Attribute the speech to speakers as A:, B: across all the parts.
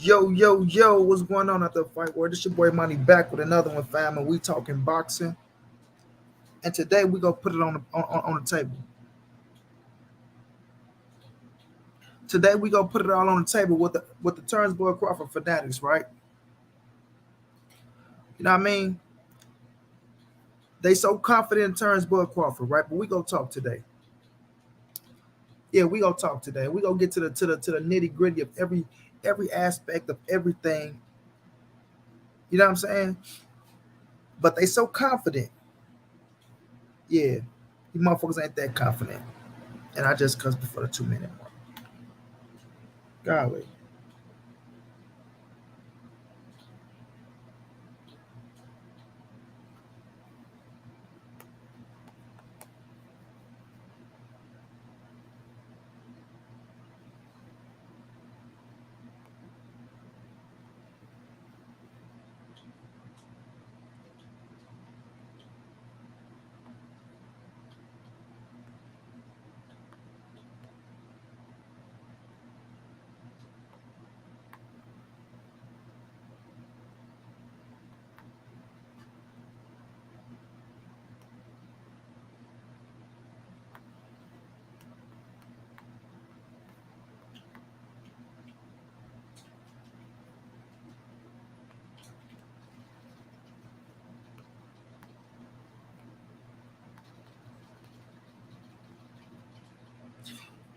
A: Yo, what's going on at the fight world? This your boy Money back with another one, fam, and we talking boxing. And today we gonna put it on the table. Today we gonna put it all on the table with the Terence Crawford fanatics, right? You know what I mean? They so confident in Terence Crawford, right? But we gonna talk today. Yeah, we gonna talk today. We gonna get to the nitty gritty of every aspect of everything. You know what I'm saying? But they so confident. Yeah, you motherfuckers ain't that confident. And I just cussed before the 2 minute mark. Golly.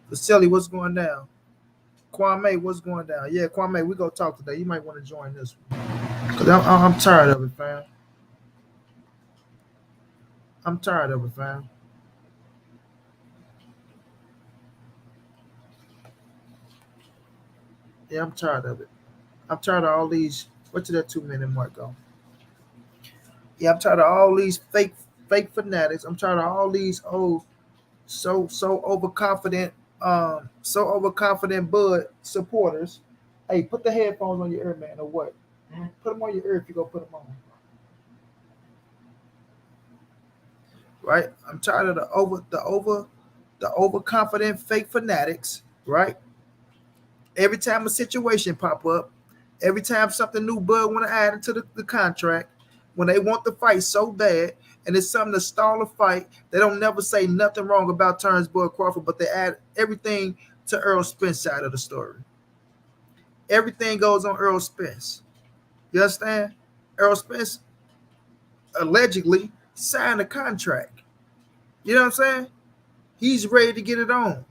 A: Vasily, what's going down? Kwame, what's going down? Yeah, Kwame, we gonna talk today. You might want to join this one. Cause I'm tired of it, fam. I'm tired of it, fam. Yeah, I'm tired of it. I'm tired of all these. What did that 2 minute mark go? Yeah, I'm tired of all these fake fanatics. I'm tired of all these so overconfident Bud supporters. Hey, put the headphones on your ear, man, or what? Put them on your ear if you go put them on. Right? I'm tired of the overconfident fake fanatics, right? Every time a situation pop up, every time something new Bud want to add into the contract, when they want the fight so bad, and it's something to stall a fight, they don't never say nothing wrong about Terence Crawford, but they add everything to Earl Spence side of the story. Everything goes on Earl Spence. You understand? Earl Spence allegedly signed a contract. You know what I'm saying? He's ready to get it on.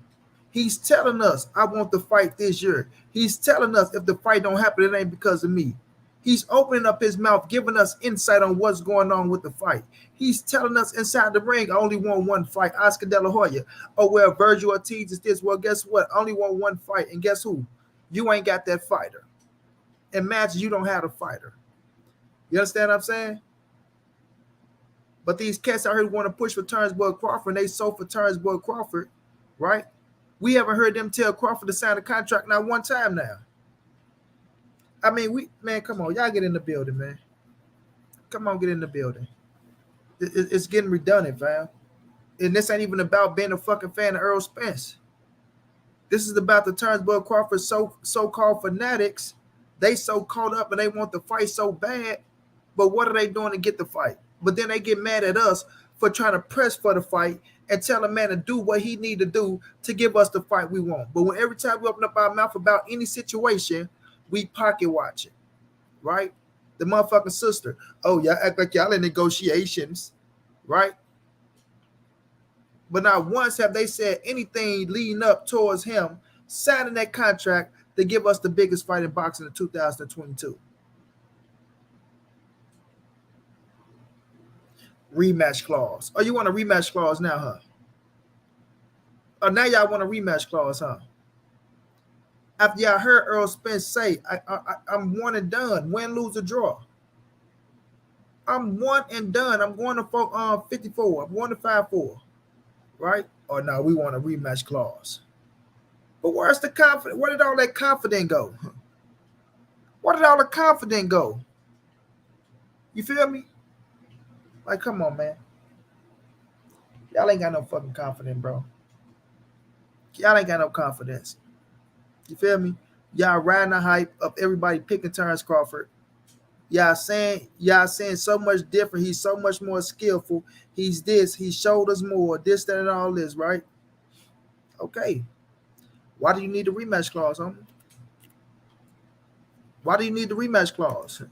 A: He's telling us, I want the fight this year. He's telling us if the fight don't happen, it ain't because of me. He's opening up his mouth, giving us insight on what's going on with the fight. He's telling us inside the ring, I only want one fight, Oscar De La Hoya. Oh, well, Virgil Ortiz is this. Well, guess what? I only want one fight. And guess who? You ain't got that fighter. Imagine you don't have a fighter. You understand what I'm saying? But these cats out here want to push for Terence Crawford, and they sold for Terence Crawford, right? We haven't heard them tell Crawford to sign a contract not one time now. I mean, come on, y'all get in the building, man. Come on, get in the building. It's getting redundant, fam. And this ain't even about being a fucking fan of Earl Spence. This is about the Terence Crawford so-called fanatics. They so caught up and they want the fight so bad, but what are they doing to get the fight? But then they get mad at us for trying to press for the fight and tell a man to do what he need to do to give us the fight we want. But when every time we open up our mouth about any situation, we pocket watch it, right? The motherfucking sister. Oh, y'all act like y'all in negotiations, right? But not once have they said anything leading up towards him signing that contract to give us the biggest fight in boxing in 2022. Rematch clause. Oh, you want a rematch clause now, huh? Oh, now y'all want a rematch clause, huh? After y'all heard Earl Spence say, I'm one and done, win, lose, or draw. I'm one and done. I'm going to 54. I'm going to 5-4, right? Or no, we want a rematch clause. But where's the confidence? Where did all that confidence go? Where did all the confidence go? You feel me? Like, come on, man. Y'all ain't got no fucking confidence, bro. Y'all ain't got no confidence. You feel me? Y'all riding the hype of everybody picking Terence Crawford. Y'all saying so much different. He's so much more skillful. He's this. He showed us more. This, that, and all this, right? Okay. Why do you need the rematch clause, homie? Why do you need the rematch clause?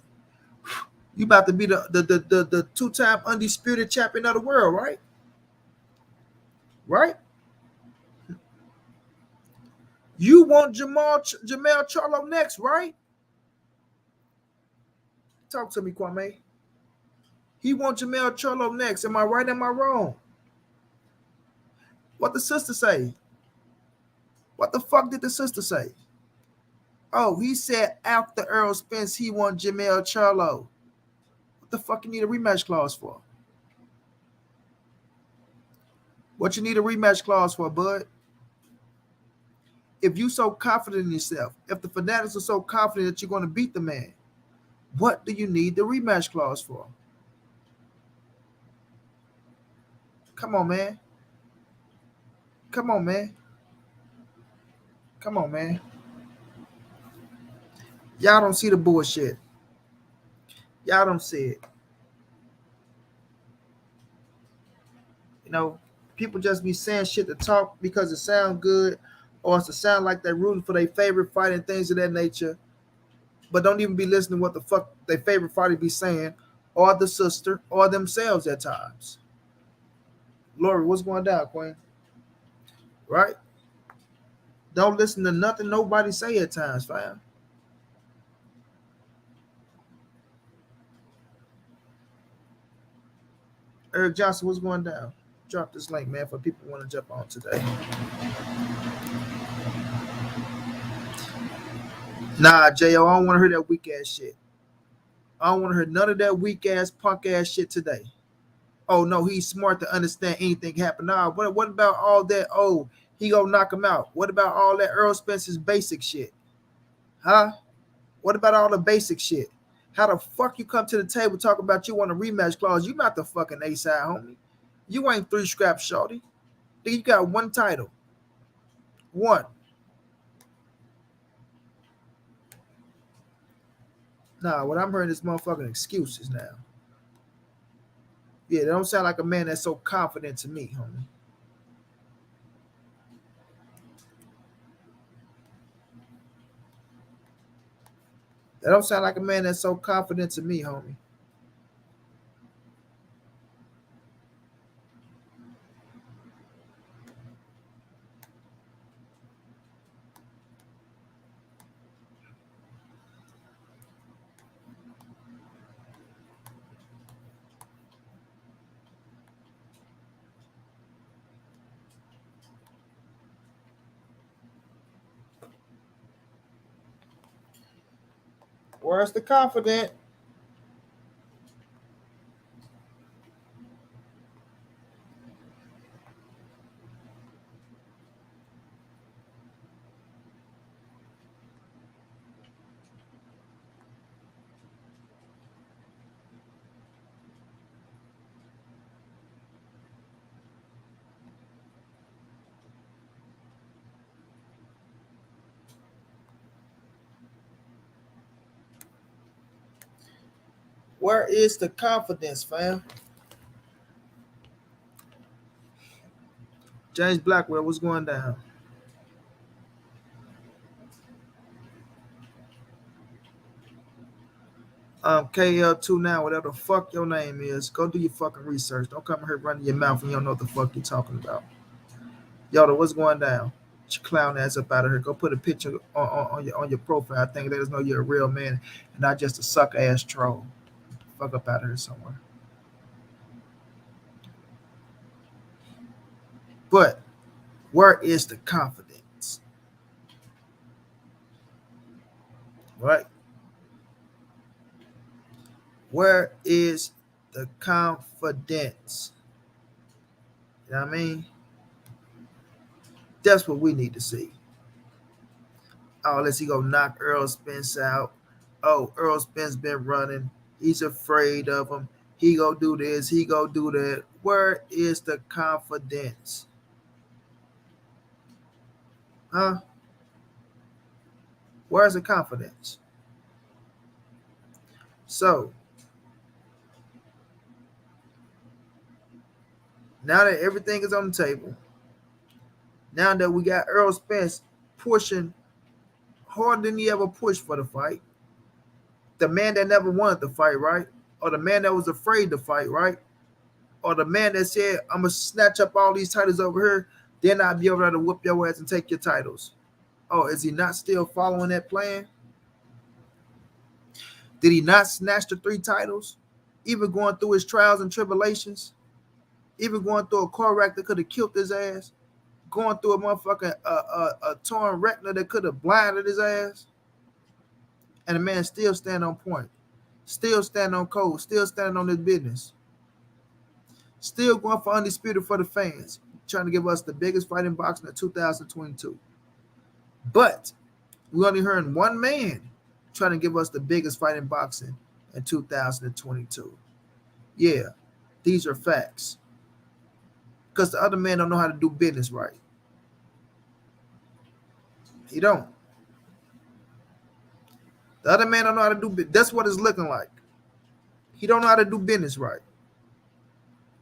A: You about to be the two-time undisputed champion of the world, right? Right? You want Jamel Charlo next, right? Talk to me, Kwame. He wants Jamel Charlo next. Am I right? Am I wrong? What the sister say? What the fuck did the sister say? Oh, he said after Earl Spence, he wants Jamel Charlo. What the fuck you need a rematch clause for? What you need a rematch clause for, bud? If you so confident in yourself, if the fanatics are so confident that you're going to beat the man, what do you need the rematch clause for? Come on, man. Come on, man. Come on, man. Y'all don't see the bullshit. Y'all don't see it. You know, people just be saying shit to talk because it sound good, or it's to sound like they're rooting for their favorite fight and things of that nature, but don't even be listening to what the fuck their favorite fighter be saying, or the sister, or themselves at times. Lori, what's going down, Queen? Right? Don't listen to nothing nobody say at times, fam. Eric Johnson, what's going down? Drop this link, man, for people who want to jump on today. Nah, J.O., I don't want to hear that weak ass shit. I don't want to hear none of that weak ass, punk ass shit today. Oh, no, he's smart to understand anything happen. Nah, what about all that? Oh, he gonna knock him out. What about all that Earl Spence's basic shit? Huh? What about all the basic shit? How the fuck you come to the table talking about you want a rematch clause? You not the fucking A-side, homie. You ain't three scraps, shorty. You got one title. One. Nah, what I'm hearing is motherfucking excuses now. Yeah, they don't sound like a man that's so confident to me, homie. That don't sound like a man that's so confident to me, homie. Where's the confident? Where is the confidence, fam? James Blackwell, what's going down? KL2 now, whatever the fuck your name is, go do your fucking research. Don't come here running your mouth and you don't know what the fuck you're talking about. Yoda, what's going down? Get your clown ass up out of here. Go put a picture on your profile. I think let us know you're a real man and not just a suck ass troll. Fuck up out of here somewhere. But where is the confidence? Right? Where is the confidence? You know what I mean? That's what we need to see. Oh, unless he go knock Earl Spence out. Oh, Earl Spence been running. He's afraid of him. He go do this. He go do that. Where is the confidence? Huh? Where's the confidence? So now that everything is on the table, now that we got Earl Spence pushing harder than he ever pushed for the fight, the man that never wanted to fight, right? Or the man that was afraid to fight, right? Or the man that said, I'm going to snatch up all these titles over here, then I'll be able to whoop your ass and take your titles. Oh, is he not still following that plan? Did he not snatch the 3 titles? Even going through his trials and tribulations? Even going through a car wreck that could have killed his ass? Going through a motherfucking a torn retina that could have blinded his ass? And the man still stand on point. Still stand on code. Still stand on his business. Still going for undisputed for the fans. Trying to give us the biggest fight in boxing in 2022. But we only heard one man trying to give us the biggest fight in boxing in 2022. Yeah, these are facts. Because the other man don't know how to do business right. He don't. The other man don't know how to do business. That's what it's looking like. He don't know how to do business right.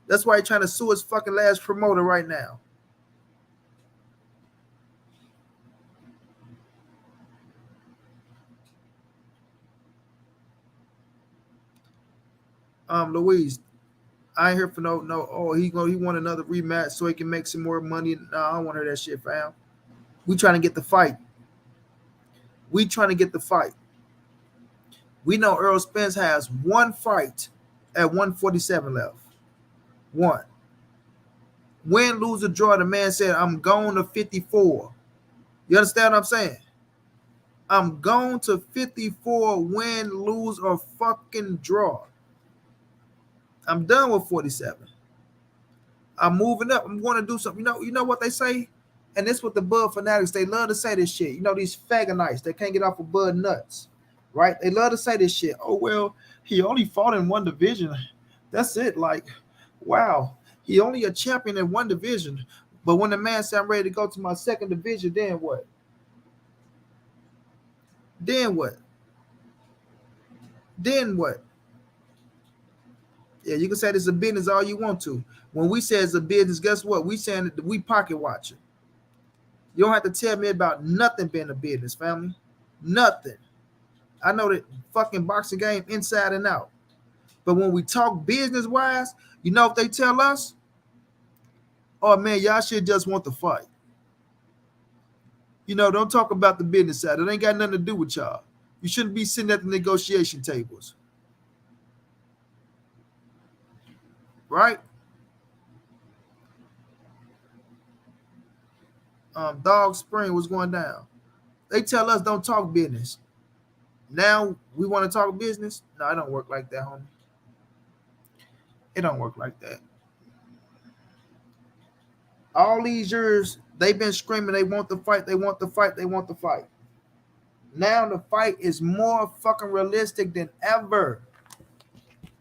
A: That's why he's trying to sue his fucking last promoter right now. Louise, I ain't here for no. Oh, he want another rematch so he can make some more money. No, I don't want to hear that shit, fam. We trying to get the fight. We trying to get the fight. We know Earl Spence has one fight at 147 left. One. Win, lose, or draw, the man said, I'm going to 54. You understand what I'm saying? I'm going to 54, win, lose, or fucking draw. I'm done with 47. I'm moving up. I'm going to do something. You know what they say? And this what the Bud fanatics, they love to say this shit. You know, these fagonites, they can't get off of Bud nuts, right? They love to say this shit. Oh, well, he only fought in one division. That's it. Like, wow, he only a champion in one division. But when the man said, I'm ready to go to my second division, then what? Then what? Then what? Yeah, you can say this is a business all you want to. When we say it's a business, guess what? We saying that we pocket watching. You don't have to tell me about nothing being a business, family. Nothing. I know the fucking boxing game inside and out. But when we talk business-wise, you know what they tell us? Oh, man, y'all should just want to fight. You know, don't talk about the business side. It ain't got nothing to do with y'all. You shouldn't be sitting at the negotiation tables. Right? Dog Spring was going down. They tell us don't talk business. Now we want to talk business? No, it don't work like that, homie. It don't work like that. All these years, they've been screaming they want the fight, they want the fight, they want the fight. Now the fight is more fucking realistic than ever.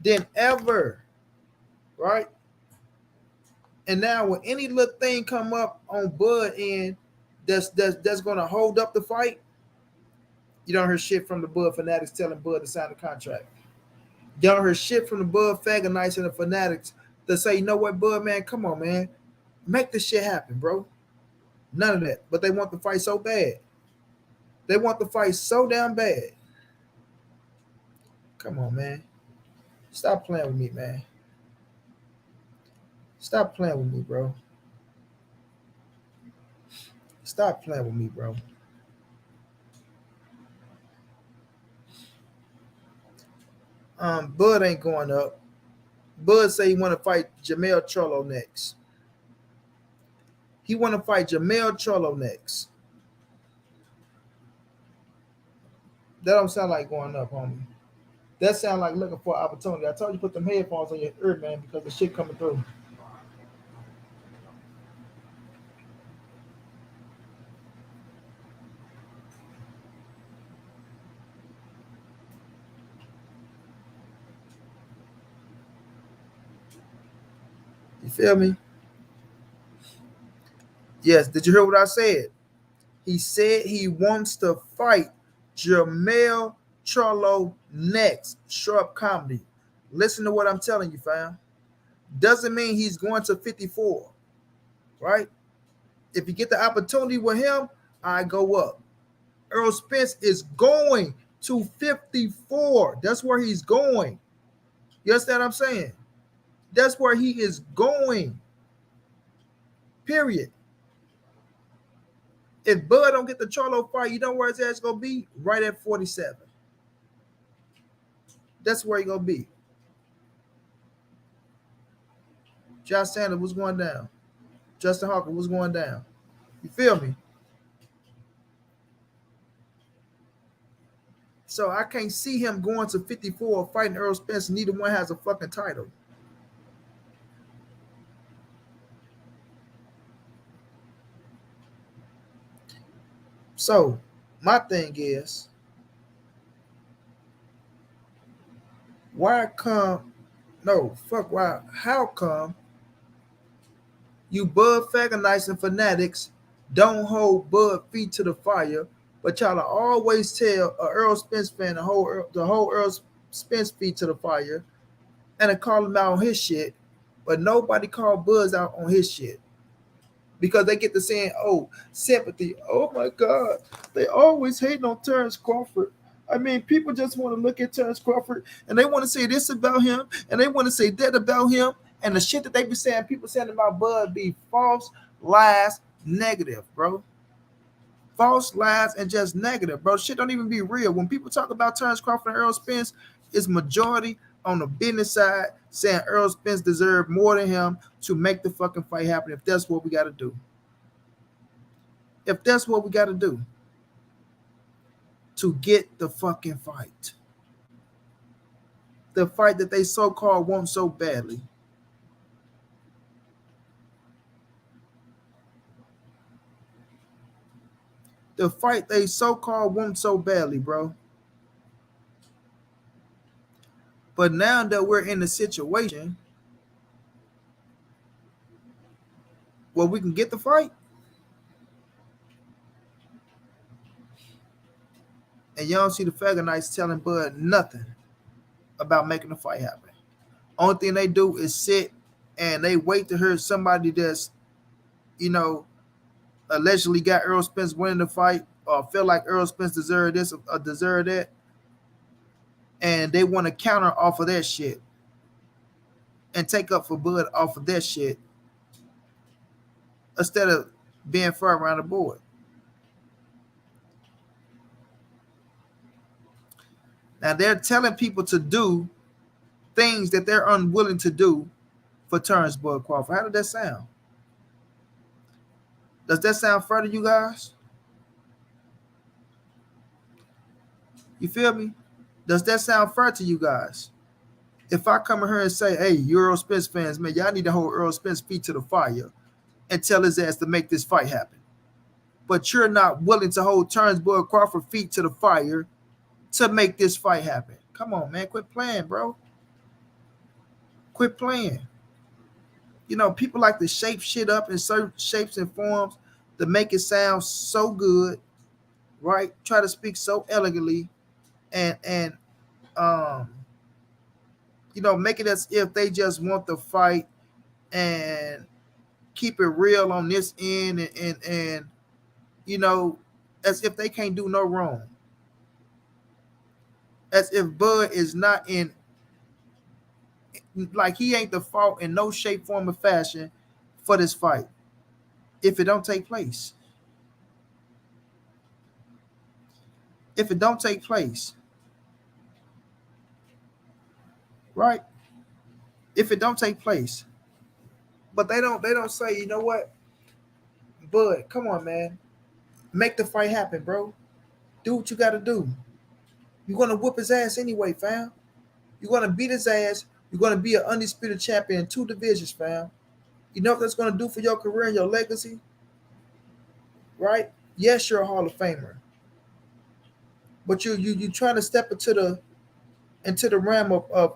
A: Than ever. Right? And now when any little thing come up on Bud end that's gonna hold up the fight, you don't hear shit from the Bud fanatics telling Bud to sign the contract. You don't hear shit from the Bud fagonites and the fanatics that say, you know what, Bud, man, come on, man. Make this shit happen, bro. None of that. But they want the fight so bad. They want the fight so damn bad. Come on, man. Stop playing with me, man. Stop playing with me, bro. Stop playing with me, bro. Bud ain't going up. Bud say he want to fight Jamel Charlo next. He want to fight Jamel Charlo next. That don't sound like going up, homie. That sound like looking for an opportunity. I told you put them headphones on your ear, man, because the shit coming through. You feel me? Yes. Did you hear what I said? He said he wants to fight Jamel Charlo next. Sharp comedy. Listen to what I'm telling you, fam. Doesn't mean he's going to 54, right? If you get the opportunity with him, I go up. Earl Spence is going to 54. That's where he's going. You understand what I'm saying? That's where he is going. Period. If Bud don't get the Charlo fight, you know where his ass gonna be? Right at 47. That's where he gonna be. Josh Sanders, what's going down? Justin Hawker, what's going down? You feel me? So I can't see him going to 54 fighting Earl Spence. Neither one has a fucking title. So my thing is, why come? No, fuck why? How come you Bud Fagonites and fanatics don't hold Bud feet to the fire, but y'all always tell a Earl Spence fan the whole Earl Spence feet to the fire, and to call him out on his shit, but nobody called Buzz out on his shit because they get to saying, "Oh, sympathy." Oh my God, they always hating on Terence Crawford. I mean, people just want to look at Terence Crawford and they want to say this about him and they want to say that about him. And the shit that they be saying, people saying about Bud be false, lies, negative, bro. False lies and just negative, bro. Shit don't even be real. When people talk about Terence Crawford and Earl Spence, it's majority on the business side saying Earl Spence deserved more than him to make the fucking fight happen if that's what we got to do. If that's what we got to do to get the fucking fight. The fight that they so-called want so badly. The fight they so-called want so badly, bro. But now that we're in a situation where we can get the fight, and you don't see the Fagonites telling Bud nothing about making the fight happen. Only thing they do is sit and they wait to hear somebody that's, allegedly got Earl Spence winning the fight or feel like Earl Spence deserved this or deserved that. And they want to counter off of that shit and take up for Bud off of that shit instead of being fair around the board. Now they're telling people to do things that they're unwilling to do for Terence Bud Crawford. How did that sound? Does that sound fair to you guys? You feel me? Does that sound fair to you guys? If I come in here and say, hey, you Earl Spence fans, man, y'all need to hold Earl Spence feet to the fire and tell his ass to make this fight happen. But you're not willing to hold Terence Bud Crawford feet to the fire to make this fight happen. Come on, man. Quit playing, bro. Quit playing. People like to shape shit up in certain shapes and forms to make it sound so good, right? Try to speak so elegantly and make it as if they just want the fight and keep it real on this end and as if they can't do no wrong. As if Bud is not like he ain't the fault in no shape, form, or fashion for this fight if it don't take place. If it don't take place. Right? If it don't take place. But they don't say, you know what? Bud, come on, man. Make the fight happen, bro. Do what you gotta do. You're gonna whoop his ass anyway, fam. You're gonna beat his ass. You're gonna be an undisputed champion in 2 divisions, fam. You know what that's gonna do for your career and your legacy? Right? Yes, you're a Hall of Famer. But you trying to step into the realm of a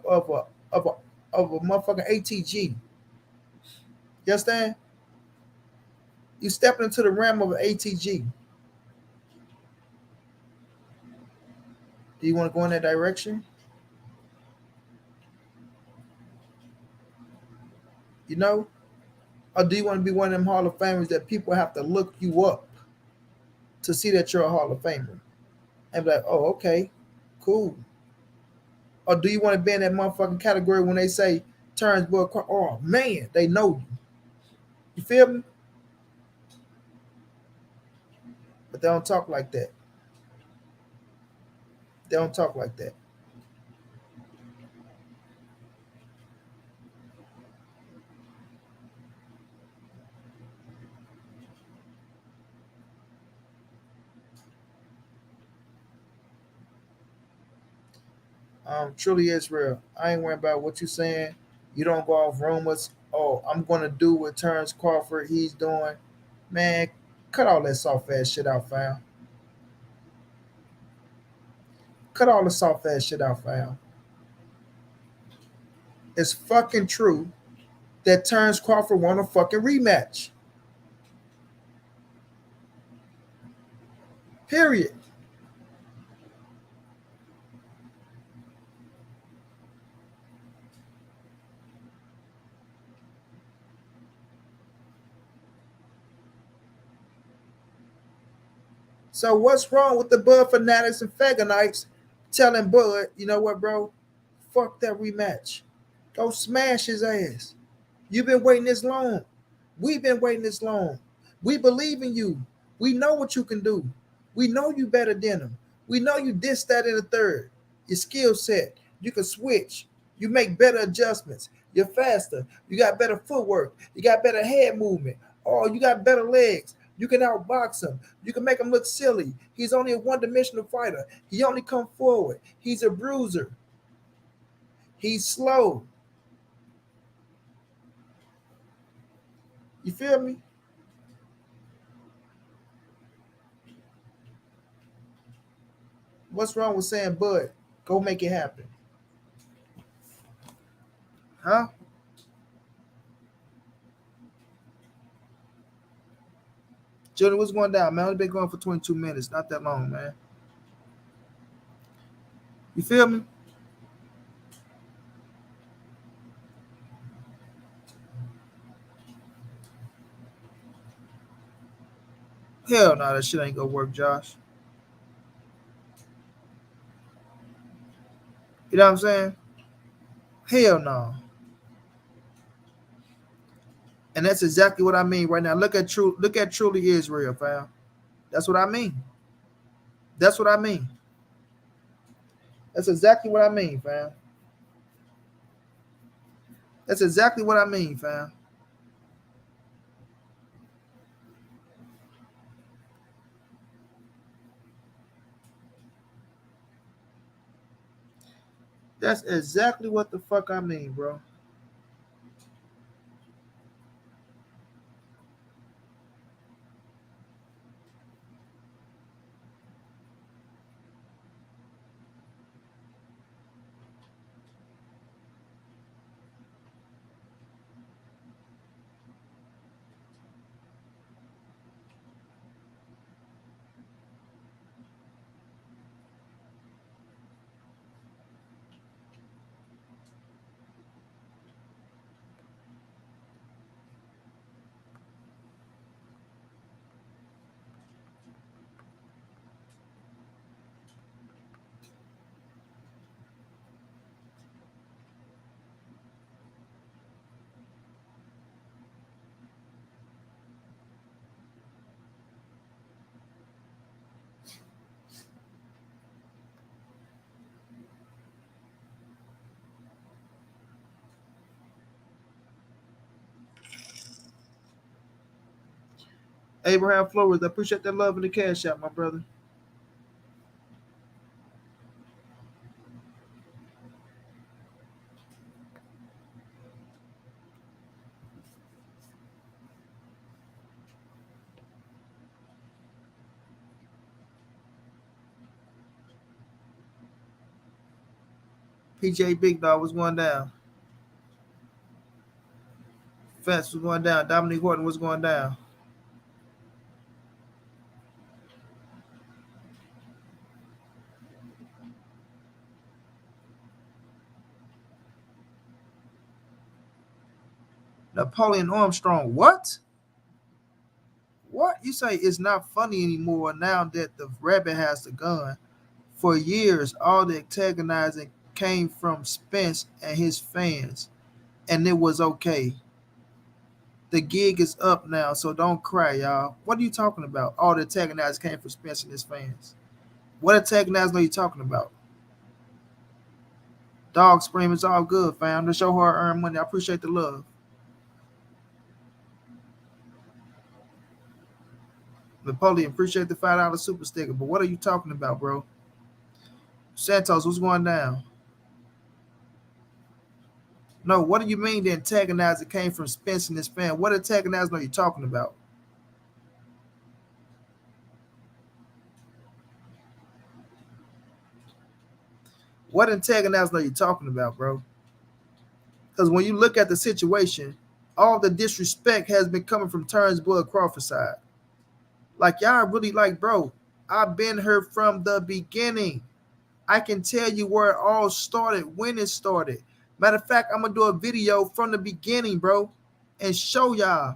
A: motherfucking ATG. You understand? You stepping into the realm of an ATG. Do you want to go in that direction? You know? Or do you want to be one of them Hall of Famers that people have to look you up to see that you're a Hall of Famer? And be like, oh, okay, cool. Or do you want to be in that motherfucking category when they say Terence Boy, oh man, they know you. You feel me? But they don't talk like that. They don't talk like that. Truly Israel. I ain't worrying about what you saying. You don't go off rumors. Oh, I'm gonna do what Terence Crawford he's doing. Man, cut all that soft ass shit out, fam. Cut all the soft ass shit out, fam. It's fucking true that Terence Crawford won a fucking rematch. Period. So what's wrong with the Bud fanatics and Fagonites telling Bud, you know what, bro? Fuck that rematch. Go smash his ass. You've been waiting this long. We've been waiting this long. We believe in you. We know what you can do. We know you better than him. We know you this, that, and the third. Your skill set. You can switch. You make better adjustments. You're faster. You got better footwork. You got better head movement. Oh, you got better legs. You can outbox him. You can make him look silly. He's only a one-dimensional fighter. He only come forward. He's a bruiser. He's slow. You feel me? What's wrong with saying, Bud, go make it happen? Huh? Jordan, what's going down, man? Only been going for 22 minutes. Not that long, man. You feel me? Hell no, that shit ain't gonna work, Josh. You know what I'm saying? Hell no. And that's exactly what I mean right now. Look at truly Israel, fam. That's what I mean. That's what I mean. That's exactly what I mean, fam. That's exactly what I mean, fam. That's exactly what the fuck I mean, bro. Abraham Flores, I appreciate that love in the cash out, my brother. PJ Big Dog was going down. Fence was going down. Dominique Horton was going down. Napoleon Armstrong. What? What? You say it's not funny anymore now that the rabbit has the gun. For years, all the antagonizing came from Spence and his fans, and it was okay. The gig is up now, so don't cry, y'all. What are you talking about? All the antagonizing came from Spence and his fans. What antagonizing are you talking about? Dog scream is all good, fam. The show her earn money. I appreciate the love. Napoleon, appreciate the $5 super sticker. But what are you talking about, bro? Santos, what's going down? No, what do you mean the antagonizer came from Spence and his fan? What antagonizer are you talking about? What antagonizer are you talking about, bro? Because when you look at the situation, all the disrespect has been coming from Terence Crawford side. Like y'all really like, bro, I've been here from the beginning. I can tell you where it all started, when it started. Matter of fact, I'm gonna do a video from the beginning, bro, and show y'all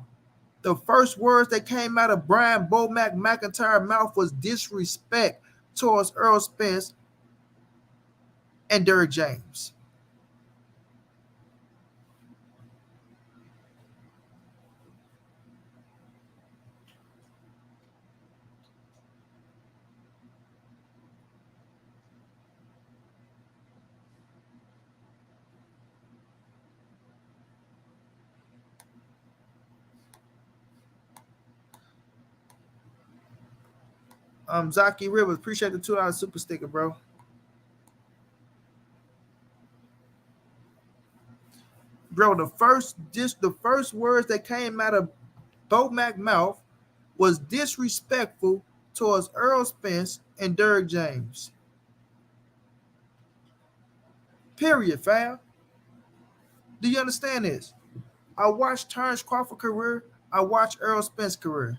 A: the first words that came out of Brian Bomac McIntyre's mouth was disrespect towards Earl Spence and Derrick James. Zaki Rivers, appreciate the $2 super sticker, bro. Bro, the first words that came out of Bomac mouth was disrespectful towards Earl Spence and Derrick James. Period, fam. Do you understand this? I watched Terence Crawford career. I watched Earl Spence career.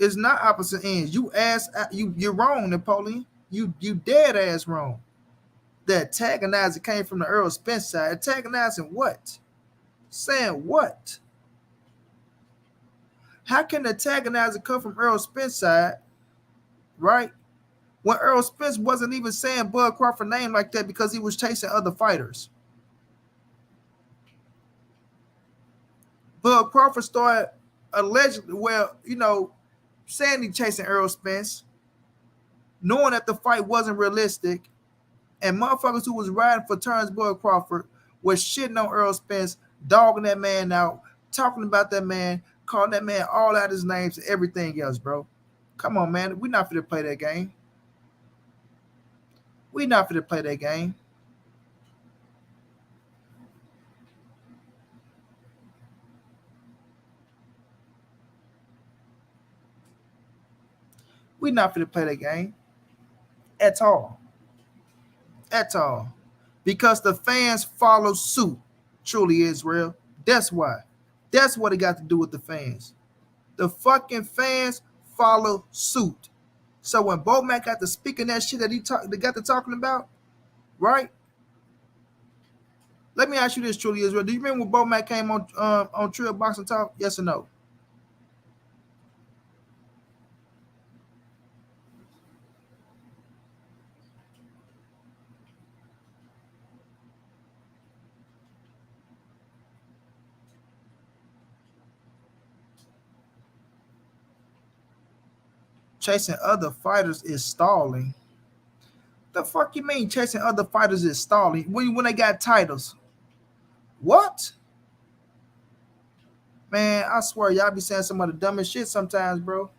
A: It's not opposite ends. You're wrong, Napoleon. You dead ass wrong. The antagonizer came from the Earl Spence side. Antagonizing what? Saying what? How can the antagonizer come from Earl Spence side, right? When Earl Spence wasn't even saying Bud Crawford's name like that because he was chasing other fighters. Bud Crawford started allegedly, saying he chasing Earl Spence, knowing that the fight wasn't realistic, and motherfuckers who was riding for Terence Bud Crawford was shitting on Earl Spence, dogging that man out, talking about that man, calling that man all out his names and everything else, bro. Come on, man. We're not finna play that game. We're not finna play that game. We're not finna play that game. At all. At all. Because the fans follow suit, truly Israel. That's why. That's what it got to do with the fans. The fucking fans follow suit. So when Bomac got to speaking that shit that they got to talking about, right? Let me ask you this, truly Israel. Do you remember when Bomac came on Trill Boxing Talk? Yes or no? Chasing other fighters is stalling. The fuck you mean chasing other fighters is stalling? When they got titles. What? Man, I swear y'all be saying some of the dumbest shit sometimes, bro.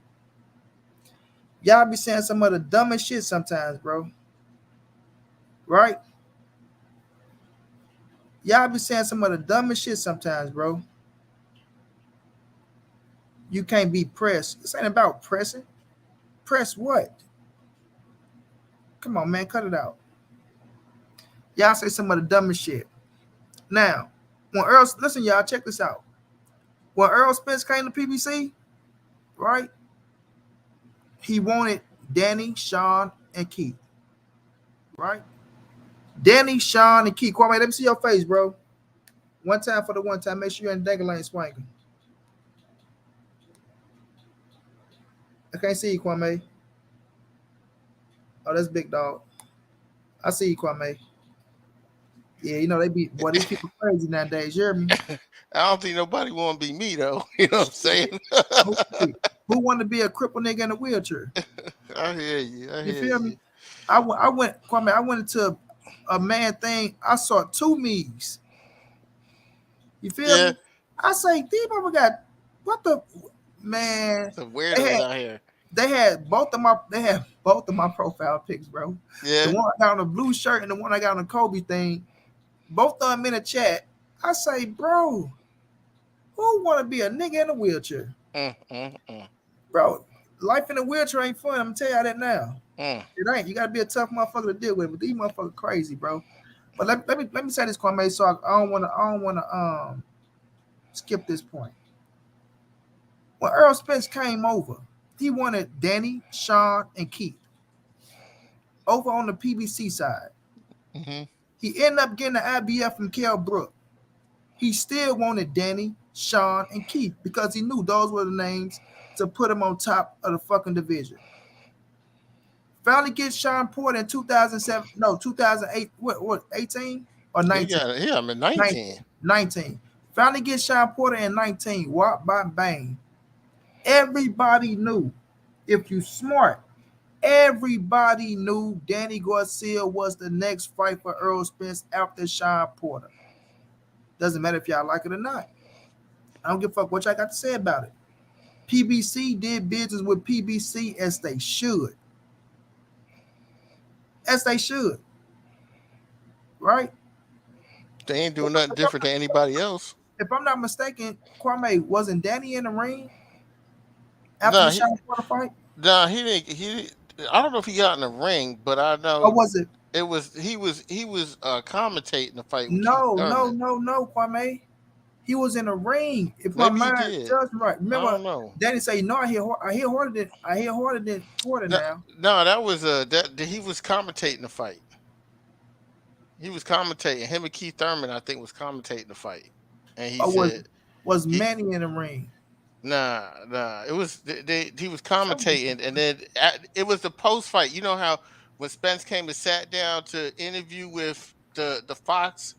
A: Y'all be saying some of the dumbest shit sometimes, bro. Right? Y'all be saying some of the dumbest shit sometimes, bro. You can't be pressed. This ain't about pressing. Press what? Come on, man, cut it out. Y'all say some of the dumbest shit. Now, listen, y'all, check this out. When Earl Spence came to PBC, right? He wanted Danny, Sean, and Keith, right? Danny, Sean, and Keith. Kwame, let me see your face, bro. One time for the one time. Make sure you're in Dangerland swinging. I can't see you, Kwame. Oh, that's big dog. I see you, Kwame. Yeah, you know they be boy. These people crazy nowadays. You hear me?
B: I don't think nobody want to be me though. You know what I'm saying?
A: Who, who want to be a crippled nigga in a wheelchair?
B: I hear you. I
A: You
B: hear
A: feel
B: you.
A: me? I went, Kwame. I went into a man thing. I saw two me's. You feel
B: Yeah,
A: me? I say, these mother got what the man?
B: some
A: They
B: weirdos
A: had
B: out here.
A: both of my profile pics, bro. The
B: Yeah.
A: one I got on the blue shirt and the one I got on the Kobe thing. Both of them in a chat. I say, bro, who want to be a nigga in a wheelchair?
B: Mm, mm, mm,
A: Bro, life in a wheelchair ain't fun. I'm gonna tell y'all that now.
B: mm.
A: It ain't. You gotta be a tough motherfucker to deal with. But these motherfuckers crazy, bro. But let me say this, Kwame. So I don't wanna skip this point. When Earl Spence came over, he wanted Danny, Sean, and Keith over on the PBC side.
B: Mm-hmm.
A: He ended up getting the IBF from Kell Brook. He still wanted Danny, Sean, and Keith because he knew those were the names to put him on top of the fucking division. Finally gets Sean Porter in 2007, no, 2008, what 18 or
B: He
A: 19?
B: got I'm at
A: 19.
B: 19.
A: 19. Finally gets Sean Porter in 19. Walk by bang. Everybody knew. If you smart, everybody knew Danny Garcia was the next fight for Earl Spence after Sean Porter. Doesn't matter if y'all like it or not. I don't give a fuck what y'all got to say about it. PBC did business with PBC as they should. As they should. Right?
B: They ain't doing nothing different than anybody else.
A: If I'm not mistaken, Kwame, wasn't Danny in the ring after
B: Nah,
A: the
B: he
A: Sean Porter fight?
B: nah he didn't. I don't know if he got in the ring, but I
A: Or
B: know
A: was it?
B: he was commentating the fight with Keith
A: No, no,
B: Thurman.
A: no, no, Kwame. He was in the ring. If my
B: Maybe he
A: mind
B: did.
A: serves me right.
B: I
A: Remember,
B: don't know.
A: Danny say, "No, I hear harder than Porter
B: No,
A: now."
B: no, that was he was commentating the fight. He was commentating. Him and Keith Thurman, I think, was commentating the fight, and he
A: Or was
B: said
A: was
B: he
A: Manny in the ring?
B: nah. It was he was
A: Something.
B: commentating, and then it was the post fight. You know how when Spence came and sat down to interview with the Fox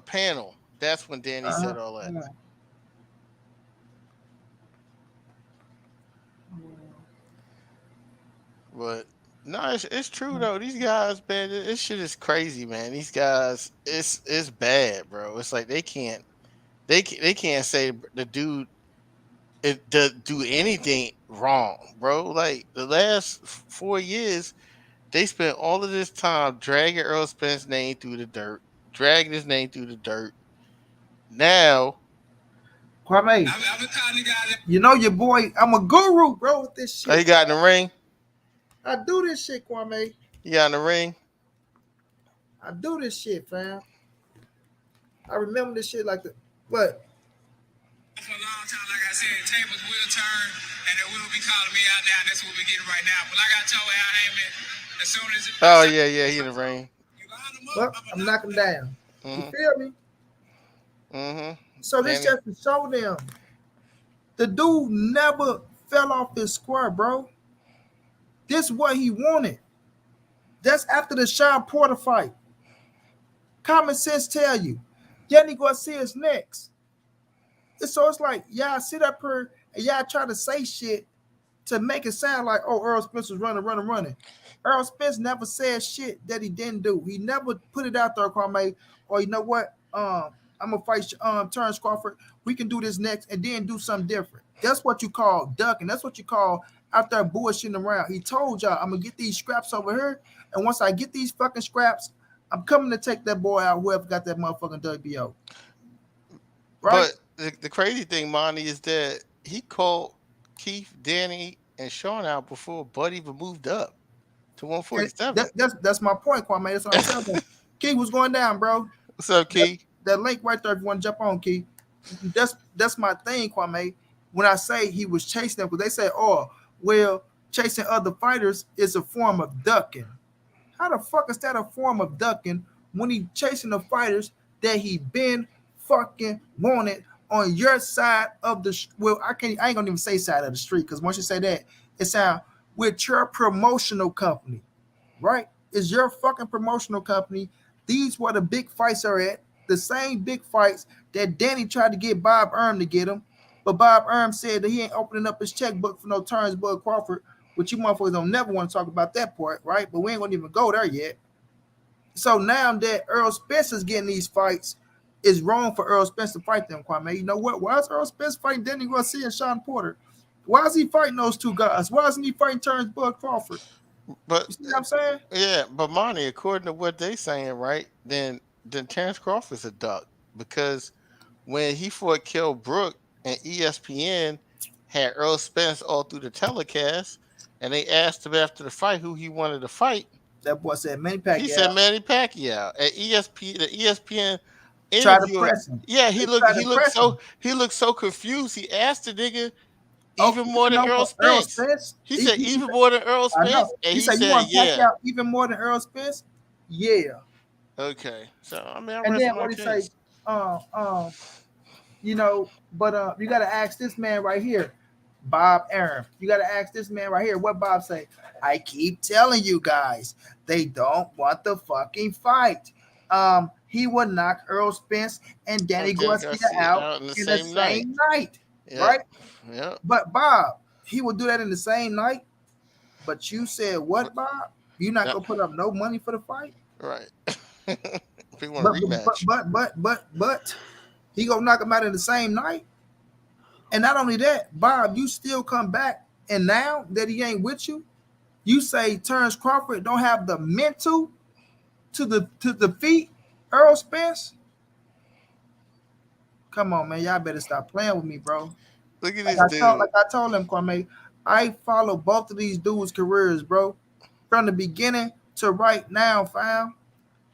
B: panel, that's when Danny
A: Uh-huh.
B: said all that.
A: Uh-huh.
B: But no, it's true though. These guys, man, this shit is crazy, man. These guys, it's bad, bro. It's like they can't say the dude it do anything wrong, bro. Like the last 4 years, they spent all of this time dragging Earl Spence's name through the dirt, dragging his name through the dirt. Now,
A: Kwame, you know your boy. I'm a guru, bro, with this
B: he
A: shit.
B: got in the ring.
A: I do this shit, Kwame.
B: He got in the ring.
A: I do this shit, fam. I remember this shit like the what? For a long time, like I said, tables will turn and they will be calling me out now. And that's what we're getting right now. But like I told Al Heyman, as soon as
B: Oh yeah, he in the ring.
A: you line them up, I'm knocking down. You
B: Mhm,
A: feel me?
B: mhm.
A: So this
B: Danny.
A: just to show them the dude never fell off his square, bro. This is what he wanted. That's after the Sean Porter fight. Common sense tell you, Danny Garcia's next. So it's like y'all sit up here and y'all try to say shit to make it sound like, oh, Earl Spence was running. Earl Spence never said shit that he didn't do. He never put it out there, Kwame. Or you know what? I'm gonna fight Terence Crawford. We can do this next and then do something different. That's what you call ducking. That's what you call out there bullshitting around. He told y'all, I'm gonna get these scraps over here, and once I get these fucking scraps, I'm coming to take that boy out. Whoever got that motherfucking WBO, right?
B: But the crazy thing, Monty, is that he called Keith, Danny, and Sean out before Bud even moved up to
A: And
B: 147.
A: that's my point, Kwame. That's what I'm telling you. Key was going down, bro.
B: What's up,
A: That,
B: Keith?
A: that link right there if you want to jump on, Key. That's my thing, Kwame. When I say he was chasing them, because they say, oh, well, chasing other fighters is a form of ducking. How the fuck is that a form of ducking when he chasing the fighters that he been fucking wanted on your side of the well, I ain't gonna even say side of the street because once you say that, it sounds with your promotional company, right? Is your fucking promotional company. These were the big fights are at. The same big fights that Danny tried to get Bob Erm to get him. But Bob Erm said that he ain't opening up his checkbook for no Terence Bud Crawford, which you motherfuckers don't never want to talk about that part, right? But we ain't gonna even go there yet. So now that Earl Spencer's getting these fights, it's wrong for Earl Spence to fight them, Kwame. You know what? Why is Earl Spence fighting Danny Garcia and Sean Porter? Why is he fighting those two guys? Why isn't he fighting Terence Bud Crawford?
B: But
A: You see what I'm saying?
B: yeah, but Monty, according to what they saying, right? Then Terrence Crawford's a duck because when he fought Kell Brook and ESPN had Earl Spence all through the telecast, and they asked him after the fight who he wanted to fight.
A: That boy said Manny
B: He said
A: Pacquiao.
B: Manny Pacquiao at ESP the ESPN
A: Try to
B: interviewer.
A: press him.
B: Yeah,
A: They try to press him.
B: he looked so confused. He asked the nigga
A: Oh,
B: even more
A: even
B: than Earl
A: over Earl
B: Spence.
A: Spence?
B: He said even more than Earl
A: I know.
B: Spence, and
A: He
B: he
A: said, you
B: said
A: want
B: yeah.
A: Pacquiao even more than Earl Spence? Yeah.
B: Okay, so I mean I
A: And
B: rest
A: then
B: my
A: what he say?
B: case.
A: Um, um, but you gotta ask this man right here, Bob Arum. You gotta ask this man right here. What Bob say? I keep telling you guys, they don't want the fucking fight. He would knock Earl Spence and Danny
B: And then
A: Garcia
B: Garcia
A: out
B: out in the
A: in the
B: same night.
A: same night,
B: Yep,
A: right?
B: yep.
A: But Bob, he would do that in the same night. But you said
B: But,
A: what, Bob? You not
B: yep,
A: gonna put up no money for the fight?
B: right. If he want a
A: But
B: rematch.
A: but he gonna knock him out in the same night. And not only that, Bob, you still come back, and now that he ain't with you, you say Terence Crawford don't have the mental to defeat Earl Spence. Come on, man, y'all better stop playing with me, bro.
B: Look at this dude.
A: Like I told him, Kwame, I follow both of these dudes' careers, bro, from the beginning to right now, fam.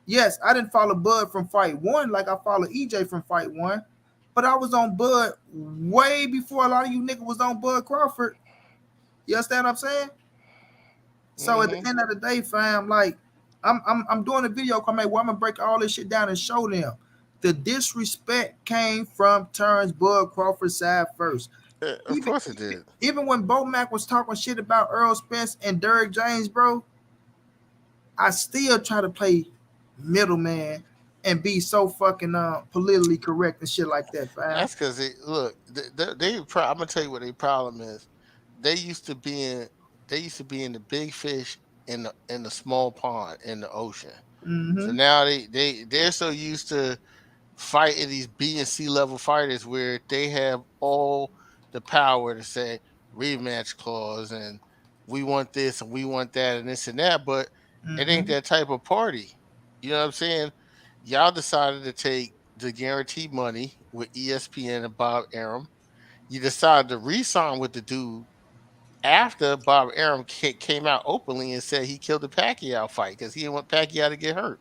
A: Yes, I didn't follow Bud from fight one like I followed EJ from fight one, but I was on Bud way before a lot of you niggas was on Bud Crawford. You understand what I'm saying? So at the
B: Hmm.
A: end of the day, fam, like I'm doing a video called where I'm gonna break all this shit down and show them the disrespect came from Terrence Bud Crawford's side first.
B: Of
A: Even
B: course it did.
A: even when Bo Mac was talking shit about Earl Spence and Derrick James, bro, I still try to play middleman and be so fucking politically correct and shit like that, fam.
B: That's because look. I'm gonna tell you what their problem is. They used to be in. They used to be in the big fish in the small pond in the ocean. So
A: Mm-hmm.
B: now they're so used to fighting these B and C level fighters where they have all the power to say rematch clause and we want this and we want that and this and that, but it ain't
A: Mm-hmm.
B: that type of party. You know what I'm saying? Y'all decided to take the guaranteed money with ESPN and Bob Arum. You decided to re-sign with the dude after Bob Arum came out openly and said he killed the Pacquiao fight because he didn't want Pacquiao to get hurt.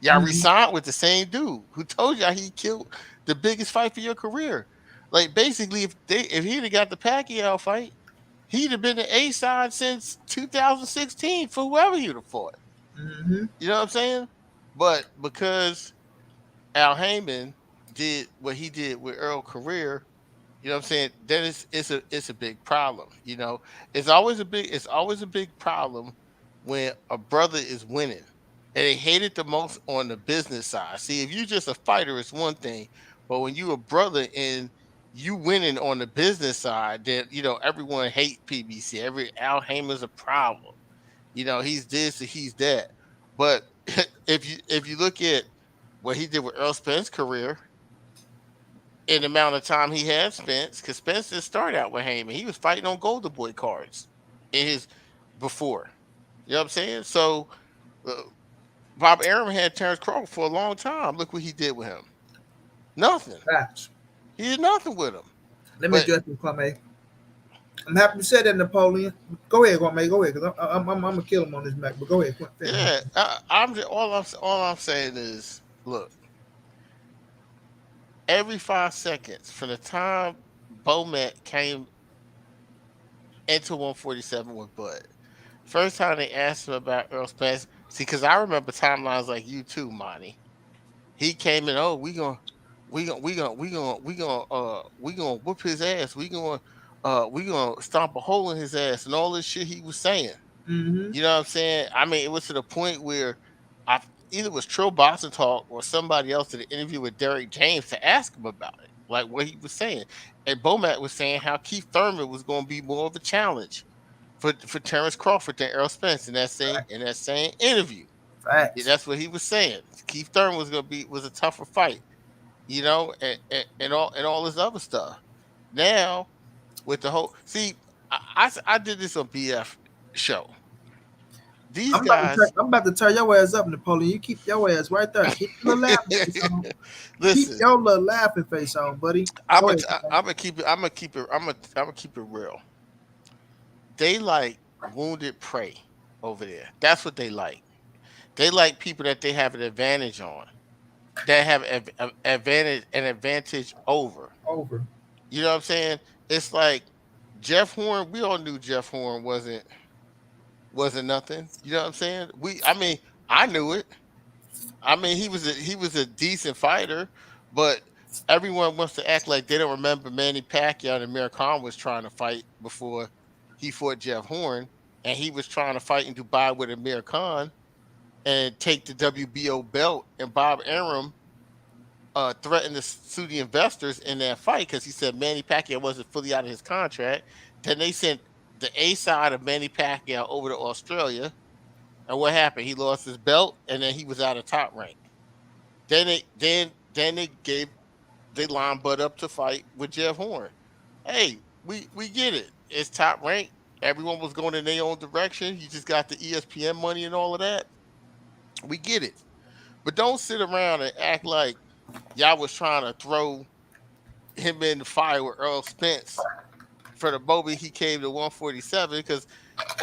B: Y'all
A: Mm-hmm.
B: resigned with the same dude who told y'all he killed the biggest fight for your career. Like basically, if he'd have got the Pacquiao fight, he'd have been the A side since 2016 for whoever you'd have fought.
A: Mm-hmm.
B: You know what I'm saying? But because Al Heyman did what he did with Earl Career, you know what I'm saying? Then it's a big problem. You know, it's always a big problem when a brother is winning. And they hate it the most on the business side. See, if you just a fighter, it's one thing. But when you a brother and you winning on the business side, then you know everyone hate PBC. Every Al Heyman's a problem. You know, he's this and he's that. But if you look at what he did with Earl Spence's career, in the amount of time he had Spence, because Spence didn't start out with Heyman. He was fighting on Golden Boy cards in his before. You know what I'm saying? So uh, Bob Arum had Terrence Crawford for a long time. Look what he did with him. Nothing.
A: Facts.
B: He did nothing with him.
A: Let me
B: But
A: address this, Kwame. I'm happy you said that, Napoleon. Go ahead, Kwame. Go ahead, because I'm gonna kill him on this Mac. But go ahead, finish.
B: yeah, I'm just, all I'm saying is, look, every 5 seconds from the time Bomac came into 147 with Bud. First time they asked him about Earl Spence, see, because I remember timelines like you too, Monty. He came in, oh, we gonna whoop his ass. We gonna stomp a hole in his ass and all this shit he was saying.
A: Mm-hmm.
B: You know what I'm saying? I mean, it was to the point where I either it was Trill Boston Talk or somebody else did an interview with Derek James to ask him about it, like what he was saying. And Bomac was saying how Keith Thurman was going to be more of a challenge for Terence Crawford than Errol Spence in that same interview. Yeah,
A: Facts.
B: that's what he was saying. Keith Thurman was a tougher fight, you know, and all this other stuff. Now with the whole I did this on BF show. These guys,
A: I'm about to turn your ass up, Napoleon. You keep your ass right there. Keep your little laughing face on. Keep
B: listen,
A: your little laughing face on, buddy.
B: I'm
A: Go
B: gonna
A: ahead.
B: I'm gonna keep it. I'm gonna keep it real. They like wounded prey over there. That's what they like. They like people that they have an advantage on. That have an advantage over.
A: Over.
B: You know what I'm saying? It's like Jeff Horn. We all knew Jeff Horn wasn't nothing. You know what I'm saying? I mean, I knew it. I mean, he was a decent fighter, but everyone wants to act like they don't remember Manny Pacquiao and Amir Khan was trying to fight before he fought Jeff Horn, and he was trying to fight in Dubai with Amir Khan and take the WBO belt, and Bob Arum threatened to sue the investors in that fight because he said Manny Pacquiao wasn't fully out of his contract. Then they sent the A side of Manny Pacquiao over to Australia, and what happened? He lost his belt, and then he was out of top rank. Then they lined Bud up to fight with Jeff Horn. Hey, we get it. It's top rank. Everyone was going in their own direction. You just got the ESPN money and all of that. We get it. But don't sit around and act like y'all was trying to throw him in the fire with Earl Spence for the moment he came to 147 because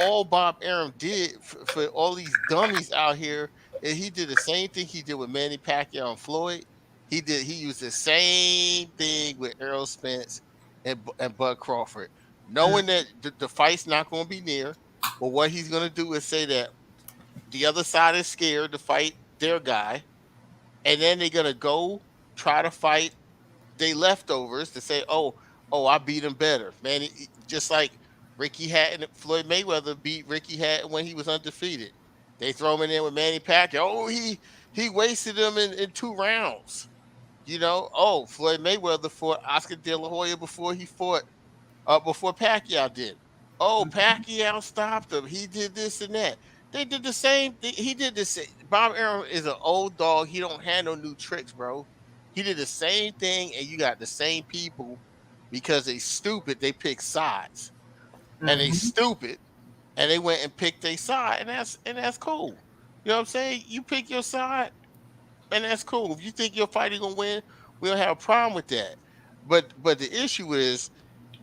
B: all Bob Arum did for all these dummies out here is he did the same thing he did with Manny Pacquiao and Floyd. He used the same thing with Errol Spence and Bud Crawford, knowing that the fight's not going to be near. But what he's going to do is say that the other side is scared to fight their guy, and then they're going to go try to fight they leftovers to say, oh, I beat him better, man. Just like Ricky Hatton, Floyd Mayweather beat Ricky Hatton when he was undefeated. They throw him in there with Manny Pacquiao. Oh, he wasted him in 2 rounds. You know, oh, Floyd Mayweather fought Oscar De La Hoya before Pacquiao did. Oh, Pacquiao stopped him. He did this and that. They did the same thing. He did this. Bob Arum is an old dog. He don't have no new tricks, bro. He did the same thing, and you got the same people because they stupid. They pick sides, and they
A: Mm-hmm.
B: stupid, and they went and picked their side, and that's cool. You know what I'm saying? You pick your side, and that's cool. If you think your fighter gonna win, we don't have a problem with that. But the issue is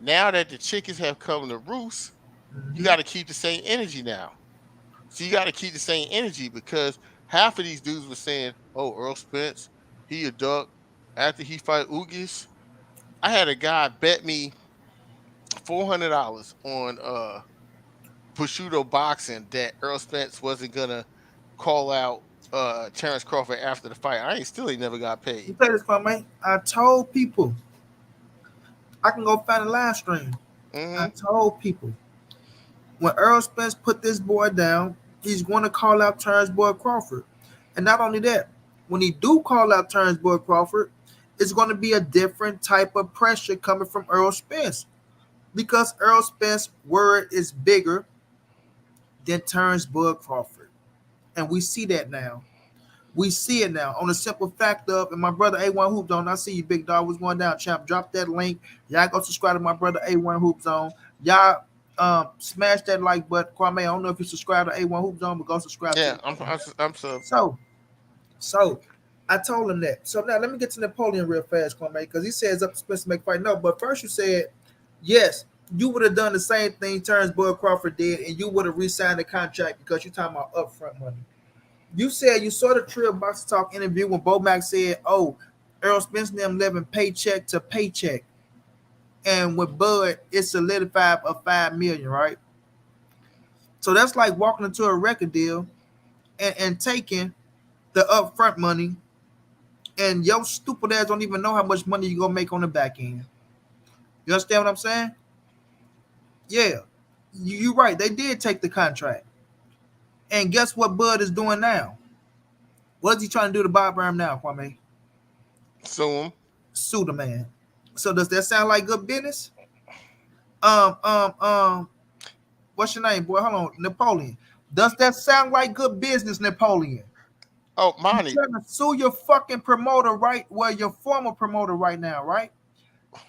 B: now that the chickens have come to roost, you
A: Mm-hmm.
B: got to keep the same energy now. So you got to keep the same energy because half of these dudes were saying, "Oh, Earl Spence, he a duck." After he fight Ugis, I had a guy bet me $400 on prosciutto boxing that Earl Spence wasn't gonna call out Terence Crawford after the fight. I ain't still ain't never got
A: You
B: paid.
A: say this, my man. I told people I can go find a live stream. I
B: Hmm.
A: told people when Earl Spence put this boy down, he's going to call out Terrence Boy Crawford. And not only that, when he do call out Terrence Boy Crawford, it's going to be a different type of pressure coming from Earl Spence because Earl Spence's word is bigger than Terrence Boy Crawford. And we see that now. We see it now on the simple fact of, and my brother A1 Hoop Zone, I see you, big dog. What's going down, champ? Drop that link. Y'all go subscribe to my brother A1 Hoop Zone. Y'all smash that like button. Kwame, I don't know if you subscribe to A1 Hoop Zone, but go subscribe to
B: Yeah,
A: it.
B: I'm so.
A: So, so I told him that. So now let me get to Napoleon real fast, Kwame, because he says up to Spencer make fight. No, but first you said, yes, you would have done the same thing Terrence Bud Crawford did, and you would have re-signed the contract because you're talking about upfront money. You said you saw the Trill Box Talk interview when Bo Mack said, "Oh, Earl Spence and them living paycheck to paycheck. And with Bud, it's solidified of 5 million, right? So that's like walking into a record deal and taking the upfront money, and your stupid ass don't even know how much money you gonna make on the back end. You understand what I'm saying? Yeah, you right. They did take the contract, and guess what Bud is doing now? What is he trying to do to Bob Burnham now, Kwame?
B: Sue him.
A: Sue the man. So does that sound like good business? Um, um, um, what's your name, boy? Hold on, Napoleon. Does that sound like good business, Napoleon?
B: Oh,
A: You
B: Monty.
A: trying to sue your fucking promoter, right? Well, your former promoter right now, right?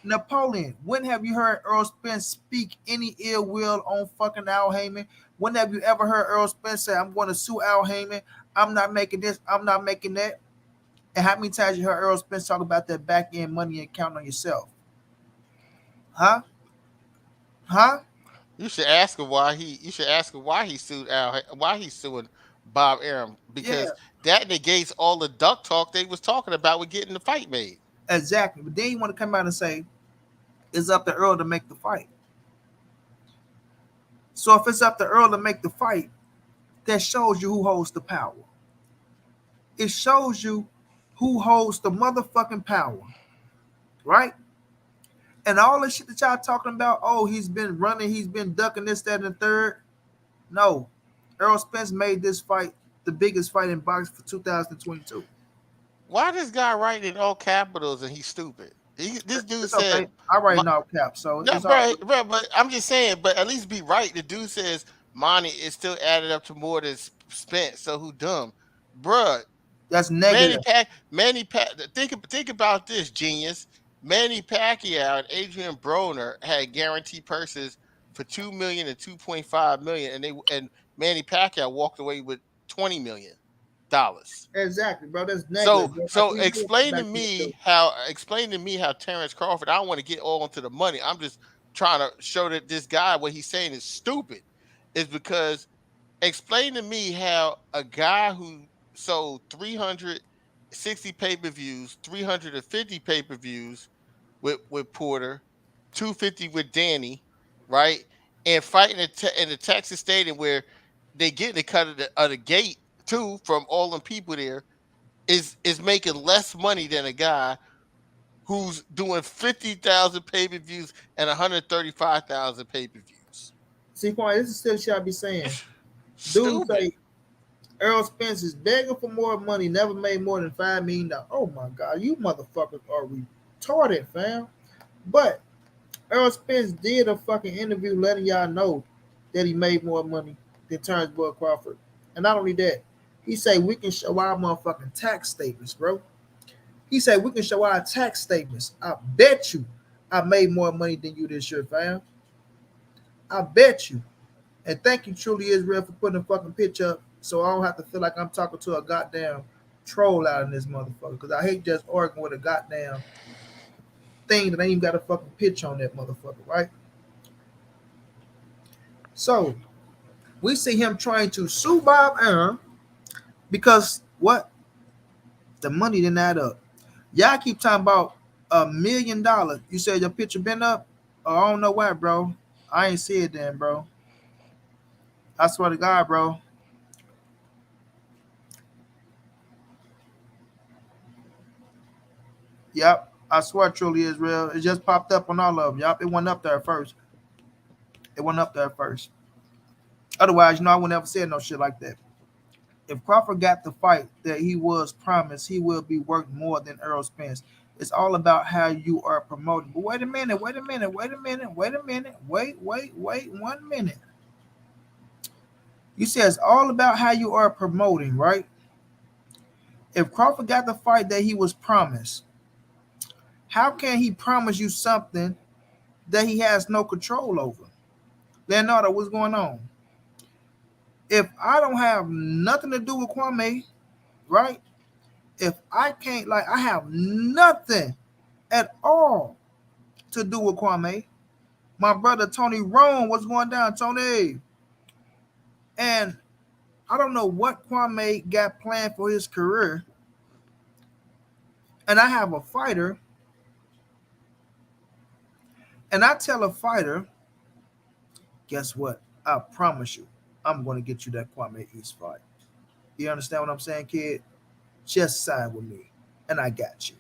A: Napoleon, when have you heard Earl Spence speak any ill will on fucking Al Heyman? When have you ever heard Earl Spence say, I'm going to sue Al Heyman? I'm not making this, I'm not making that. And how many times you heard Earl Spence talk about that back end money and count on yourself? Huh? Huh?
B: You should ask him why he. You should ask him why he sued Al. Why he's suing Bob Arum,
A: Yeah,
B: because that negates all the duck talk they was talking about with getting the fight made.
A: exactly. But then you want to come out and say, it's up to Earl to make the fight. So if it's up to Earl to make the fight, that shows you who holds the power. It shows you who holds the motherfucking power, right? And all this shit that y'all talking about, oh, he's been running, he's been ducking this, that, and the third. No. Earl Spence made this fight the biggest fight in boxing for 2022.
B: Why this guy writing in all capitals and he's stupid? This dude
A: It's
B: said,
A: okay. I write
B: "My-"
A: in all caps, so
B: no,
A: it's all
B: bro,
A: good.
B: bro, but I'm just saying, but at least be right. The dude says money is still added up to more than spent. So who dumb, bruh?
A: That's negative.
B: Manny Pac. Think about this, genius. Manny Pacquiao and Adrian Broner had guaranteed purses for 2 million and 2.5 million, and Manny Pacquiao walked away with $20 million.
A: Exactly, bro. That's
B: So
A: negative, bro. Like
B: so
A: we know what the back end do.
B: explain to me how Terence Crawford. I don't want to get all into the money. I'm just trying to show that this guy what he's saying is stupid. Is because explain to me how a guy who sold 360 pay-per-views, 350 pay-per-views with Porter, 250 with Danny, right? And fighting in the Texas Stadium where they get the cut of the gate too from all them people there is making less money than a guy who's doing 50,000 pay-per-views and 135,000 pay-per-views.
A: See, Quan, this is still shit I be saying. Dude
B: Stupid.
A: say Earl Spence is begging for more money, never made more than $5 million. Oh my god, you motherfuckers are retarded, fam. But Earl Spence did a fucking interview letting y'all know that he made more money than Terence Bud Crawford. And not only that, he said we can show our motherfucking tax statements, bro. He said we can show our tax statements. I bet you I made more money than you this year, fam. I bet you. And thank you, Truly Israel, for putting a fucking picture up so I don't have to feel like I'm talking to a goddamn troll out in this motherfucker. Because I hate just arguing with a goddamn thing that ain't even got a fucking picture on that motherfucker, right? So we see him trying to sue Bob Arum because what? The money didn't add up. Y'all keep talking about $1 million. You said your picture been up? Oh, I don't know why, bro. I ain't see it then, bro. I swear to God, bro. Yep. I swear truly is real. It just popped up on all of them. Yep. It went up there first. It went up there first. Otherwise, I would never say no shit like that. If Crawford got the fight that he was promised, he will be worth more than Earl Spence. It's all about how you are promoting. But wait a minute, wait a minute, wait a minute, wait a minute, wait 1 minute. You said it's all about how you are promoting, right? If Crawford got the fight that he was promised, how can he promise you something that he has no control over? Leonardo, what's going on? If I don't have nothing to do with Kwame, right? If I can't, like, I have nothing at all to do with Kwame. My brother Tony Rome, what's going down, Tony? And I don't know what Kwame got planned for his career. and I have a fighter, and I tell a fighter, guess what? I promise you, I'm going to get you that Kwame East fight. You understand what I'm saying, kid? Just sign with me, and I got you.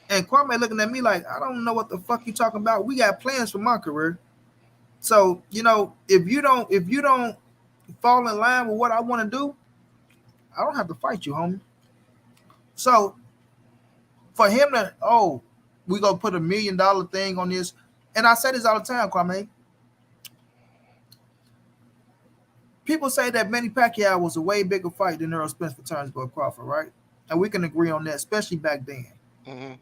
A: And Kwame looking at me like, I don't know what the fuck you talking about. We got plans for my career. So, if you don't fall in line with what I want to do, I don't have to fight you, homie. So for him to, we gonna put $1 million thing on this, and I say this all the time, Kwame. People say that Manny Pacquiao was a way bigger fight than Earl Spence for Terence Crawford, right? And we can agree on that, especially back then.
B: Hmm.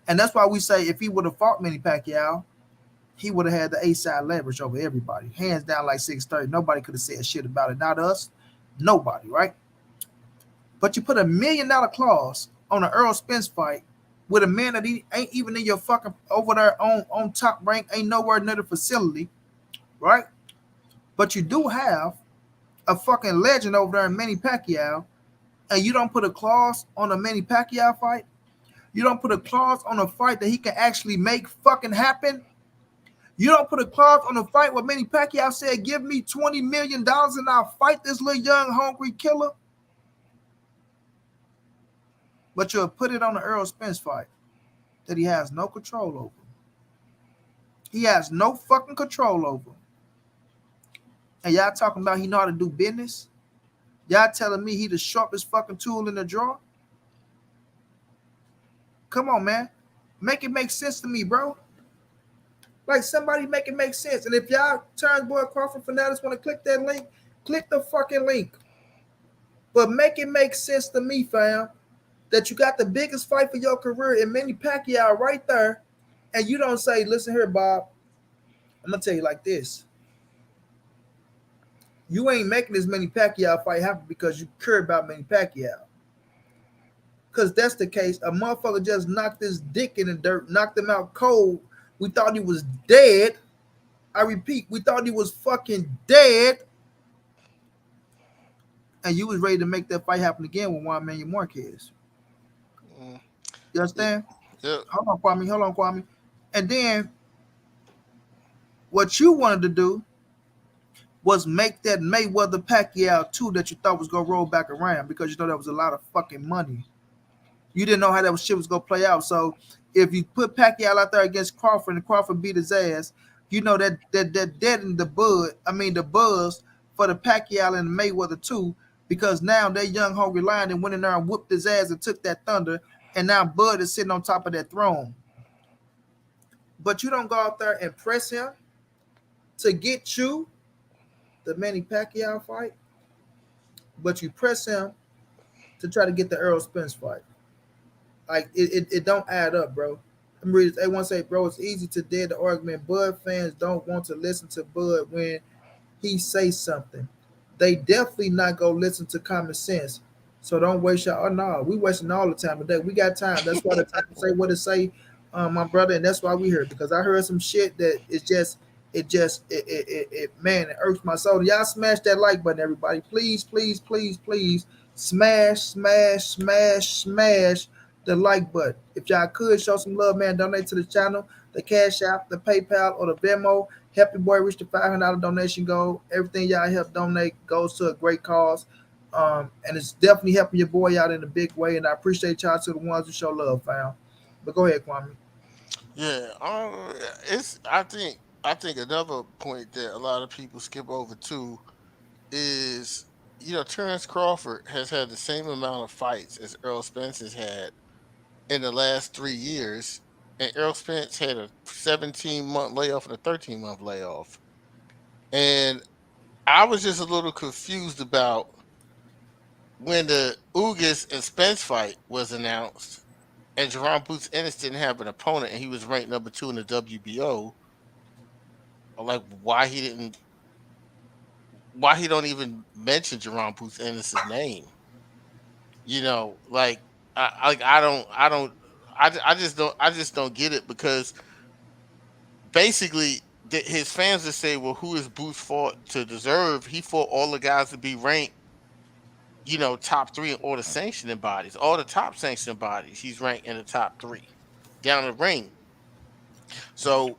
A: And that's why we say if he would have fought Manny Pacquiao, he would have had the A side leverage over everybody, hands down like 630. Nobody could have said shit about it, not us, nobody, right? But you put $1 million clause on an Earl Spence fight with a man that he ain't even in your fucking over there on top rank, ain't nowhere near the facility, right? But you do have a fucking legend over there in Manny Pacquiao, and you don't put a clause on a Manny Pacquiao fight. You don't put a clause on a fight that he can actually make fucking happen. You don't put a clause on a fight where Manny Pacquiao said, "Give me $20 million and I'll fight this little young hungry killer." But you'll put it on the Earl Spence fight that he has no control over. He has no fucking control over. And y'all talking about he know how to do business? Y'all telling me he the sharpest fucking tool in the drawer? Come on, man. Make it make sense to me, bro. Like somebody make it make sense. And if y'all Terrence Boy Crawford fanatics want to click that link, click the fucking link. But make it make sense to me, fam, that you got the biggest fight for your career in Manny Pacquiao right there, and you don't say, "Listen here, Bob, I'm gonna tell you like this. You ain't making this Manny Pacquiao fight happen because you care about Manny Pacquiao. Because that's the case. A motherfucker just knocked his dick in the dirt, knocked him out cold. We thought he was dead. I repeat, we thought he was fucking dead. And you was ready to make that fight happen again with Juan Manuel Marquez.
B: Mm.
A: You
B: Yeah.
A: understand?
B: Yeah.
A: Hold on, Kwame. Hold on, Kwame. And then what you wanted to do was make that Mayweather Pacquiao 2 that you thought was gonna roll back around because you know that was a lot of fucking money. You didn't know how that shit was gonna play out. So if you put Pacquiao out there against Crawford and Crawford beat his ass, you know that dead in the bud. I mean the buzz for the Pacquiao and the Mayweather 2 because now that young hungry lion and went in there and whooped his ass and took that thunder, and now Bud is sitting on top of that throne. But you don't go out there and press him to get you the Manny Pacquiao fight, but you press him to try to get the Earl Spence fight. Like it don't add up, bro. They want to say, bro, it's easy to dead the argument. Bud fans don't want to listen to Bud when he say something. They definitely not go listen to common sense. So don't waste your. Oh no, we wasting all the time today. We got time. That's why the time to say what to say, my brother, and that's why we here because I heard some shit that man, it irks my soul. Y'all smash that like button, everybody. Please, please, please, please, smash, smash, smash, smash the like button. If y'all could show some love, man, donate to the channel, the Cash App, the PayPal, or the Venmo. Help your boy reach the $500 donation goal. Everything y'all help donate goes to a great cause. And it's definitely helping your boy out in a big way. And I appreciate y'all to the ones who show love, fam. But go ahead, Kwame.
B: Yeah. It's. I think another point that a lot of people skip over too is Terence Crawford has had the same amount of fights as Earl Spence has had in the last 3 years, and Earl Spence had a 17-month layoff and a 13-month layoff. And I was just a little confused about when the Ugas and Spence fight was announced, and Jerome Boots Ennis didn't have an opponent, and he was ranked number 2 in the WBO. Like, why he don't even mention Jerome Boots Ennis's name? Like I just don't get it because basically his fans would say, well, who is Boots fought to deserve? He fought all the guys to be ranked top three in all the sanctioning bodies, all the top sanctioning bodies. He's ranked in the top three down the ring. So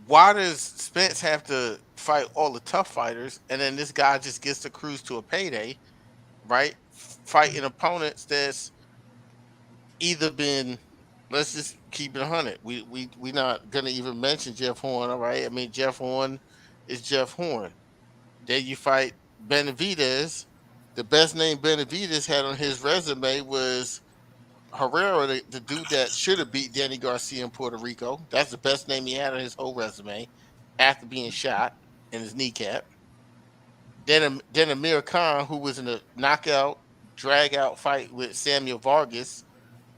B: why does Spence have to fight all the tough fighters, and then this guy just gets to cruise to a payday, right? Fighting opponents that's either been, let's just keep it 100. We not gonna even mention Jeff Horn, all right? I mean, Jeff Horn is Jeff Horn. Then you fight Benavidez. The best name Benavidez had on his resume was Herrera, the dude that should have beat Danny Garcia in Puerto Rico. That's the best name he had on his whole resume after being shot in his kneecap. Then Amir Khan, who was in a knockout, drag out fight with Samuel Vargas,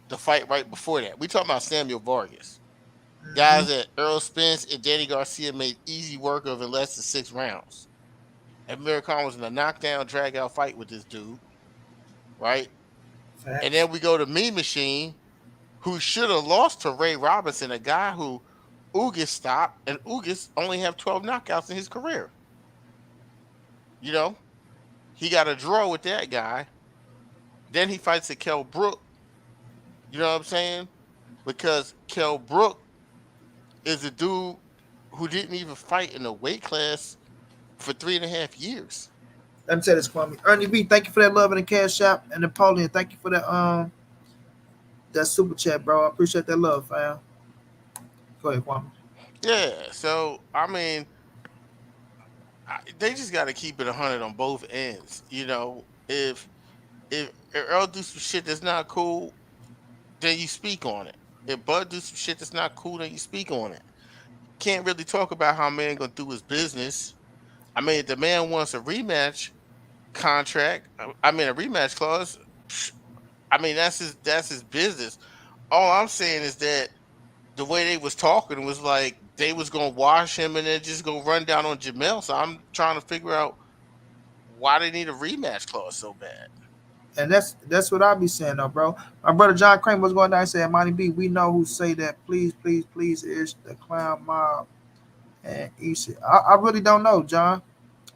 B: the fight right before that. We talking about Samuel Vargas.
A: Mm-hmm.
B: Guys that Earl Spence and Danny Garcia made easy work of in less than 6 rounds. Amir Khan was in a knockdown, drag out fight with this dude, right? And
A: Facts.
B: then we go to Mean Machine, who should have lost to Ray Robinson, a guy who Ugas stopped, and Ugas only have 12 knockouts in his career. You know, he got a draw with that guy. Then he fights a Kell Brook. You know what I'm saying? Because Kell Brook is a dude who didn't even fight in a weight class for 3.5 years.
A: Let me say this, Kwame. Ernie B, thank you for that love in the cash app. And Napoleon, thank you for that super chat, bro. I appreciate that love, fam. Go ahead, Kwame.
B: Yeah, so I mean, they just got to keep it 100 on both ends. If Earl do some shit that's not cool, then you speak on it. If Bud do some shit that's not cool, then you speak on it. Can't really talk about how man gonna do his business. I mean, if the man wants a rematch contract, I mean a rematch clause. I mean that's his business. All I'm saying is that the way they was talking was like they was gonna wash him and then just go run down on Jamel. So I'm trying to figure out why they need a rematch clause so bad.
A: And that's what I be saying though, bro. My brother John Kramer was going down and said, Monty B, we know who say that. Please, please, please, is the clown mob and Issa. I really don't know, John.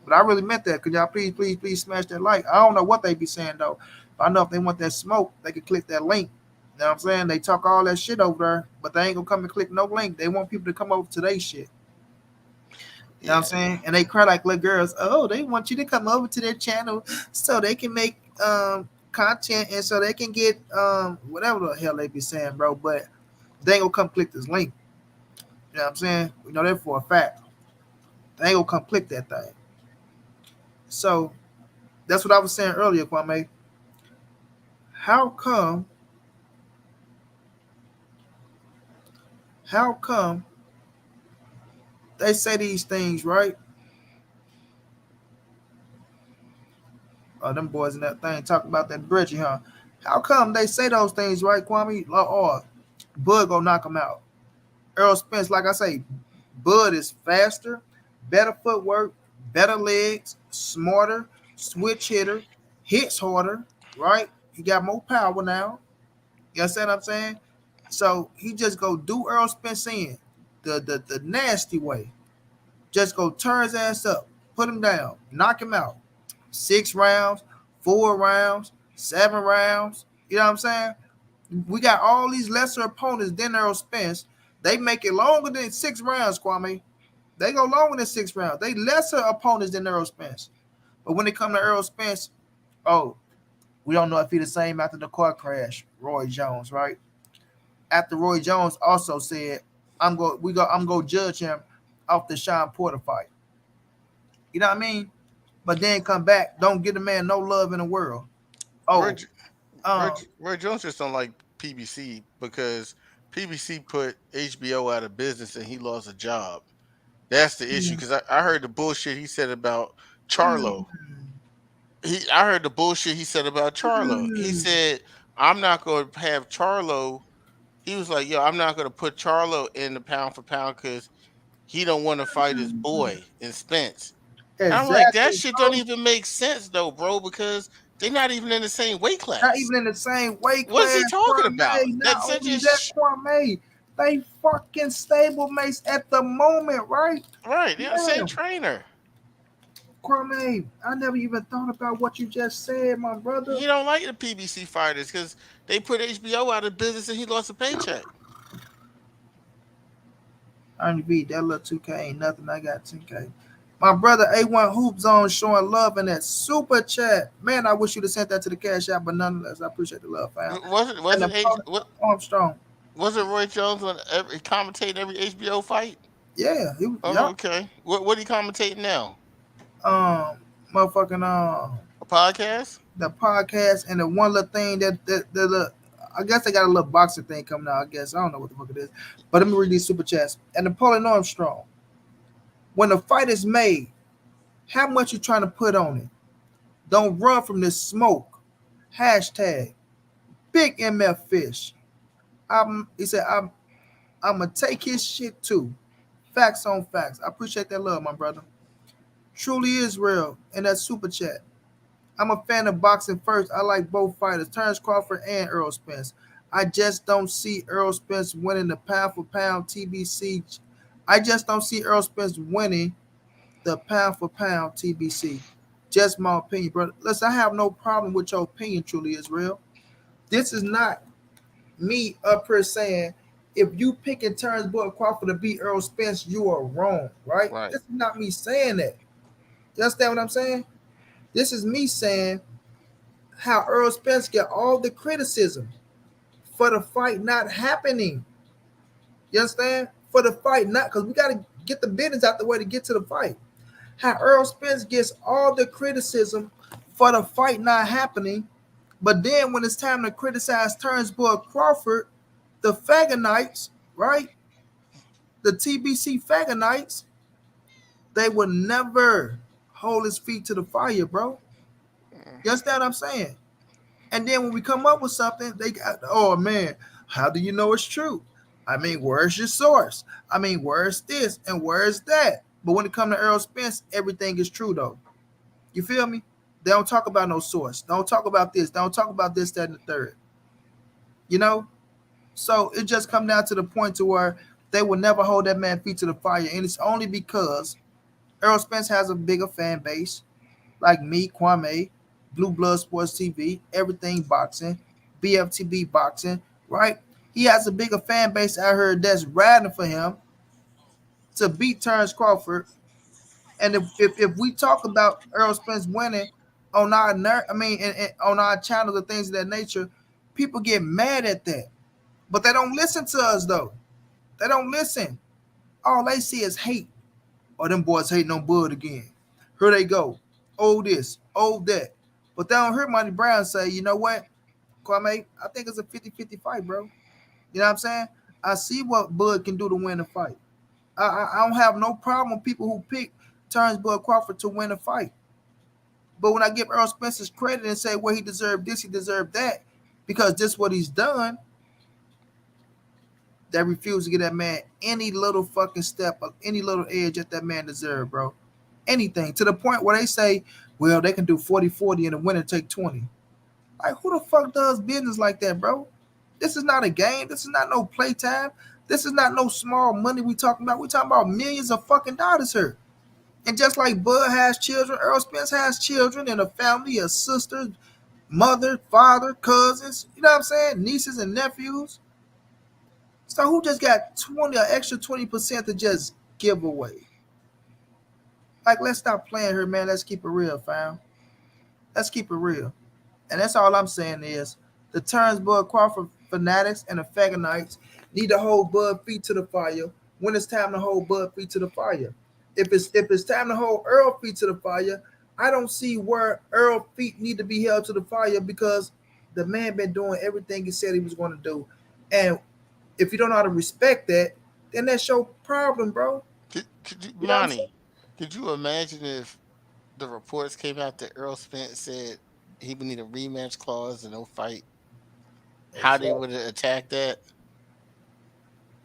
A: But I really meant that. Could y'all please, please, please smash that like? I don't know what they be saying though. But I know if they want that smoke, they can click that link. You know what I'm saying? They talk all that shit over there, but they ain't gonna come and click no link. They want people to come over to their shit. You know what I'm
B: Yeah,
A: saying? And they cry like little girls. Oh, they want you to come over to their channel so they can make content and so they can get whatever the hell they be saying, bro. But they ain't gonna come click this link. You know what I'm saying? We know that for a fact. They ain't gonna come click that thing. So that's what I was saying earlier, Kwame. How come? How come they say these things, right? Oh, them boys in that thing talking about that Bridgie, huh? How come they say those things, right, Kwame? Like, oh, Bud go knock him out. Earl Spence, like I say, Bud is faster, better footwork, better legs, smarter, switch hitter, hits harder, right? He got more power now. You understand what I'm saying? So he just go do Earl Spence in the nasty way. Just go turn his ass up, put him down, knock him out. 6 rounds, 4 rounds, 7 rounds. You know what I'm saying? We got all these lesser opponents than Earl Spence. They make it longer than 6 rounds, Kwame. They go longer than 6 rounds. They lesser opponents than Earl Spence. But when it come to Earl Spence, oh, we don't know if he the same after the car crash. Roy Jones, right? After Roy Jones also said, I'm going to judge him off the Sean Porter fight. You know what I mean? But then come back, don't give the man no love in the world.
B: Roy,
A: Oh,
B: J- Roy,
A: um,
B: J- Roy Jones just don't like PBC because PBC put HBO out of business and he lost a job. That's the issue.
A: mm,
B: Because I heard the bullshit he said about
A: mm,
B: Charlo. I heard the bullshit he said about Charlo. He
A: mm,
B: said, "I'm not going to have Charlo." He was like, "Yo, I'm not going to put Charlo in the pound for pound because he don't want to fight his boy in Spence." And I'm like, that
A: exactly,
B: shit don't
A: bro.
B: even make sense though, bro, because they're not even in the same weight
A: Not
B: class.
A: even in the same weight
B: What's
A: class,
B: he talking about?
A: Kwame. Not
B: That's such
A: only
B: a
A: that, Kwame, they fucking stable mates at the moment, right?
B: right. They're the same
A: Now,
B: trainer.
A: Kwame, I never even thought about what you just said, my brother.
B: He don't like the PBC fighters because they put HBO out of business and he lost a paycheck.
A: I only beat that little 2K ain't nothing. I got 10K. My brother A1 Hoop Zone showing love in that super chat. Man, I wish you'd have sent that to the cash app, but nonetheless, I appreciate the love, fam.
B: Wasn't
A: And the
B: wasn't H, what
A: Armstrong.
B: wasn't Roy Jones on every commentating every HBO fight?
A: Yeah,
B: Oh,
A: yep.
B: okay. What he commentating now?
A: Um, motherfucking
B: A podcast?
A: the podcast and the one little thing that I guess they got a little boxing thing coming out. I guess I don't know what the fuck it is, but let me read these super chats. And Napoleon Armstrong, when the fight is made, how much you trying to put on it? Don't run from this smoke. Hashtag Big MF Fish. He said I'm gonna take his shit too. Facts on facts. I appreciate that love, my brother. Truly is real. And that super chat. I'm a fan of boxing first. I like both fighters, Terence Crawford and Earl Spence. I just don't see Earl Spence winning the pound for pound TBC. I just don't see Earl Spence winning the pound for pound TBC. Just my opinion, brother. Listen, I have no problem with your opinion, truly is real. This is not me up here saying if you picking Terrence Bud Crawford to beat Earl Spence, you are wrong, right?
B: Right.
A: This is not me saying that. You understand what I'm saying? This is me saying how Earl Spence get all the criticism for the fight not happening. You understand? For the fight not, because we got to get the business out the way to get to the fight. How Earl Spence gets all the criticism for the fight not happening, but then when it's time to criticize Terrence Bud Crawford, the Fagonites, right? The TBC Fagonites, they would never hold his feet to the fire, bro. You understand what I'm saying? And then when we come up with something, they got, oh man, how do you know it's true? I mean, where's your source? I mean, where's this and where's that? But when it comes to Earl Spence, everything is true though. You feel me? They don't talk about no source. Don't talk about this. Don't talk about this, that, and the third. You know? So it just come down to the point to where they will never hold that man feet to the fire. And it's only because Earl Spence has a bigger fan base, like me, Kwame, Blue Blood Sports TV, Everything Boxing, BFTB Boxing, right? He has a bigger fan base out here that's riding for him to beat Terrence Crawford. And if we talk about Earl Spence winning on our on our channels and things of that nature, people get mad at that. But they don't listen to us though. They don't listen. All they see is hate. Or them boys hating on Bud again. Here they go. Oh this, oh that. But they don't hear Monty Brown say, you know what, Kwame, I think it's a 50-50 fight, bro. You know what I'm saying? I see what Bud can do to win a fight. I don't have no problem with people who pick Terrence Bud Crawford to win a fight. But when I give Earl Spence's credit and say, well, he deserved this, he deserved that, because this is what he's done, they refuse to give that man any little fucking step of any little edge that man deserved, bro. Anything. To the point where they say, well, they can do 40-40 and the winner take 20. Like, who the fuck does business like that, bro? This is not a game. This is not no playtime. This is not no small money we talking about. We talking about millions of fucking dollars here. And just like Bud has children, Earl Spence has children and a family, a sister, mother, father, cousins, you know what I'm saying? Nieces and nephews. So who just got 20 or extra 20% to just give away? Like, let's stop playing here, man. Let's keep it real, fam. Let's keep it real. And that's all I'm saying is the Terrence Bud Crawford fanatics and the Fagonites need to hold Bud feet to the fire when it's time to hold Bud feet to the fire. If it's time to hold Earl feet to the fire, I don't see where Earl feet need to be held to the fire because the man been doing everything he said he was going to do. And if you don't know how to respect that, then that's your problem, bro. You know what I'm saying?
B: Monty, could you imagine if the reports came out that Earl Spence said he would need a rematch clause and no fight? How they would have attacked that?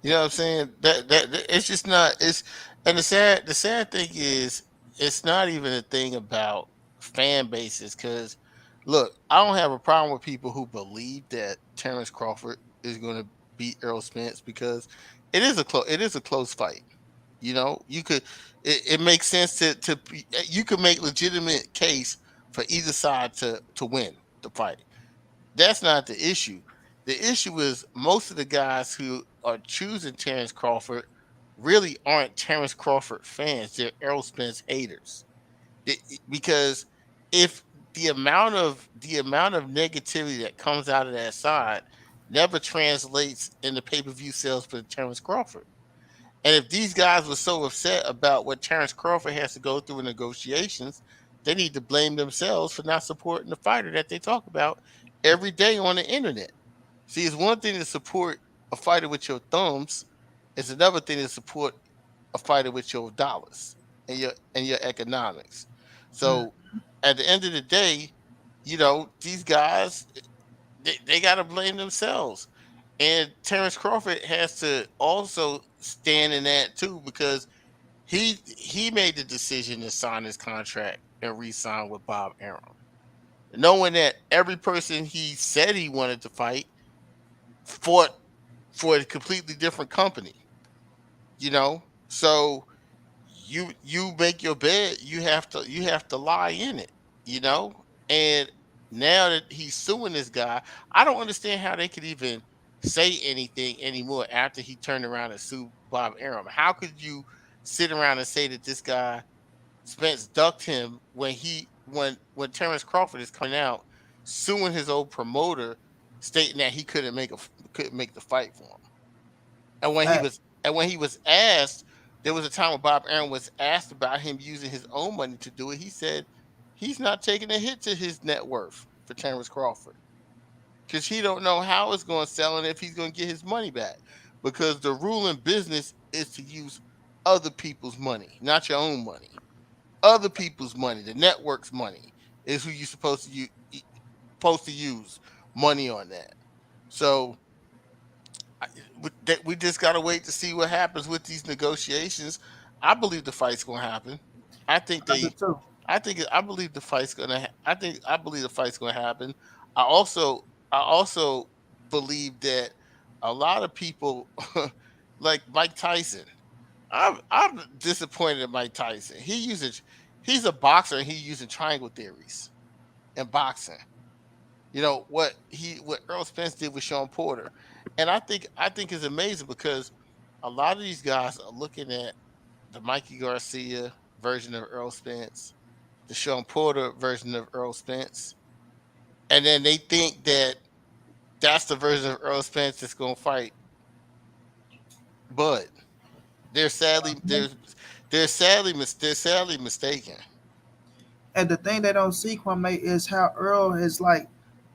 B: You know what I'm saying? It's just not. It's and the sad thing is it's not even a thing about fan bases because look, I don't have a problem with people who believe that Terrence Crawford is going to beat Earl Spence because it is a close fight. You know, you could it makes sense you could make legitimate case for either side to win the fight. That's not the issue. The issue is most of the guys who are choosing Terence Crawford really aren't Terence Crawford fans. They're Errol Spence haters. Because if the amount of negativity that comes out of that side never translates into pay-per-view sales for Terence Crawford. And if these guys were so upset about what Terence Crawford has to go through in negotiations, they need to blame themselves for not supporting the fighter that they talk about every day on the internet. See, it's one thing to support a fighter with your thumbs, it's another thing to support a fighter with your dollars and your economics.
A: Mm.
B: So at the end of the day, these guys they gotta blame themselves. And Terence Crawford has to also stand in that too because he made the decision to sign his contract and re-sign with Bob Arum, knowing that every person he said he wanted to fight fought for a completely different company. So you make your bed, you have to lie in it. you know and now that he's suing this guy, I don't understand how they could even say anything anymore after he turned around and sued Bob Arum. How could you sit around and say that this guy Spence ducked him when Terrence Crawford is coming out suing his old promoter, stating that he couldn't make the fight for him. And when he
A: Hey,
B: was and when he was asked, there was a time when Bob Aaron was asked about him using his own money to do it. He said he's not taking a hit to his net worth for Terrence Crawford because he don't know how it's going to sell and if he's going to get his money back. Because the rule in business is to use other people's money, not your own money. Other people's money, the network's money, is who you're supposed to use money on that. So we just gotta wait to see what happens with these negotiations. I believe the fight's gonna happen. I think
A: I do
B: they.
A: too.
B: I believe the fight's gonna. I believe the fight's gonna happen. I also. I also believe that a lot of people, like Mike Tyson. I'm disappointed in Mike Tyson. He's a boxer and he's using triangle theories in boxing. What Earl Spence did with Sean Porter, and I think is amazing because a lot of these guys are looking at the Mikey Garcia version of Earl Spence, the Sean Porter version of Earl Spence, and then they think that that's the version of Earl Spence that's going to fight Bud. They're sadly they're sadly mistaken.
A: And the thing they don't see, Kwame, is how Earl is like,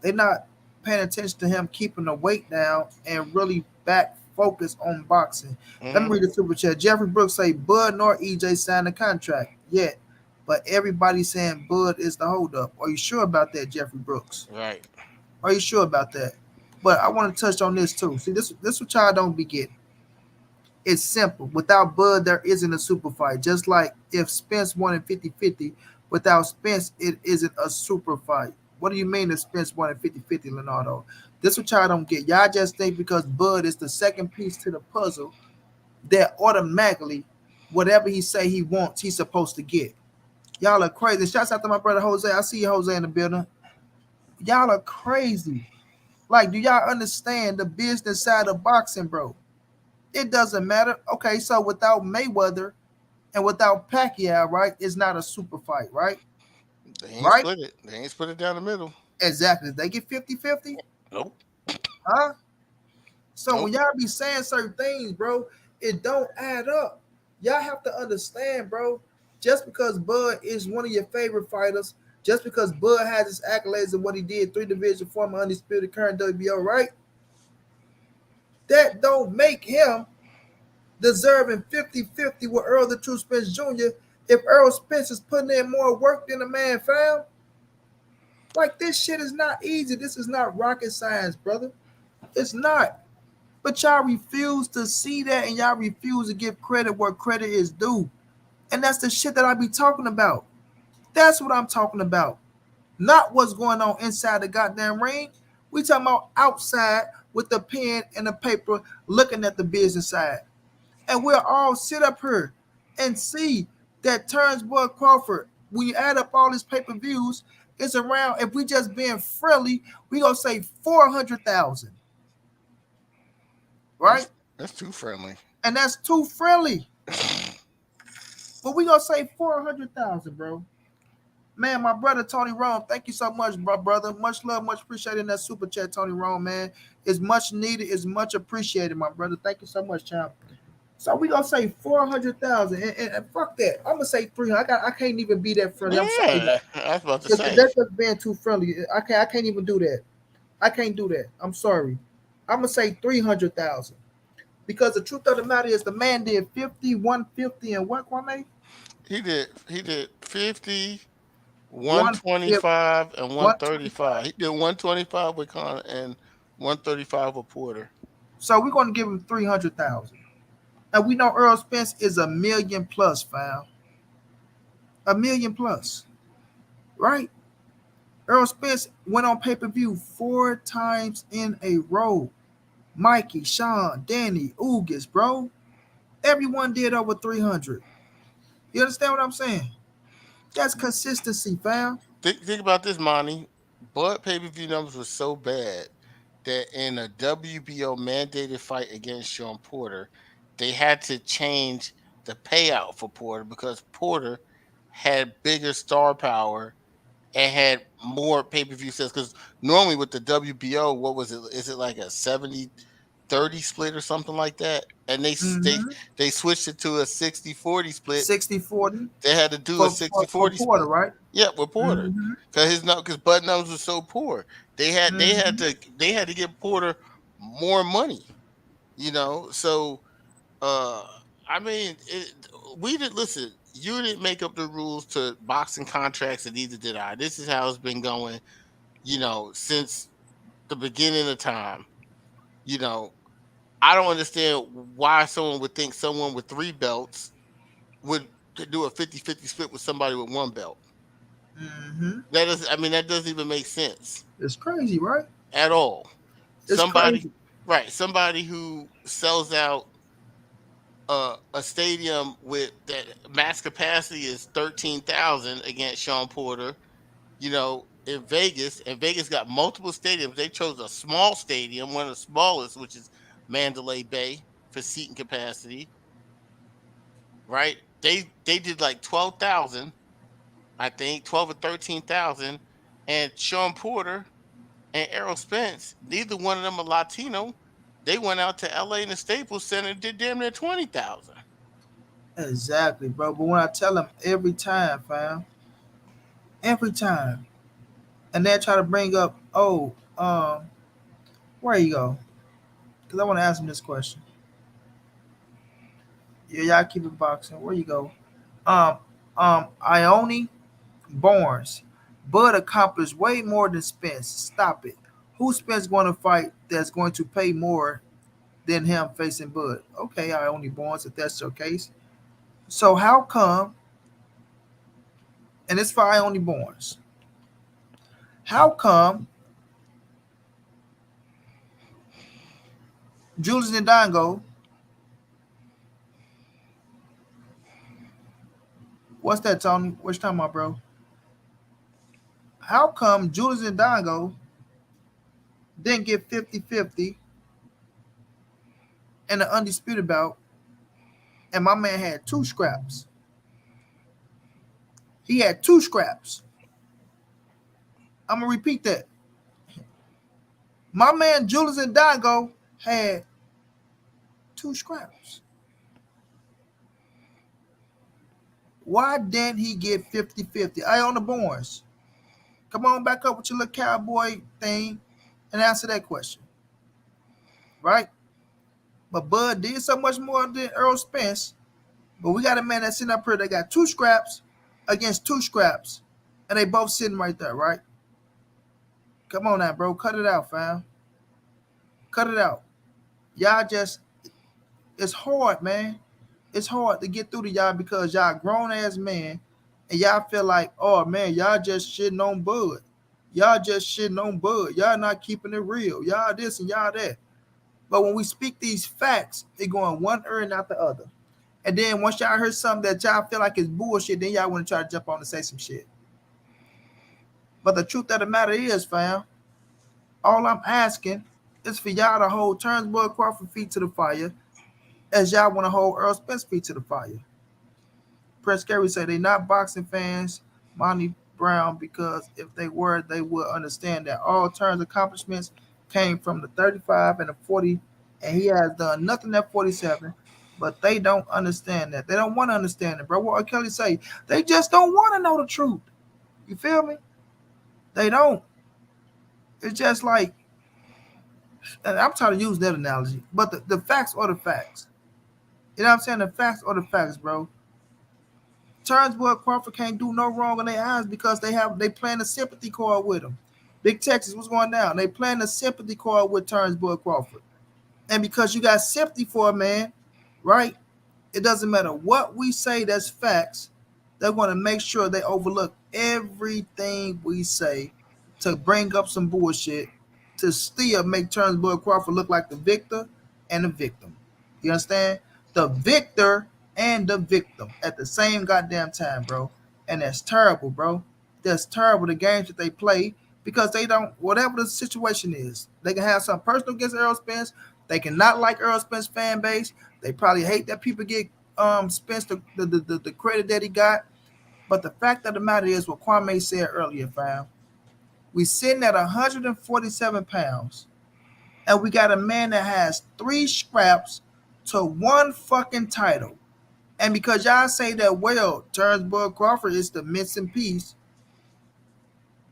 A: they're not paying attention to him keeping the weight down and really back focus on boxing. Let me
B: Hmm.
A: read the super chat. Jeffrey Brooks say Bud nor EJ signed a contract yet, but everybody's saying Bud is the holdup. Are you sure about that, Jeffrey Brooks?
B: Right.
A: Are you sure about that? But I want to touch on this too. See, this what y'all don't be getting. It's simple. Without Bud, there isn't a super fight. Just like if Spence won in 50-50, without Spence, it isn't a super fight. What do you mean if Spence won in 50-50, Leonardo? This what y'all don't get. Y'all just think because Bud is the second piece to the puzzle that automatically whatever he say he wants, he's supposed to get. Y'all are crazy. Shouts out to my brother Jose. I see you, Jose, in the building. Y'all are crazy. Like, do y'all understand the business side of boxing, bro? It doesn't matter. Okay, so without Mayweather and without Pacquiao, right, it's not a super fight, right?
B: They ain't
A: Right?
B: split it. They ain't split it down the middle.
A: Exactly. They get 50-50,
B: Nope.
A: huh? So when
B: Nope.
A: y'all be saying certain things, bro, it don't add up. Y'all have to understand, bro. Just because Bud is one of your favorite fighters, just because Bud has his accolades and what he did, three division former undisputed current WBO, right? That don't make him deserving 50-50 with Earl the True Spence Jr. If Earl Spence is putting in more work than the man found. Like, this shit is not easy. This is not rocket science, brother. It's not. But y'all refuse to see that and y'all refuse to give credit where credit is due. And that's the shit that I be talking about. That's what I'm talking about. Not what's going on inside the goddamn ring. We talking about outside with the pen and the paper looking at the business side. And we'll all sit up here and see that Terence Bud Crawford, when you add up all his pay-per-views, it's around, if we just being friendly, we gonna say 400,000, right?
B: That's that's too friendly.
A: And that's too friendly. But we gonna say 400,000, bro. Man, my brother Tony Rome, thank you so much, brother. Much love, much appreciated in that super chat, Tony Rome, man. It's much needed, it's much appreciated, my brother. Thank you so much, champ. So we gonna say 400,000, and fuck that. I'm gonna say 300. I can't even be that friendly. I'm sorry,
B: Yeah, I was about to
A: because
B: say.
A: that's just being too friendly. I can't even do that. I can't do that. I'm sorry. I'm gonna say 300,000, because the truth of the matter is the man did 50, 150, and what, Kwame?
B: He did 50, one
A: 150,
B: 25, and
A: 125.
B: 135. He did 125 with Connor and 135 with Porter.
A: So we're gonna give him 300,000. And we know Earl Spence is a million plus, fam. A million plus, right? Earl Spence went on pay-per-view 4 times in a row. Mikey, Sean, Danny, Ugas, bro. Everyone did over 300. You understand what I'm saying? That's consistency, fam.
B: Think about this, Monty. Bud pay-per-view numbers were so bad that in a WBO mandated fight against Sean Porter, they had to change the payout for Porter because Porter had bigger star power and had more pay-per-view sales. Because normally with the WBO, what was it? Is it like a 70-30 split or something like that? And
A: Mm-hmm.
B: they switched it to a 60-40 split.
A: 60-40
B: They had to do a
A: for,
B: 60
A: for, for
B: 40
A: Porter,
B: split.
A: right?
B: Yeah, with Porter.
A: Mm-hmm.
B: Because Bud numbers were so poor.
A: Mm-hmm.
B: They had to give Porter more money, you know. So uh I mean we didn't listen, you didn't make up the rules to boxing contracts, and neither did I. This is how it's been going, since the beginning of time. You know, I don't understand why someone would think someone with 3 belts would do a 50-50 split with somebody with 1 belt.
A: Mm-hmm.
B: That doesn't even make sense
A: It's crazy, right?
B: at all.
A: It's
B: Somebody,
A: crazy.
B: right? Somebody who sells out a stadium with that max capacity is 13,000 against Sean Porter. In Vegas, and Vegas got multiple stadiums. They chose a small stadium, one of the smallest, which is Mandalay Bay for seating capacity. Right? They did like 12,000, I think 12 or 13,000, and Sean Porter and Errol Spence, neither one of them are Latino. They went out to LA in the Staples Center and did damn near 20,000.
A: Exactly, bro. But when I tell them every time, fam, every time, and they try to bring up, oh, where you go? Because I want to ask them this question. Yeah, y'all keep it boxing. Where you go? Um, Ione Barnes. Bud accomplished way more than Spence. Stop it. Who Spence going to fight that's going to pay more than him facing Bud? Okay, Ione Barnes, if that's your case. So how come, and it's for Ione Barnes, how come Julius Ndongo, what's that, Tony? What you talking about, bro? How come Julius Ndongo didn't get 50-50 in the undisputed bout, and my man had 2 scraps? He had 2 scraps. I'm gonna repeat that. My man Julius Ndongo had 2 scraps. Why didn't he get 50-50? I on the Barnes. Come on back up with your little cowboy thing and answer that question. Right? But Bud did so much more than Earl Spence. But we got a man that's sitting up here that got 2 scraps against 2 scraps. And they both sitting right there, right? Come on now, bro. Cut it out, fam. Cut it out. Y'all just, it's hard, man. It's hard to get through to y'all because y'all grown ass man and y'all feel like, oh man, y'all just shitting on Bud. Y'all just shitting on Bud. Y'all not keeping it real. Y'all this and y'all that. But when we speak these facts, they go in one ear and not the other. And then once y'all heard something that y'all feel like is bullshit, then y'all want to try to jump on and say some shit. But the truth of the matter is, fam, all I'm asking is for y'all to hold Turnbull Crawford feet to the fire as y'all want to hold Earl Spence feet to the fire. Press Gary say they not boxing fans, Montray-Brown, because if they were, they would understand that all Turner's accomplishments came from the 35 and the 40, and he has done nothing at 47. But they don't understand that. They don't want to understand it, bro. What Kelly say? They just don't want to know the truth. You feel me? They don't. It's just like, and I'm trying to use that analogy, but the facts are the facts. You know what I'm saying? The facts are the facts, bro. Turnbull Crawford can't do no wrong in their eyes because they playing a sympathy card with him. Big Texas, what's going down? They playing a sympathy card with Turnbull Crawford. And because you got sympathy for a man, right? It doesn't matter what we say that's facts. They're going to make sure they overlook everything we say to bring up some bullshit to still make Turnbull Crawford look like the victor and the victim. You understand? The victor and the victim at the same goddamn time, bro. And that's terrible, bro. That's terrible. The games that they play because they don't, whatever the situation is, they can have some personal against Errol Spence. They cannot like Errol Spence fan base. They probably hate that people get Spence the credit that he got. But the fact of the matter is what Kwame said earlier, fam. We sitting at 147 pounds, and we got a man that has 3 scraps to 1 fucking title. And because y'all say that, well, Turnbull Crawford is the missing piece,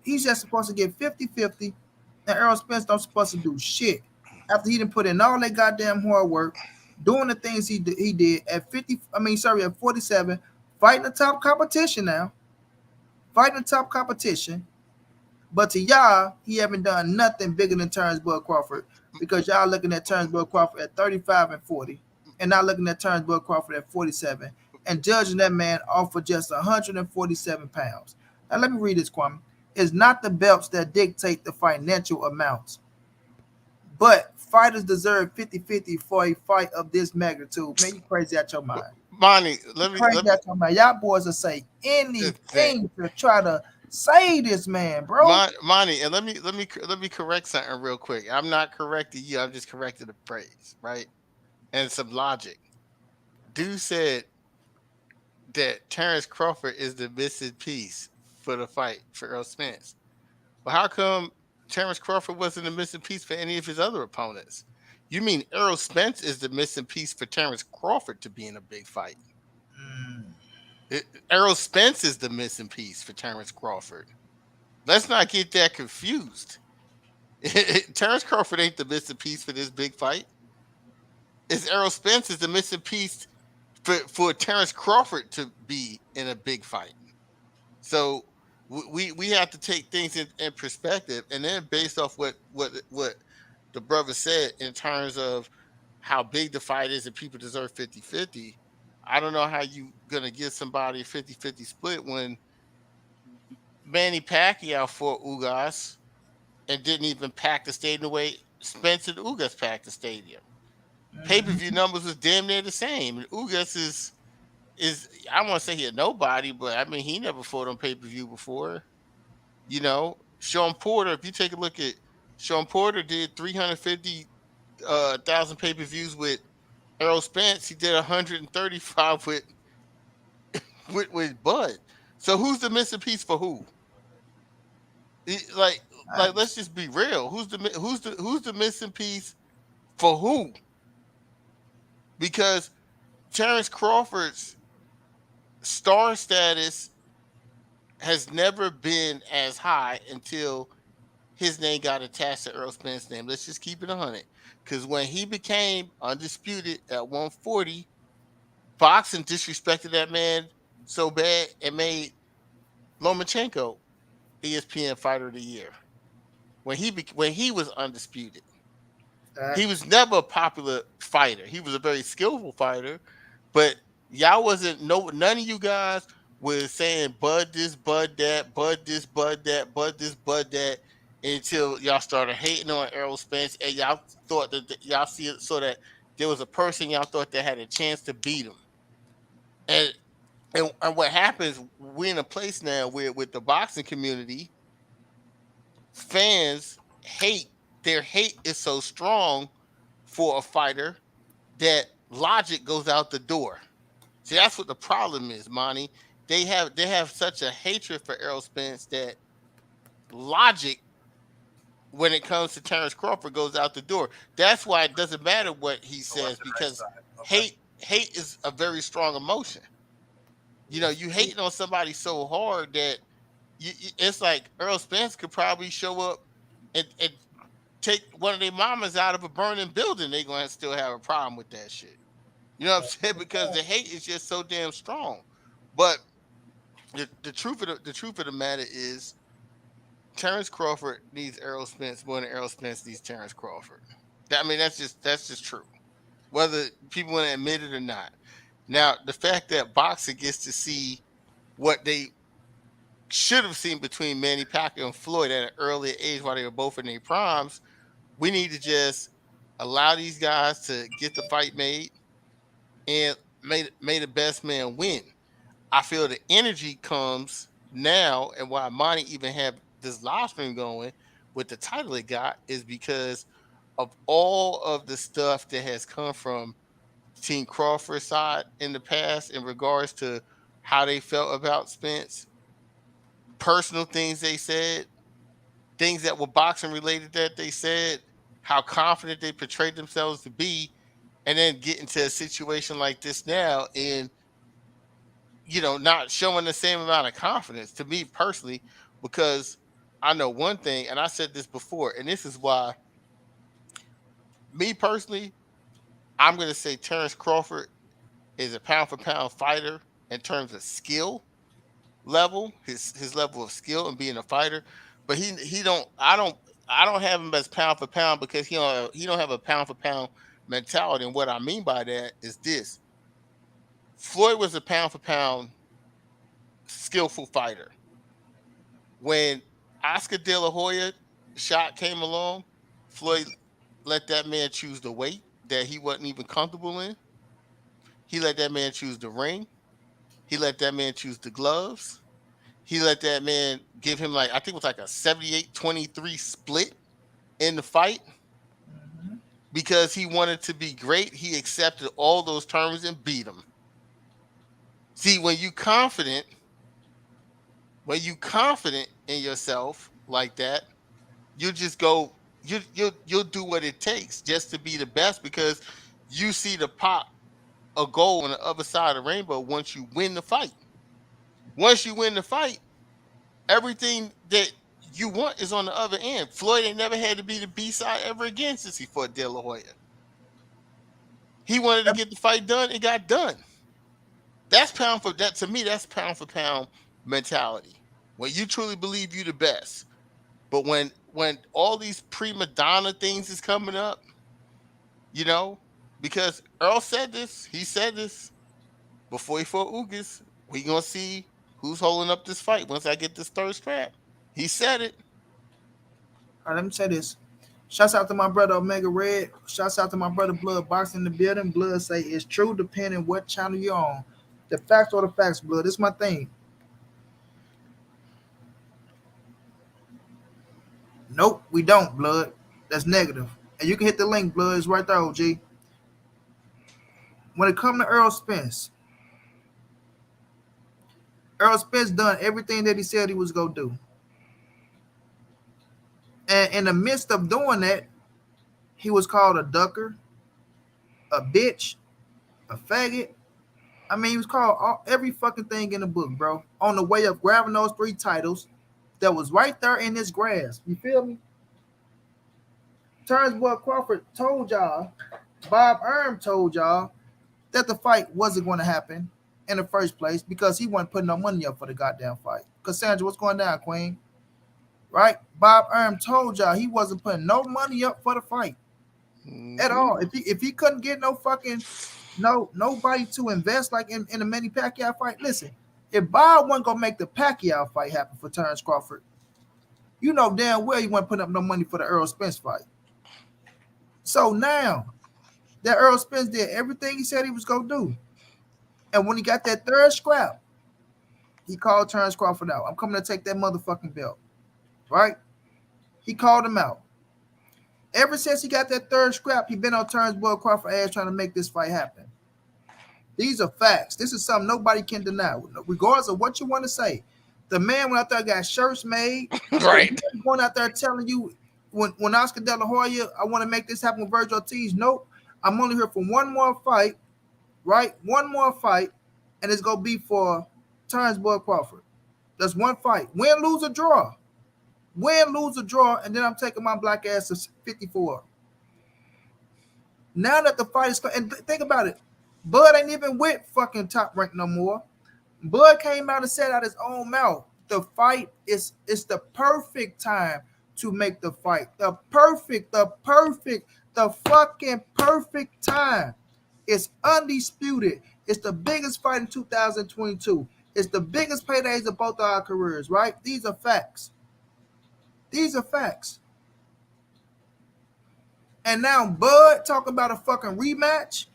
A: he's just supposed to get 50-50, and Errol Spence don't supposed to do shit after he didn't put in all that goddamn hard work, doing the things he did at 50. I mean, sorry, at 47, fighting the top competition now, fighting the top competition. But to y'all, he haven't done nothing bigger than Turnbull Crawford because y'all looking at Turnbull Crawford at 35 and 40, and not looking at Turnbull Crawford at 47, and judging that man off for just 147 pounds. Now let me read this, Kwame. It's not the belts that dictate the financial amounts, but fighters deserve 50-50 for a fight of this magnitude. Man, you crazy out your mind.
B: Monty,
A: You crazy out your mind. Y'all boys will say
B: think,
A: anything to try to save this man, bro.
B: Monty, and let me correct something real quick. I'm not correcting you. I'm just correcting the phrase, right? And some logic. Dude said that Terence Crawford is the missing piece for the fight for Earl Spence. Well, how come Terence Crawford wasn't the missing piece for any of his other opponents? You mean Earl Spence is the missing piece for Terence Crawford to be in a big fight?
A: Mm.
B: Errol Spence is the missing piece for Terence Crawford. Let's not get that confused. Terence Crawford ain't the missing piece for this big fight. It's Errol Spence is the missing piece for Terence Crawford to be in a big fight. So we have to take things in perspective, and then based off what the brother said in terms of how big the fight is and people deserve 50-50. I don't know how you gonna give somebody a 50-50 split when Manny Pacquiao fought Ugas and didn't even pack the stadium the way Spence and Ugas packed the stadium. Pay-per-view
A: Mhm.
B: numbers was damn near the same. And Ugas is I want to say he a nobody, but I mean he never fought on pay-per-view before. Sean Porter, if you take a look at Sean Porter did 350 thousand pay-per-views with Errol Spence. He did 135 with Bud. So who's the missing piece for who? It- like let's just be real. Who's the missing piece for who? Because Terence Crawford's star status has never been as high until his name got attached to Earl Spence's name. Let's just keep it 100. Because when he became undisputed at 140, boxing disrespected that man so bad it made Lomachenko ESPN Fighter of the Year. When he was undisputed, he
A: Facts.
B: was never a popular fighter. He was a very skillful fighter, but y'all wasn't no none of you guys was saying Bud this, Bud that, Bud this, Bud that, Bud this, Bud that. until y'all started hating on Errol Spence, and y'all thought that y'all see it so that there was a person y'all thought that had a chance to beat him. And and what happens? We're in a place now where with the boxing community, fans hate. Their hate is so strong for a fighter that logic goes out the door. See, that's what the problem is, Monty. They have such a hatred for Errol Spence that logic, when it comes to Terence Crawford, goes out the door. That's why it doesn't matter what he
A: Oh, that's
B: says,
A: the right
B: because
A: side. Okay.
B: hate is a very strong emotion. You hating on somebody so hard that it's like Earl Spence could probably show up and take one of their mamas out of a burning building. They're gonna still have a problem with that shit. You know what I'm saying? Because the hate is just so damn strong. But the truth of the matter is Terence Crawford needs Errol Spence more than Errol Spence needs Terence Crawford. I mean, that's just true. Whether people want to admit it or not. Now, the fact that boxing gets to see what they should have seen between Manny Pacquiao and Floyd at an earlier age while they were both in their primes, we need to just allow these guys to get the fight made and may the best man win. I feel the energy comes now, and why Monty even have this live stream going with the title it got is because of all of the stuff that has come from Team Crawford side in the past in regards to how they felt about Spence, personal things they said, things that were boxing related that they said, how confident they portrayed themselves to be, and then get into a situation like this now and not showing the same amount of confidence to me personally, because I know one thing, and I said this before, and this is why me personally, I'm gonna say Terence Crawford is a pound for pound fighter in terms of skill level, his level of skill and being a fighter. But he don't I don't have him as pound for pound because he don't have a pound for pound mentality. And what I mean by that is this: Floyd was a pound for pound skillful fighter. When Oscar De La Hoya shot came along, Floyd let that man choose the weight that he wasn't even comfortable in. He let that man choose the ring. He let that man choose the gloves. He let that man give him, like, I think it was like a 78-23 split in the fight
A: Mhm.
B: because he wanted to be great. He accepted all those terms and beat him. See, when you confident in yourself like that, you just go you'll do what it takes just to be the best because you see the pot of gold on the other side of the rainbow once you win the fight. Once you win the fight, everything that you want is on the other end. Floyd ain't never had to be the B side ever again since he fought De La Hoya. He wanted to get the fight done, it got done. That's pound for that to me, that's pound for pound mentality. When you truly believe you the best. But when all these prima donna things is coming up, you know, because Earl said this, he said this before he fought Ugas. We gonna see who's holding up this fight once I get this third strap. He said it.
A: All right, let me say this. Shouts out to my brother Omega Red. Shouts out to my brother Blood Boxing in the building. Blood say it's true depending what channel you're on. The facts or the facts, Blood. This is my thing. Nope, we don't, Blood. That's negative. And you can hit the link, Blood. It's right there, OG. When it comes to Earl Spence done everything that he said he was gonna do. And in the midst of doing that, he was called a ducker, a bitch, a faggot. I mean, he was called every fucking thing in the book, bro. On the way of grabbing those three titles that was right there in his grasp. You feel me? Terrence Boy Crawford told y'all, Bob Erm told y'all that the fight wasn't going to happen in the first place because he wasn't putting no money up for the goddamn fight. Cassandra, what's going down, Queen? Right? Bob Erm told y'all he wasn't putting no money up for the fight at
B: Hmm.
A: all. If he couldn't get no fucking nobody to invest like in the Manny Pacquiao fight, listen, if Bob wasn't gonna make the Pacquiao fight happen for Terrence Crawford, You know damn well you weren't putting up no money for the Earl Spence fight. So now that Earl Spence did everything he said he was gonna do, and when he got that third scrap, he called Terence Crawford out. I'm coming to take that motherfucking belt, right? He called him out. Ever since he got that third scrap, he been on Terence Bud Crawford ass trying to make this fight happen. These are facts. This is something nobody can deny, regardless of what you want to say. The man went out there got shirts made.
B: Right.
A: Going out there telling you when Oscar De La Hoya, I want to make this happen with Virgil Ortiz. Nope. I'm only here for one more fight, right? One more fight, and it's gonna be for Terence Bud Crawford. That's one fight. Win, lose, or draw. Win, lose, or draw, and then I'm taking my black ass to 54. Now that the fight is, and think about it, Bud ain't even with fucking Top Rank no more. Bud came out and said out his own mouth, the fight is the perfect time to make the fight. The fucking perfect time. It's undisputed. It's the biggest fight in 2022. It's the biggest paydays of both our careers, right? These are facts. These are facts. And now Bud talking about a fucking rematch.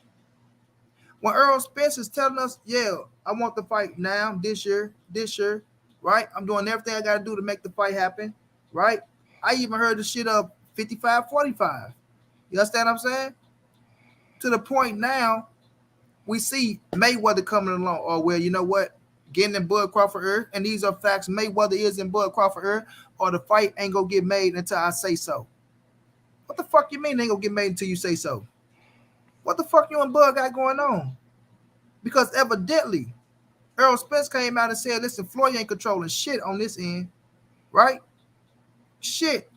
A: When Earl Spence is telling us, yeah, I want the fight now, this year, right? I'm doing everything I got to do to make the fight happen, right? I even heard the shit of 55-45. You understand what I'm saying? To the point now, we see Mayweather coming along. Or, well, you know what? Getting in Bud Crawford ear, and these are facts. Mayweather is in Bud Crawford ear, or the fight ain't going to get made until I say so. What the fuck you mean they ain't going to get made until you say so? What the fuck you and Bud got going on? Because evidently, Earl Spence came out and said, listen, Floyd ain't controlling shit on this end, right? Shit.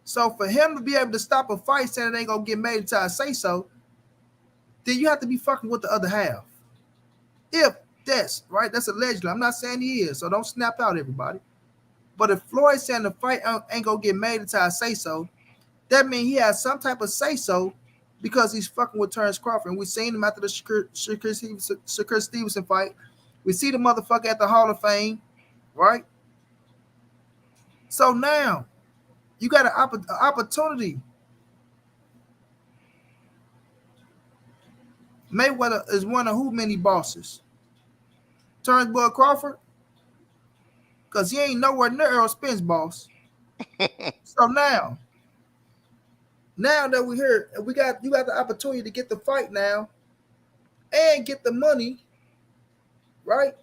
A: So for him to be able to stop a fight saying it ain't going to get made until I say so, then you have to be fucking with the other half. If that's, right, that's allegedly. I'm not saying he is, so don't snap out, everybody. But if Floyd saying the fight ain't going to get made until I say so, that means he has some type of say so because he's fucking with Terence Crawford. And we seen him after the Shakur Stevenson fight. We see the motherfucker at the Hall of Fame, right? So now you got an opportunity. Mayweather is one of who many bosses? Terence Bud Crawford? Because he ain't nowhere near Earl Spence boss. So now that we're here, you got the opportunity to get the fight now and get the money, right?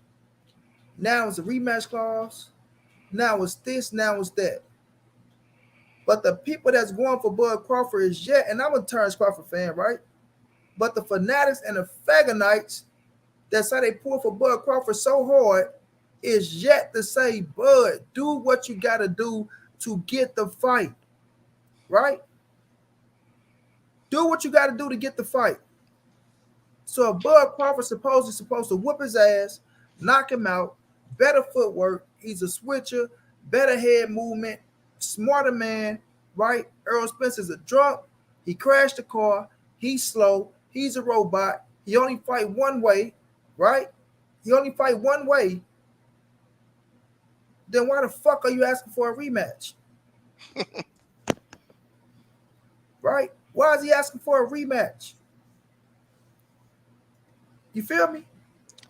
A: Now it's a rematch clause. Now it's this, now it's that. But the people that's going for Bud Crawford is yet, and I'm a Terence Crawford fan, right? But the fanatics and the Fagonites that say they pull for Bud Crawford so hard is yet to say, Bud, do what you got to do to get the fight, right? Do what you got to do to get the fight. So if Bud Crawford supposed to whoop his ass, knock him out, better footwork, he's a switcher, better head movement, smarter man, right? Earl Spence is a drunk. He crashed the car. He's slow. He's a robot. He only fight one way, right? He only fight one way. Then why the fuck are you asking for a rematch? Right? Why is he asking for a rematch? You feel me?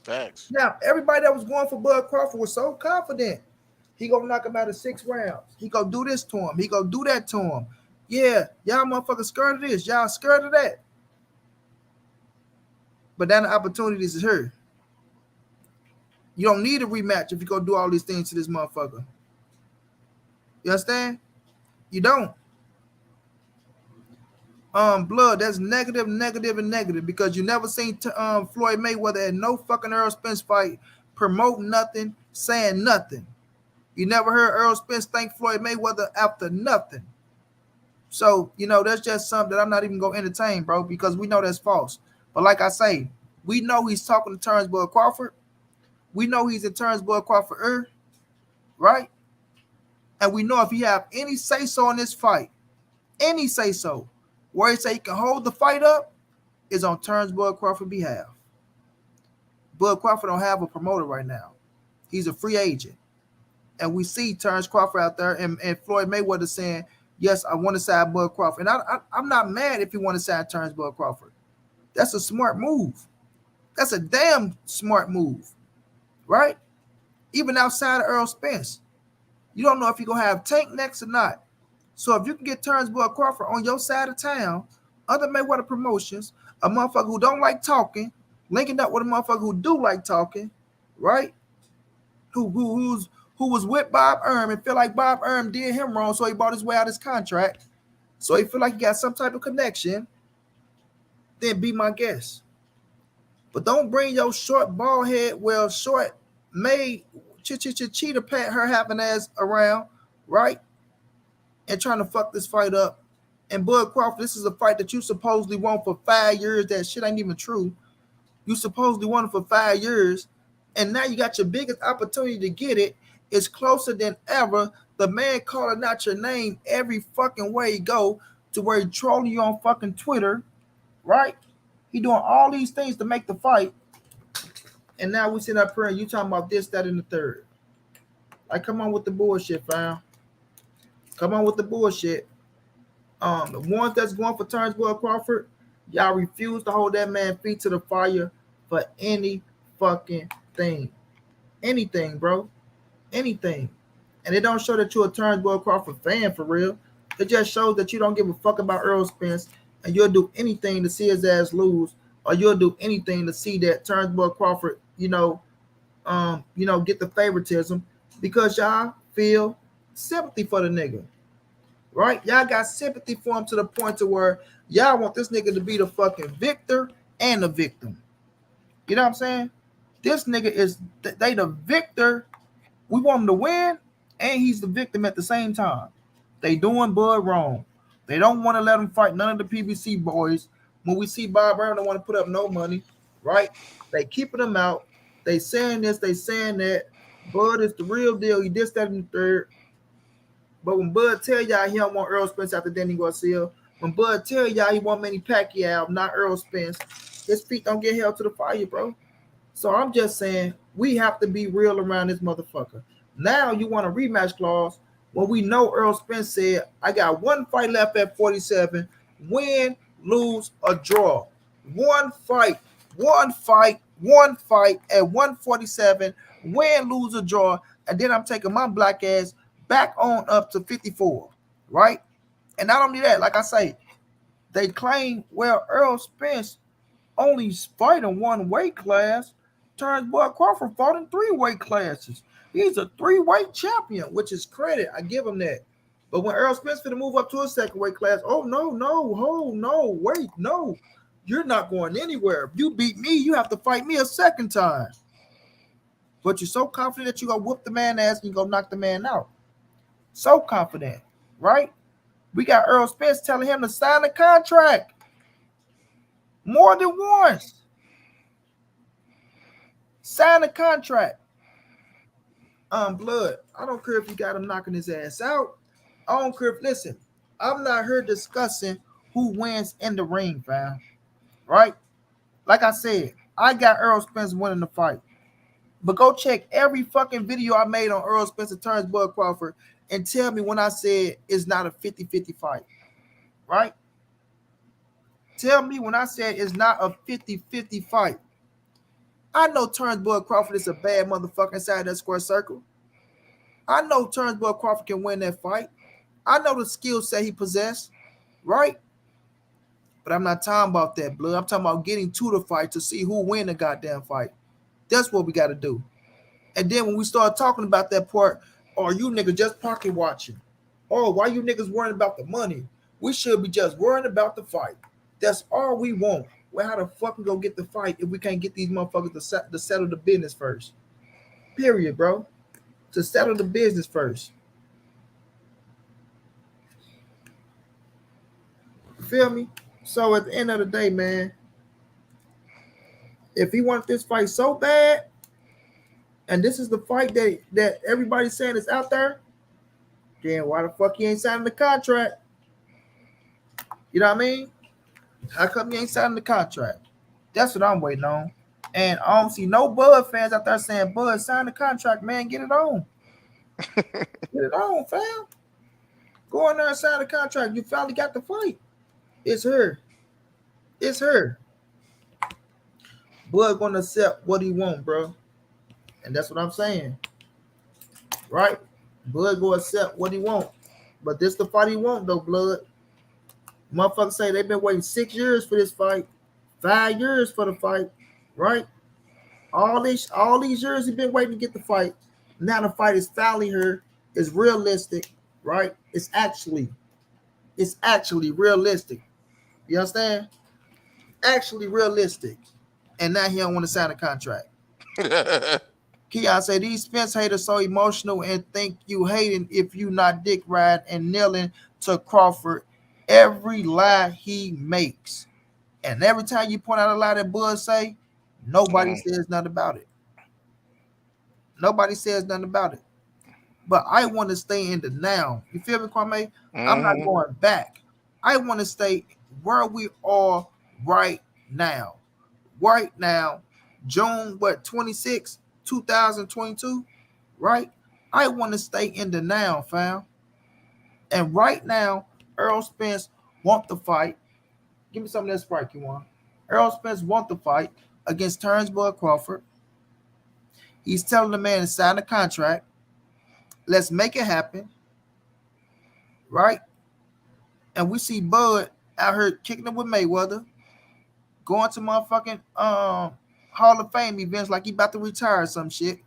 B: Facts.
A: Now, everybody that was going for Bud Crawford was so confident. He gonna knock him out of 6 rounds. He gonna do this to him. He gonna do that to him. Yeah, y'all motherfuckers scared of this. Y'all scared of that. But then the opportunities is here. You don't need a rematch if you're gonna do all these things to this motherfucker. You understand? You don't. Blood, that's negative, because you never seen Floyd Mayweather at no fucking Earl Spence fight promoting nothing, saying nothing. You never heard Earl Spence thank Floyd Mayweather after nothing. So, that's just something that I'm not even going to entertain, bro, because we know that's false. But like I say, we know he's talking to Terence Bud Crawford. We know he's in Terence Bud Crawford, right? And we know if he have any say-so in this fight, any say-so, where he say he can hold the fight up, is on Terence Bud Crawford's behalf. Bud Crawford don't have a promoter right now. He's a free agent. And we see Terence Crawford out there and Floyd Mayweather saying, yes, I want to sign Bud Crawford. And I'm not mad if you want to sign Terence Bud Crawford. That's a smart move. That's a damn smart move, right? Even outside of Earl Spence. You don't know if you're going to have Tank next or not. So if you can get Terence Bud Crawford on your side of town, under Mayweather Promotions, a motherfucker who don't like talking, linking up with a motherfucker who do like talking, right? Who was with Bob Erm and feel like Bob Erm did him wrong, so he bought his way out of his contract. So he feel like he got some type of connection, then be my guest. But don't bring your short bald head, short made cheetah pat her having ass around, right? And trying to fuck this fight up. And Bud Crawford, this is a fight that you supposedly won for 5 years. That shit ain't even true. You supposedly won it for 5 years, and now you got your biggest opportunity to get it. It's closer than ever. The man calling out your name every fucking way he go, to where he trolling you on fucking Twitter, right? He doing all these things to make the fight, and now we sit up here and you talking about this, that, and the third. Like, come on with the bullshit, fam. Come on with the bullshit. The ones that's going for Terence Bud Crawford, y'all refuse to hold that man feet to the fire for any fucking thing. Anything, bro. Anything. And it don't show that you're a Terence Bud Crawford fan for real. It just shows that you don't give a fuck about Earl Spence, and you'll do anything to see his ass lose, or you'll do anything to see that Terence Bud Crawford, get the favoritism, because y'all feel sympathy for the nigga. Right? Y'all got sympathy for him to the point to where y'all want this nigga to be the fucking victor and the victim. You know what I'm saying? This nigga is they the victor. We want him to win, and he's the victim at the same time. They doing Bud wrong. They don't want to let him fight none of the PBC boys. When we see Bob Brown, don't want to put up no money, right? They keeping him out. They saying this, they saying that. Bud is the real deal. He this, that, and the third. But when Bud tell y'all he don't want Earl Spence after Danny Garcia, when Bud tell y'all he want Manny Pacquiao, not Earl Spence, his feet don't get held to the fire, bro. So I'm just saying, we have to be real around this motherfucker. Now you want a rematch clause when we know Earl Spence said, I got one fight left at 47, win, lose, or draw. One fight at 147, win, lose, or draw, and then I'm taking my black ass back on up to 54, right? And not only that, like I say, they claim, well, Earl Spence only fight in one weight class. Terence Bud Crawford fought in 3 weight classes. He's a 3-weight champion, which is credit. I give him that. But when Earl Spence finna move up to a 2nd weight class, wait, no. You're not going anywhere. If you beat me, you have to fight me a 2nd time. But you're so confident that you're going to whoop the man ass and you're going to knock the man out. So confident, right? We got Earl Spence telling him to sign the contract more than once. Sign the contract. Blood. I don't care if you got him knocking his ass out. I don't care if, listen, I'm not here discussing who wins in the ring, fam. Right? Like I said, I got Earl Spence winning the fight. But go check every fucking video I made on Earl Spence and Terence Bud Crawford and tell me when I said it's not a 50-50 fight. Right? Tell me when I said it's not a 50-50 fight. I know Terence Bud Crawford is a bad motherfucker inside that square circle. I know Terence Bud Crawford can win that fight. I know the skill set he possessed, right? But I'm not talking about that, blood. I'm talking about getting to the fight to see who win the goddamn fight. That's what we got to do. And then when we start talking about that part, or you niggas just pocket watching, or why you niggas worrying about the money? We should be just worrying about the fight. That's all we want. Well, how the fuck we gonna get the fight if we can't get these motherfuckers to settle the business first? Period, bro. To settle the business first. Feel me? So at the end of the day, man, if he wants this fight so bad, and this is the fight that everybody's saying is out there, then why the fuck he ain't signing the contract? You know what I mean? How come he ain't signing the contract? That's what I'm waiting on. And I don't see no Bud fans out there saying, Bud, sign the contract, man, get it on. Get it on, fam. Go in there and sign the contract. You finally got the fight. It's her. It's her. Bud gonna accept what he want, bro. And that's what I'm saying. Right? Bud go accept what he want. But this the fight he want though, blood. Motherfuckers say they've been waiting 6 years for this fight, 5 years for the fight, right? All these years he been waiting to get the fight. Now the fight is finally here. It's realistic, right? It's actually realistic. You understand? Actually realistic. And now he don't want to sign a contract. Keon say these Spence haters so emotional and think you hating if you not dick ride and kneeling to Crawford every lie he makes. And every time you point out a lie that Bud say, nobody
B: Mm,
A: says nothing about it. Nobody says nothing about it. But I want to stay in the now. You feel me, Kwame? I'm not
B: mhm.
A: going back. I want to stay where we are right now. Right now, June what 26, 2022, right? I want to stay in the now, fam. And right now, Earl Spence want the fight. Give me some of that Sprite you want. Earl Spence want the fight against Terence Crawford. He's telling the man to sign the contract. Let's make it happen, right? And we see Bud out here kicking it with Mayweather, going to motherfucking Hall of Fame events like he about to retire or some shit,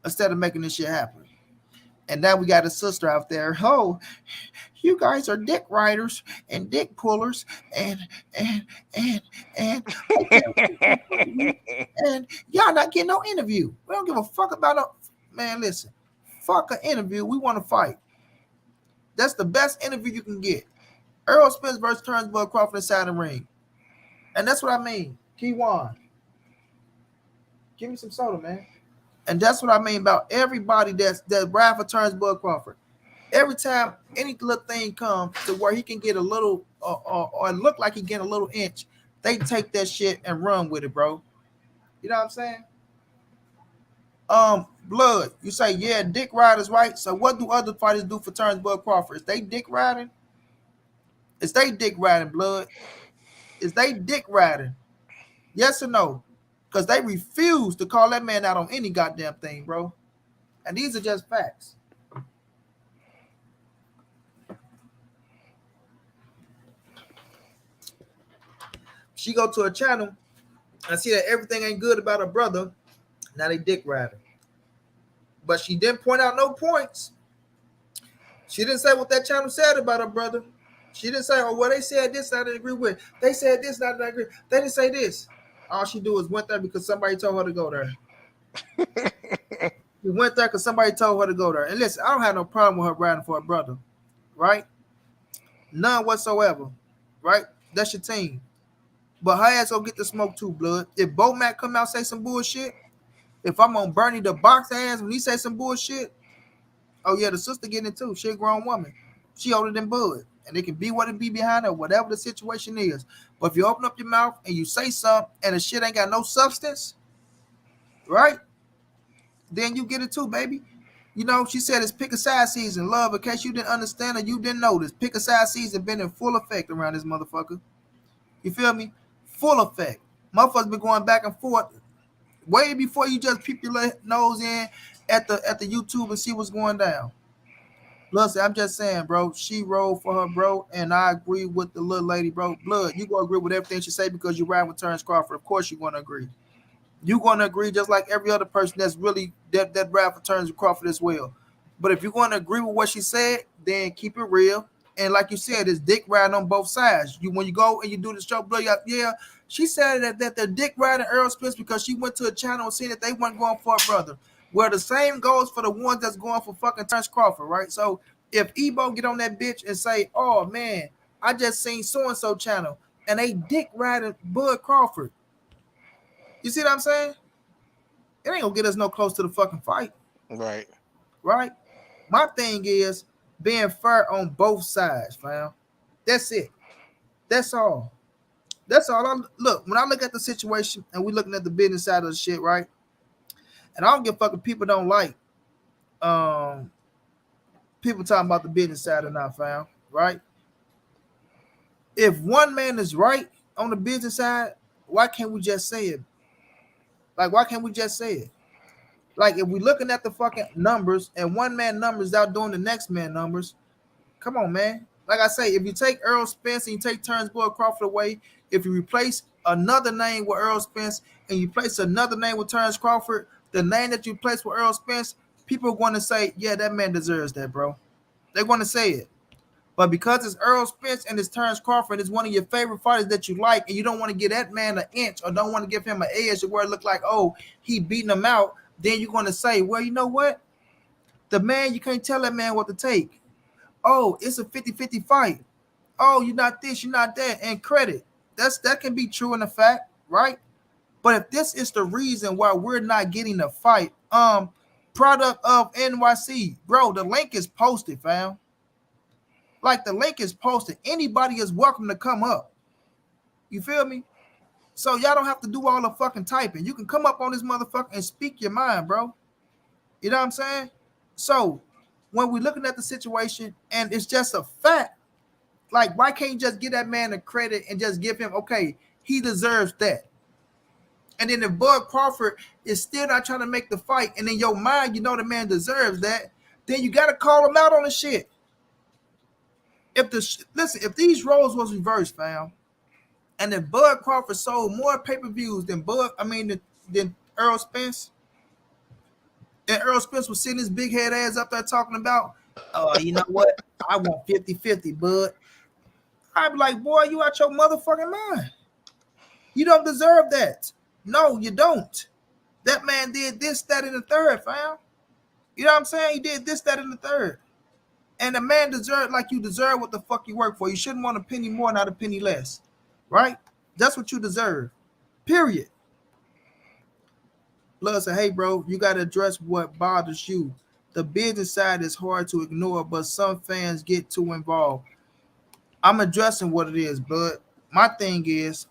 A: instead of making this shit happen. And now we got a sister out there. Oh, you guys are dick riders and dick pullers and and and and I can't wait to fight you. And y'all not getting no interview. We don't give a fuck about no man. Listen, fuck an interview. We want to fight. That's the best interview you can get. Earl Spence versus Turnbull Crawford inside the ring. And that's what I mean. Keywan, give me some soda, man. And that's what I mean about everybody that ride for Turnbull Crawford. Every time any little thing comes to where he can get a little or look like he get a little inch, they take that shit and run with it, bro. You know what I'm saying? Blood. You say yeah, dick riders, right? So what do other fighters do for Turnbull Crawford? Is they dick riding? Is they dick riding, blood? Is they dick riding? Yes or no? Because they refuse to call that man out on any goddamn thing, bro. And these are just facts. She go to a channel and see that everything ain't good about her brother. Now they dick riding. But she didn't point out no points. She didn't say what that channel said about her brother. She didn't say, oh, well, they said this, I didn't agree with. They said this, I didn't agree. They didn't say this. All she do is went there because somebody told her to go there. She went there because somebody told her to go there. And listen, I don't have no problem with her riding for her brother, right? None whatsoever, right? That's your team. But her ass gonna get the smoke too, blood. If Bo Mac come out say some bullshit, if I'm on Bernie the box ass when he say some bullshit, oh yeah, the sister getting it too. She a grown woman. She older than Bud. And it can be what it be behind her, whatever the situation is. But if you open up your mouth and you say something and the shit ain't got no substance, right? Then you get it too, baby. You know, she said it's pick a side season. Love, in case you didn't understand or you didn't notice, pick a side season been in full effect around this motherfucker. You feel me? Full effect. Motherfuckers been going back and forth way before you just peep your nose in at the YouTube and see what's going down. Plus, I'm just saying, bro, she rolled for her, bro, and I agree with the little lady, bro. Blood, you gonna agree with everything she say because you ride with Terence Crawford. Of course, you're gonna agree. You're gonna agree just like every other person that's really that ride for Terence Crawford as well. But if you're gonna agree with what she said, then keep it real. And like you said, it's dick riding on both sides. You when you go and you do the show, blood, yeah. She said that the dick riding Earl Spence because she went to a channel and seen that they weren't going for a brother. Well, the same goes for the ones that's going for fucking Terence Crawford, right? So if Ebo get on that bitch and say, "Oh man, I just seen so and so channel," and they dick riding Bud Crawford, you see what I'm saying? It ain't gonna get us no close to the fucking fight,
B: Right.
A: right? My thing is being fair on both sides, fam. That's it. That's all. That's all. Look, when I look at the situation and we looking at the business side of the shit, right? And I don't give a fuck if people don't like. um people talking about the business side or not, fam, right? If one man is right on the business side, why can't we just say it? Like, why can't we just say it? Like, if we looking at the fucking numbers and one man numbers outdoing the next man numbers, come on, man. Like I say, if you take Earl Spence and you take Terence Crawford away, if you replace another name with Earl Spence and you place another name with Terence Crawford, the name that you place with Earl Spence, people are going to say, yeah, that man deserves that, bro. They're going to say it. But because it's Earl Spence and it's Terence Crawford, it's one of your favorite fighters that you like, and you don't want to give that man an inch or don't want to give him an edge to where it look like, oh, he beating him out, then you're going to say, well, you know what? The man, you can't tell that man what to take. Oh, it's a 50-50 fight. Oh, you're not this, you're not that, and credit. That can be true in the fact, right? But if this is the reason why we're not getting the fight, product of NYC, bro, the link is posted, fam. Like, the link is posted. Anybody is welcome to come up. You feel me? So y'all don't have to do all the fucking typing. You can come up on this motherfucker and speak your mind, bro. You know what I'm saying? So when we're looking at the situation and it's just a fact, like, why can't you just give that man the credit and just give him, okay, he deserves that. And then if Bud Crawford is still not trying to make the fight, and in your mind, you know the man deserves that, then you got to call him out on the shit. If these roles was reversed, fam, and if Bud Crawford sold more pay-per-views than than Earl Spence, and Earl Spence was sitting his big head ass up there talking about, you know what? I want 50-50, Bud. I'd be like, boy, you out your motherfucking mind. You don't deserve that. No, you don't. That man did this, that, and the third, fam. You know what I'm saying? He did this, that, and the third. And the man deserved like you deserve what the fuck you work for. You shouldn't want a penny more, not a penny less. Right? That's what you deserve. Period. Blood said, hey, bro, you got to address what bothers you. The business side is hard to ignore, but some fans get too involved. I'm addressing what it is, but my thing is,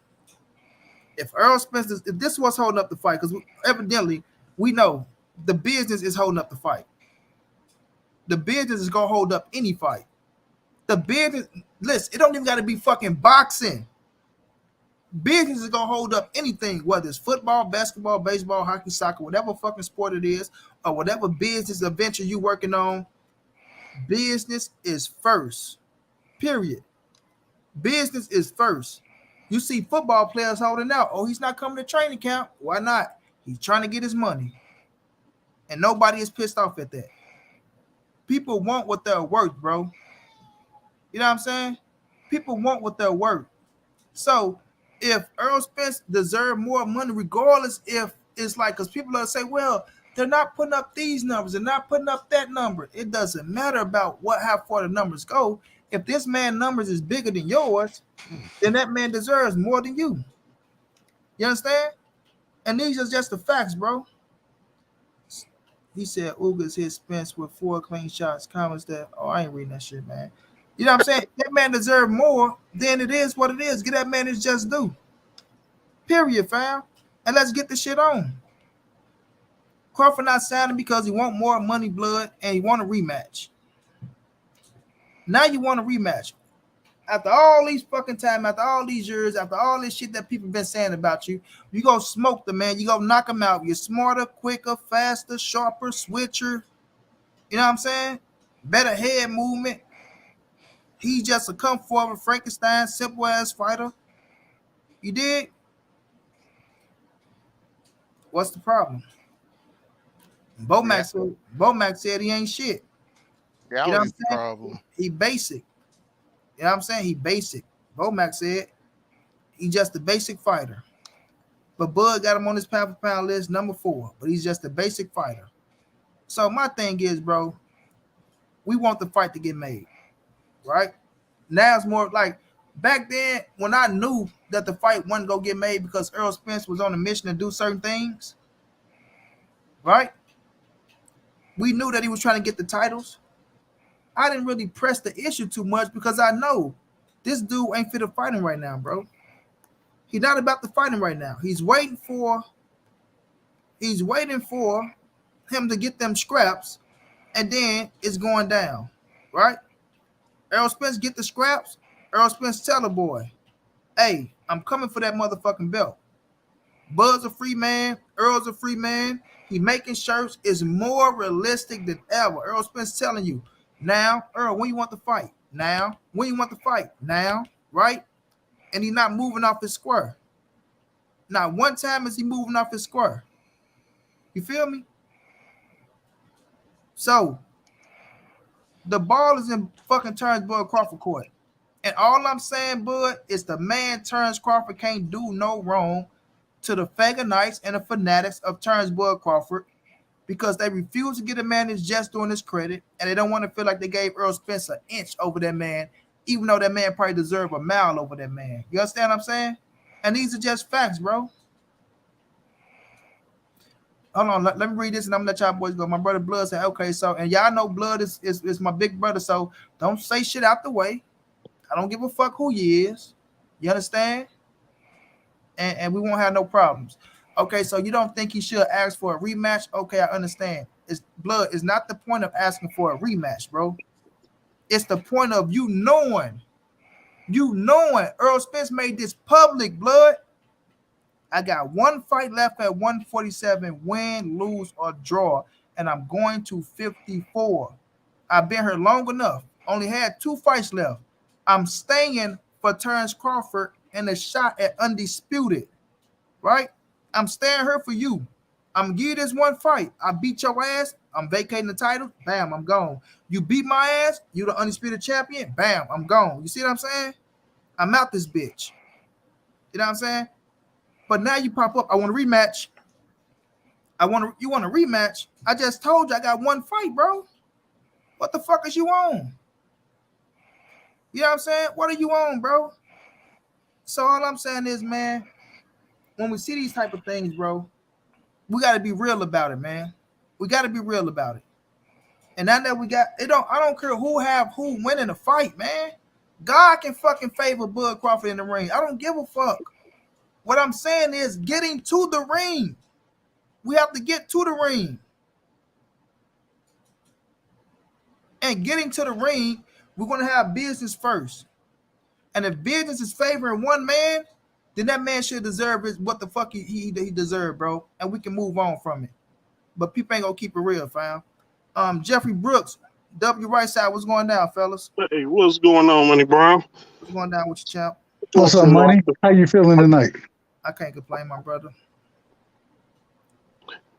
A: if Earl Spence, if this was holding up the fight, because evidently we know the business is holding up the fight. The business is going to hold up any fight. The business, listen, it don't even got to be fucking boxing. Business is going to hold up anything, whether it's football, basketball, baseball, hockey, soccer, whatever fucking sport it is, or whatever business or venture you working on. Business is first. Period. Business is first. You see football players holding out. Oh, he's not coming to training camp. Why not? He's trying to get his money. And nobody is pissed off at that. People want what they're worth, bro. You know what I'm saying? People want what they're worth. So if Earl Spence deserves more money, regardless if it's like, because people are say, well, they're not putting up these numbers, they're not putting up that number. It doesn't matter about how far the numbers go. If this man's numbers is bigger than yours, then that man deserves more than you. You understand? And these are just the facts, bro. He said Ugas hit Spence with 4 clean shots. Comments that, oh, I ain't reading that shit, man. You know what I'm saying? That man deserves more, then it is what it is. Get that man his just due. Period, fam. And let's get the shit on. Crawford not signing because he want more money, blood, and he want a rematch. Now you want a rematch. After all these fucking time, after all these years, after all this shit that people been saying about you, you gonna smoke the man. You gonna knock him out. You're smarter, quicker, faster, sharper, switcher. You know what I'm saying? Better head movement. He's just a come forward Frankenstein, simple ass fighter. You dig? What's the problem? Bomac said he ain't shit.
B: That
A: You know what
B: was
A: I'm
B: the
A: saying?
B: problem.
A: He basic. You know what I'm saying? He basic. Bomac said he just a basic fighter. But Bud got him on his pound for pound list, number 4. But he's just a basic fighter. So my thing is, bro, we want the fight to get made. Right? Now it's more like back then when I knew that the fight wasn't going to get made because Earl Spence was on a mission to do certain things. Right? We knew that he was trying to get the titles. I didn't really press the issue too much because I know this dude ain't fit to fighting right now, bro. He's not about the fighting right now. He's waiting for him to get them scraps and then it's going down, right? Errol Spence get the scraps. Errol Spence tell the boy, hey, I'm coming for that motherfucking belt. Bud's a free man. Earl's a free man. He making shirts is more realistic than ever. Errol Spence telling you, now, Earl, when you want to fight? Now. When you want to fight? Now. Right? And he's not moving off his square. Not one time is he moving off his square. You feel me? So, the ball is in fucking Terence Bud Crawford court. And all I'm saying, Bud, is the man Terence Crawford can't do no wrong to the Fagonites and the fanatics of Terence Bud Crawford because they refuse to get a man that's just doing his credit, and they don't want to feel like they gave Errol Spence an inch over that man, even though that man probably deserved a mile over that man. You understand what I'm saying? And these are just facts, bro. Hold on, let me read this and I'm gonna let y'all boys go. My brother Blood said, okay, so, and y'all know Blood is my big brother, so don't say shit out the way. I don't give a fuck who you is. You understand? And we won't have no problems. Okay, so you don't think he should ask for a rematch? Okay, I understand. It's Blood. It's not the point of asking for a rematch, bro. It's the point of you knowing Errol Spence made this public, Blood. I got one fight left at 147, win, lose, or draw, and I'm going to 54. I've been here long enough. Only had 2 fights left. I'm staying for Terence Crawford and a shot at undisputed, right? I'm staying here for you. I'm gonna give you this one fight. I beat your ass. I'm vacating the title. Bam, I'm gone. You beat my ass. You the undisputed champion. Bam, I'm gone. You see what I'm saying? I'm out this bitch. You know what I'm saying? But now you pop up. I want a rematch. You want a rematch? I just told you I got one fight, bro. What the fuck is you on? You know what I'm saying? What are you on, bro? So all I'm saying is, man, when we see these type of things, bro, we got to be real about it, man. We got to be real about it. And now that we got it, I don't care who winning the fight, man. God can fucking favor Bud Crawford in the ring. I don't give a fuck. What I'm saying is getting to the ring. We have to get to the ring. And getting to the ring, we're going to have business first. And if business is favoring one man, then that man should deserve what the fuck he deserved, bro. And we can move on from it. But people ain't going to keep it real, fam. Jeffrey Brooks, W right side, what's going down, fellas?
C: Hey, what's going on, Money Brown?
A: What's going down with you, champ?
D: What's up, Money? How you feeling tonight?
A: I can't complain, my brother.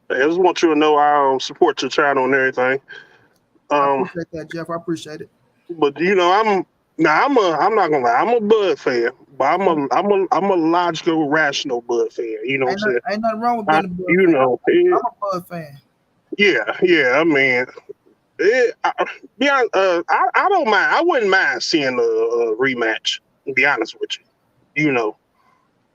C: Hey, I just want you to know I support your channel and everything.
A: I appreciate that, Jeff. I appreciate it.
C: But you know, I'm not gonna lie, I'm a Bud fan, but I'm a logical, rational Bud fan. You know what I'm saying?
A: Ain't nothing wrong with being a Bud fan.
C: You know,
A: I'm a Bud fan.
C: Yeah. I mean, I don't mind. I wouldn't mind seeing a rematch. To be honest with you,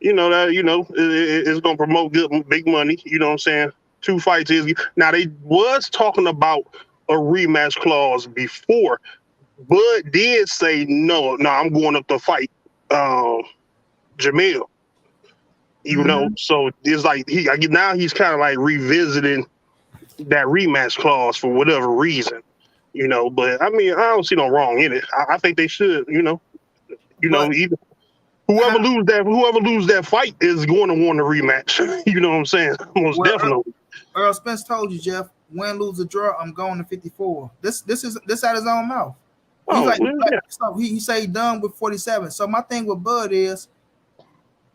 C: it's gonna promote big money. You know what I'm saying? 2 fights is now. They was talking about a rematch clause before. Bud did say no, I'm going up to fight Jamil. You know, so it's like he's kind of like revisiting that rematch clause for whatever reason, But I mean, I don't see no wrong in it. I think they should, either whoever lose that fight is going to want a rematch. You know what I'm saying? Most definitely.
A: Earl Spence told you, Jeff, win, lose, or draw, I'm going to 54. This out his own mouth. He say he done with 47. So my thing with Bud is,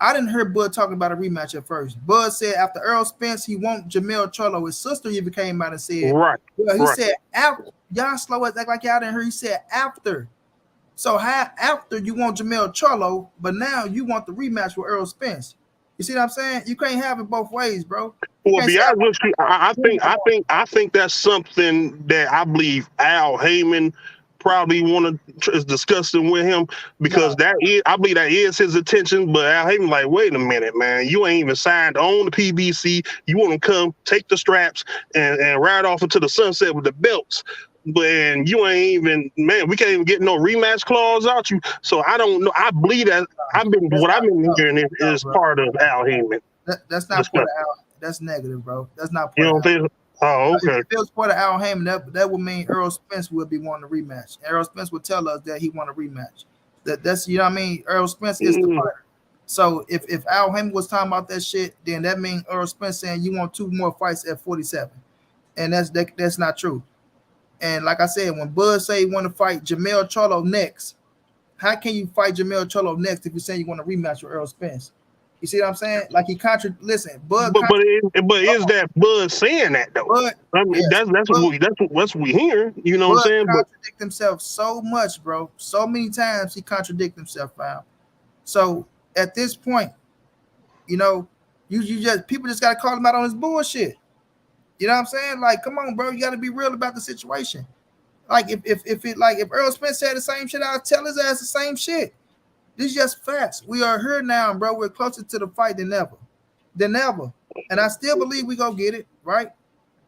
A: I didn't hear Bud talking about a rematch at first. Bud said after Earl Spence, he want Jamil Charlo. His sister even came out and said,
C: right.
A: Well, he said after. Y'all slow as act like y'all didn't hear. He said after. So after you want Jamil Charlo, but now you want the rematch with Earl Spence. You see what I'm saying? You can't have it both ways, bro.
C: Well, be honest with you, I think that's something that I believe Al Heyman probably is discussing with him, because I believe that is his intention. But Al Heyman like, wait a minute, man, you ain't even signed on the PBC. You want to come take the straps and ride off into the sunset with the belts. But you ain't even, man, we can't even get no rematch clause out you. So I don't know. I believe that I've been hearing is part of Al Heyman.
A: That's not part of Al. That's negative, bro. That's not part of Al.
C: Oh, okay.
A: If it was for the Al Heyman, that would mean Earl Spence would be wanting a rematch. Earl Spence would tell us that he want a rematch. That's you know what I mean. Earl Spence is the fighter. So if Al Heyman was talking about that shit, then that means Earl Spence saying you want 2 more fights at 47, and that's not true. And like I said, when Bud say he want to fight Jamel Charlo next, how can you fight Jamel Charlo next if you're saying you want a rematch with Earl Spence? You see what I'm saying? Like he listen, Bud.
C: But is that Bud saying that though?
A: Bud,
C: I mean,
A: yes,
C: that's what we hear. You know what I'm saying?
A: Bud contradict himself so much, bro. So many times he contradict himself, fam. So at this point, you know, you just people just gotta call him out on his bullshit. You know what I'm saying? Like, come on, bro, you gotta be real about the situation. Like if Earl Spence said the same shit, I'll tell his ass the same shit. This is just facts. We are here now, bro. We're closer to the fight than ever. And I still believe we go get it, right?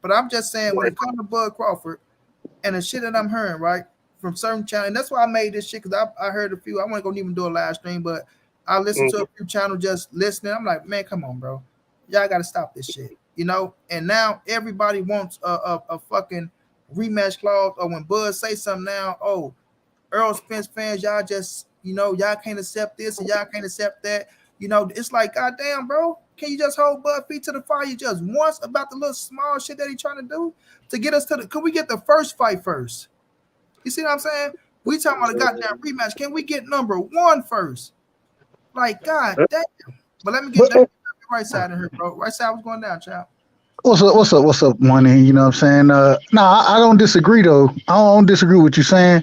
A: But I'm just saying when it comes to Bud Crawford and the shit that I'm hearing, right, from certain channels, and that's why I made this shit, because I heard a few. I wasn't gonna even do a live stream, but I listened to a few channels just listening. I'm like, man, come on, bro. Y'all gotta stop this shit. You know, and now everybody wants a fucking rematch clause, or when Bud say something now, oh, Earl Spence fans, y'all just, you know, y'all can't accept this and y'all can't accept that. You know, it's like, goddamn, bro, can you just hold Bud feet to the fire just once about the little small shit that he trying to do to get us to the? Could we get the first fight first? You see what I'm saying? We talking about a goddamn rematch. Can we get number 1 first? Like, god damn. But let me get the right side in here, bro. Right side was going down, child.
D: What's up, money? You know what I'm saying? I don't disagree though. I don't disagree with what you're saying.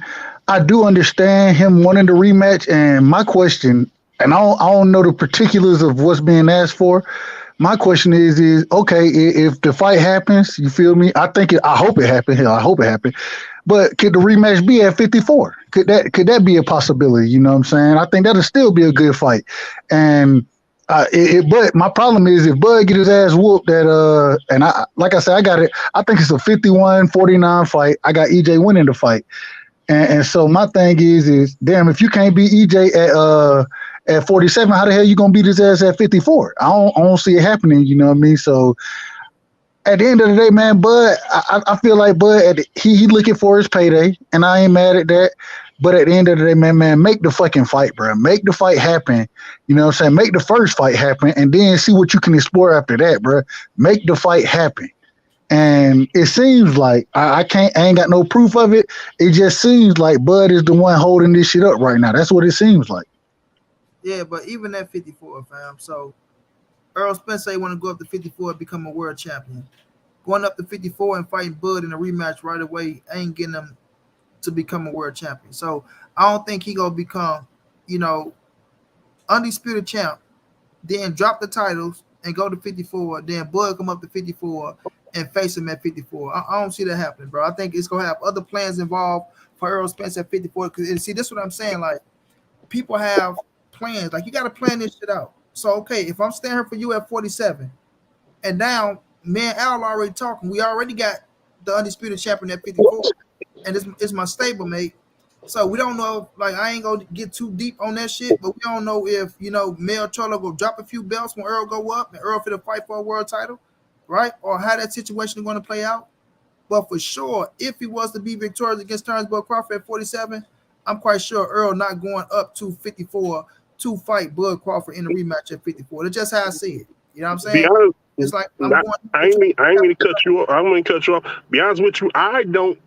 D: I do understand him wanting the rematch, and my question, and I don't know the particulars of what's being asked for. My question is okay, if the fight happens, you feel me? I hope it happened. Hell, I hope it happened. But could the rematch be at 54? Could that be a possibility? You know what I'm saying? I think that'll still be a good fight. And but my problem is if Bud get his ass whooped and I like I said, I got it. I think it's a 51-49 fight. I got EJ winning the fight. And so my thing is damn, if you can't beat EJ at 47, how the hell you gonna beat his ass at 54? I don't see it happening. You know what I mean? So at the end of the day, man, Bud, I feel like Bud, he looking for his payday, and I ain't mad at that. But at the end of the day, man, make the fucking fight, bro. Make the fight happen. You know what I'm saying? Make the first fight happen, and then see what you can explore after that, bro. Make the fight happen. And it seems like I ain't got no proof of it. It just seems like Bud is the one holding this shit up right now. That's what it seems like.
A: Yeah, but even at 54, fam. So Earl Spence say want to go up to 54 and become a world champion. Going up to 54 and fighting Bud in a rematch right away ain't getting him to become a world champion. So I don't think he gonna become, you know, undisputed champ, then drop the titles and go to 54, then Bud come up to 54 and face him at 54. I don't see that happening, bro. I think it's gonna have other plans involved for Earl Spence at 54. Because see, this is what I'm saying. Like, people have plans. Like, you got to plan this shit out. So okay, if I'm standing here for you at 47, and now me and Al already talking, we already got the undisputed champion at 54, and it's my stablemate. So we don't know, like, I ain't gonna get too deep on that shit, but we don't know if, you know, Mel Charlo go drop a few belts when Earl go up and Earl fit a fight for a world title, right? Or how that situation is going to play out. But for sure, if he was to be victorious against Terence Bud Crawford at 47, I'm quite sure Earl not going up to 54 to fight Bud Crawford in the rematch at 54. That's just how I see it. You know what I'm saying? It's like
C: I ain't mean to cut you off. I'm going to cut you off. Be honest with you,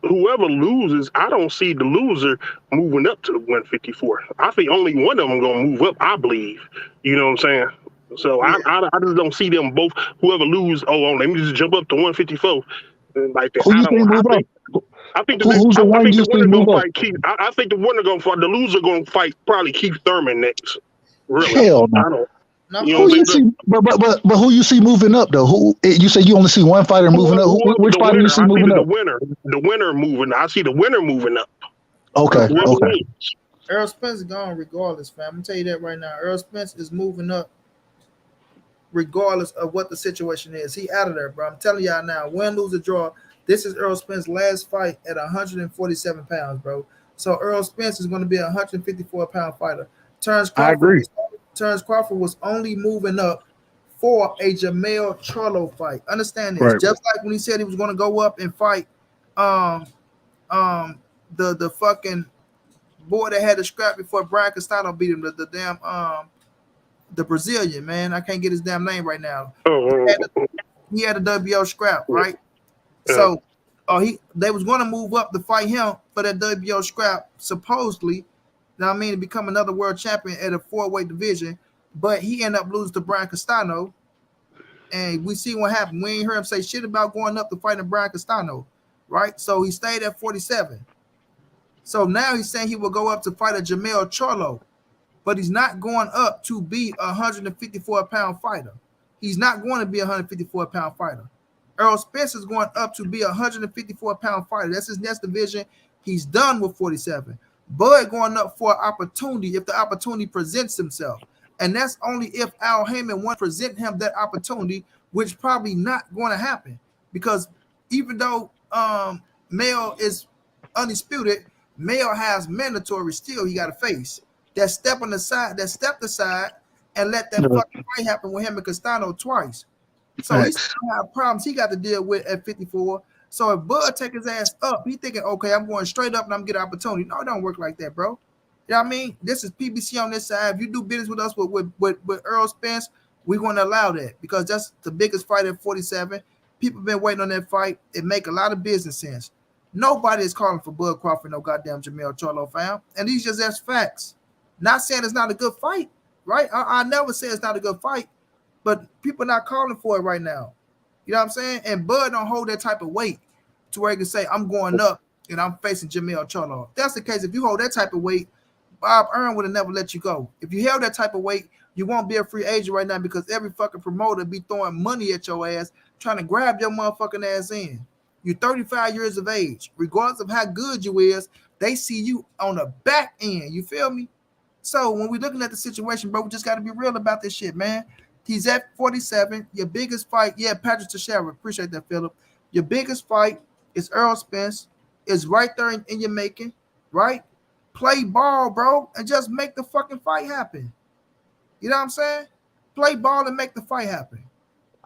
C: whoever loses, I don't see the loser moving up to the 154. I think only one of them going to move up, I believe. You know what I'm saying? So yeah. I just don't see them both. Whoever lose, let me just jump up to 154 like that. I think the winner gonna fight Keith. I think the winner gonna fight. The loser gonna fight probably Keith Thurman next. Really?
D: Hell no.
C: I don't.
D: Who you see, but who you see moving up though? Who you say you only see one fighter moving up? Which fighter you see moving up?
C: The winner moving. I see the winner moving up.
D: Okay.
A: Earl Spence is gone regardless, fam. I'm gonna tell you that right now. Earl Spence is moving up regardless of what the situation is. He out of there, bro. I'm telling y'all now. Win, lose, or draw. This is Earl Spence's last fight at 147 pounds, bro. So Earl Spence is going to be a 154-pound fighter. Terence Crawford was only moving up for a Jamel Charlo fight. Understand this?
D: Right.
A: Just like when he said he was going to go up and fight um the fucking boy that had the scrap before Brian Castano beat him, the damn the Brazilian, man. I can't get his damn name right now. He had a WBO scrap, right? So they was going to move up to fight him for that WBO scrap, supposedly. Now I mean, to become another world champion at a 4-weight division, but he ended up losing to Brian Castano, and we see what happened. We ain't heard him say shit about going up to fight Brian Castano, right? So he stayed at 47. So now he's saying he will go up to fight a Jamel Charlo, but he's not going up to be a 154-pound fighter. He's not going to be a 154-pound fighter. Errol Spence is going up to be a 154-pound fighter. That's his next division. He's done with 47. Bud going up for an opportunity if the opportunity presents himself. And that's only if Al Heyman wants to present him that opportunity, which probably not going to happen. Because even though Mayo is undisputed, Mayo has mandatory still he got to face. That stepped aside and let that fucking fight happen with him and Castano twice. So he's going to have problems he got to deal with at 54. So if Bud take his ass up, he thinking, okay, I'm going straight up and I'm getting an opportunity. No, it don't work like that, bro. You know what I mean? This is PBC on this side. If you do business with us with Errol Spence, we're going to allow that because that's the biggest fight at 47. People been waiting on that fight. It make a lot of business sense. Nobody is calling for Bud Crawford, no goddamn Jamel Charlo, fam. And these just as facts. Not saying it's not a good fight, right? I never say it's not a good fight, but people not calling for it right now. You know what I'm saying? And Bud don't hold that type of weight to where he can say, I'm going up and I'm facing Jamel Charlo. If that's the case, if you hold that type of weight, Bob Earn would have never let you go. If you held that type of weight, you won't be a free agent right now because every fucking promoter be throwing money at your ass, trying to grab your motherfucking ass in. You're 35 years of age. Regardless of how good you is, they see you on the back end. You feel me? So when we're looking at the situation, bro, we just got to be real about this shit, man. He's at 47. Your biggest fight, Patrick Teixeira. Appreciate that, Philip. Your biggest fight is Errol Spence. It's right there in your making, right? Play ball, bro, and just make the fucking fight happen. You know what I'm saying? Play ball and make the fight happen.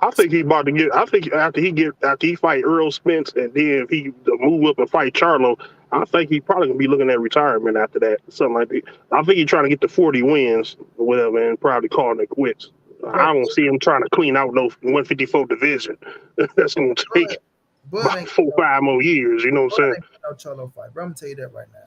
C: I think he about to get. I think after he fight Earl Spence and then if he move up and fight Charlo, I think he probably gonna be looking at retirement after that, something like that. I think he's trying to get to 40 wins or whatever, and probably calling it quits. I don't see him trying to clean out no 154 division. That's gonna take about 4-5 more years. You know what I'm saying?
A: No Charlo fight, bro. I'm gonna tell you that right now.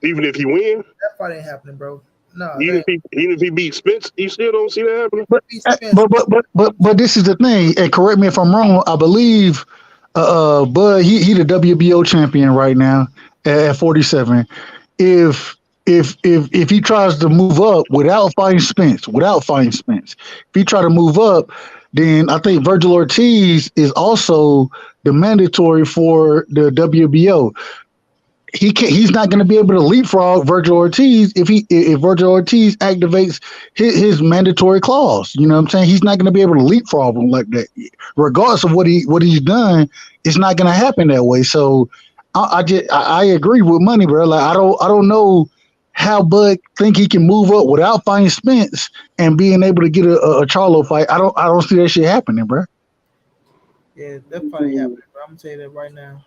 C: Even if he win,
A: that fight ain't happening, bro. No,
C: even if he beats Spence, you still don't see that happening.
D: But this is the thing, and correct me if I'm wrong. I believe Bud he the WBO champion right now at 47. If he tries to move up without fighting Spence, if he try to move up, then I think Virgil Ortiz is also the mandatory for the WBO. He's not going to be able to leapfrog Virgil Ortiz if Virgil Ortiz activates his mandatory clause. You know what I'm saying? He's not going to be able to leapfrog him like that. Regardless of what he's done, it's not going to happen that way. So I agree with Money, bro. Like I don't know how Bud think he can move up without fighting Spence and being able to get a Charlo fight. I don't see that shit happening, bro.
A: Yeah, that fight ain't happening, bro. I'm gonna tell you that right now.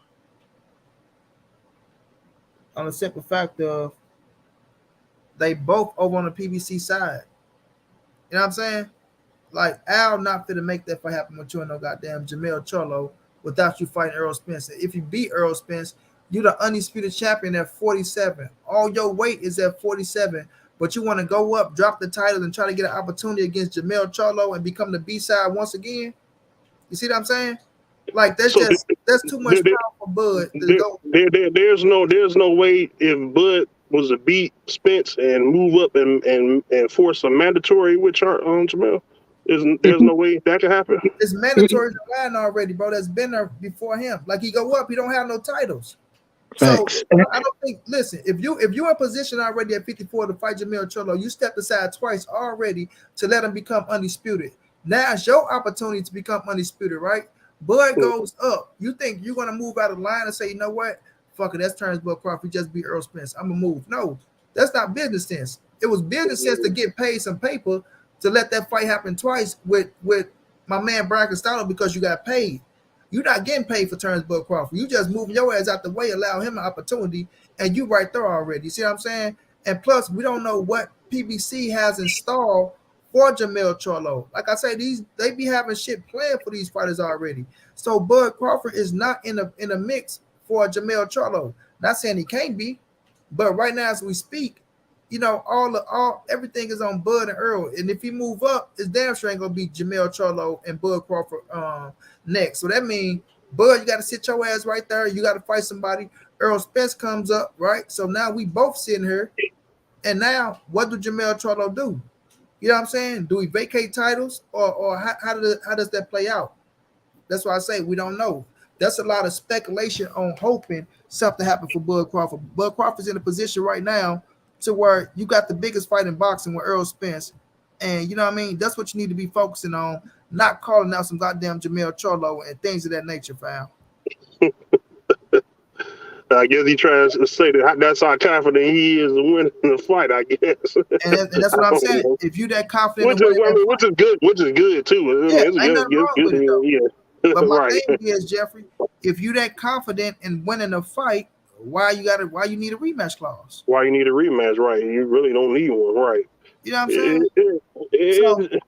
A: On the simple fact of they both over on the PBC side. You know what I'm saying? Like Al not finna make that fight happen with you and no goddamn Jamel Charlo without you fighting Errol Spence. If you beat Errol Spence, you're the undisputed champion at 47. All your weight is at 47, but you want to go up, drop the title, and try to get an opportunity against Jamel Charlo and become the B-side once again. You see what I'm saying? Like that's too much power for Bud to go.
C: There's no way if Bud was to beat Spence and move up and force a mandatory with Jamel. There's no way that could happen.
A: It's mandatory to line already, bro. That's been there before him. Like he go up, he don't have no titles. So I don't think. Listen, if you're in position already at 54 to fight Jamel Charlo, you stepped aside twice already to let him become undisputed. Now it's your opportunity to become undisputed, right? Bud goes up. You think you're gonna move out of line and say, you know what? Fuck it, that's Terence Bud Crawford. Just beat Earl Spence. I'm gonna move. No, that's not business sense. It was business sense to get paid some paper, to let that fight happen twice with my man Brian Costello because you got paid. You're not getting paid for Terence Bud Crawford. You just moving your ass out the way, allow him an opportunity, and you right there already. You see what I'm saying? And plus, we don't know what PBC has installed for Jamel Charlo. Like I say, they be having shit planned for these fighters already. So Bud Crawford is not in a mix for Jamel Charlo. Not saying he can't be, but right now as we speak, you know, everything is on Bud and Earl. And if he move up, it's damn sure ain't gonna be Jamel Charlo and Bud Crawford next. So that means Bud, you gotta sit your ass right there. You gotta fight somebody. Earl Spence comes up, right? So now we both sitting here. And now what do Jamel Charlo do? You know what I'm saying? Do we vacate titles or how does that play out? That's why I say we don't know. That's a lot of speculation on hoping something happens for Bud Crawford. Bud Crawford's in a position right now to where you got the biggest fight in boxing with Earl Spence. And you know what I mean? That's what you need to be focusing on, not calling out some goddamn Jamel Charlo and things of that nature, fam.
C: I guess he tries to say that that's how confident he is in winning the fight, I guess.
A: And that's what I'm saying. If you that confident,
C: which is good too.
A: Yeah, ain't nothing wrong with it though.
C: Yeah.
A: But my
C: right.
A: thing is, Jeffrey, if you that confident in winning a fight, why you need a rematch clause?
C: Why you need a rematch, right? You really don't need one, right?
A: You know what I'm saying?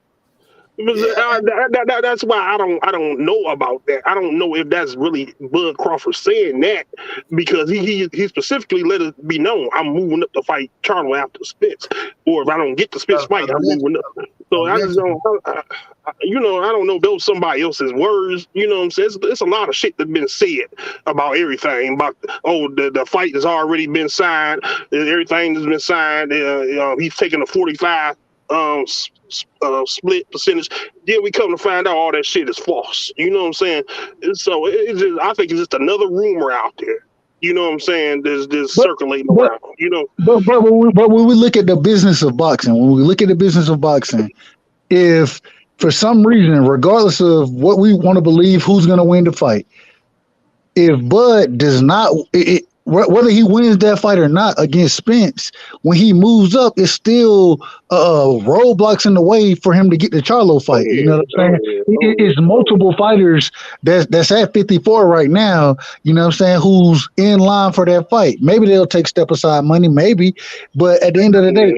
C: That's why I don't know about that. I don't know if that's really Bud Crawford saying that because he specifically let it be known I'm moving up to fight Charlo after Spence, or if I don't get the Spence fight, I'm moving up. So I just don't, I don't know if those somebody else's words. You know what I'm saying? It's a lot of shit that's been said about everything. About the fight has already been signed. Everything has been signed. He's taking a 45. Split percentage. Then we come to find out all that shit is false. You know what I'm saying? So I think it's just another rumor out there. You know what I'm saying? There's circulating around. You know.
D: But when we look at the business of boxing, if for some reason, regardless of what we want to believe, who's going to win the fight, if Bud does not, whether he wins that fight or not against Spence, when he moves up, it's still roadblocks in the way for him to get the Charlo fight. You know what I'm saying? It's multiple fighters that's at 54 right now, you know what I'm saying, who's in line for that fight. Maybe they'll take step aside money, maybe, but at the end of the day,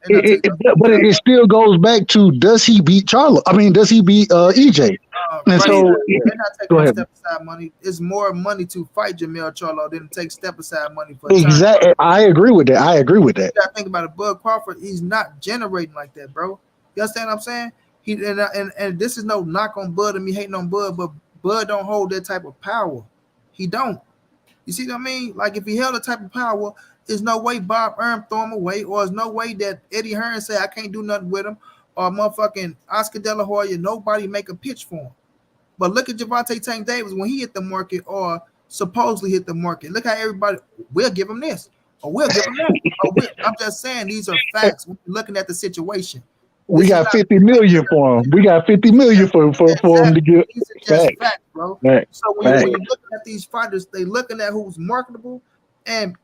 D: it still goes back to, does he beat Charlo? I mean, does he beat EJ? And so
A: they're not taking step aside money. It's more money to fight Jamel Charlo than to take step aside money for
D: exactly. I agree with that. You
A: gotta think about it. Bud Crawford, he's not generating like that, bro. You understand what I'm saying? He and this is no knock on Bud and me hating on Bud, but Bud don't hold that type of power. He don't. You see what I mean? Like if he held that type of power, there's no way Bob Earn throw him away, or there's no way that Eddie Hearn say I can't do nothing with him, or motherfucking Oscar De La Hoya, nobody make a pitch for him. But look at Gervonta Tank Davis when he hit the market or supposedly hit the market. Look how everybody, we'll give him this or we'll give him that. I'm just saying these are facts. We're looking at the situation.
D: We got 50 million for him. We got 50 million for him to get.
A: These are just facts, bro. So when you're looking at these fighters, they looking at who's marketable. And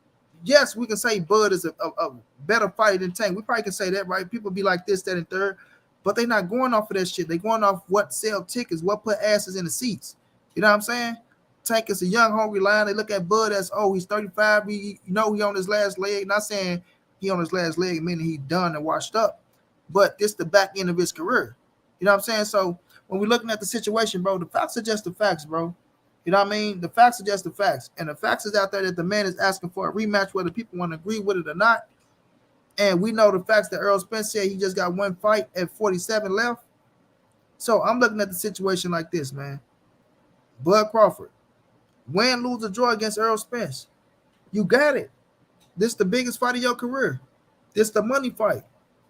A: yes, we can say Bud is a better fighter than Tank. We probably can say that, right? People be like this, that, and third. But they're not going off of that shit. They're going off what sell tickets, what put asses in the seats. You know what I'm saying? Tank is a young, hungry lion. They look at Bud as, he's 35. He on his last leg. Not saying he on his last leg, meaning he done and washed up. But this the back end of his career. You know what I'm saying? So when we're looking at the situation, bro, the facts are just the facts, bro. You know what I mean? The facts are just the facts. And the facts is out there that the man is asking for a rematch, whether people want to agree with it or not. And we know the facts that Earl Spence said he just got one fight at 47 left. So I'm looking at the situation like this, man. Bud Crawford, win, lose, or draw against Earl Spence. You got it. This is the biggest fight of your career. This is the money fight.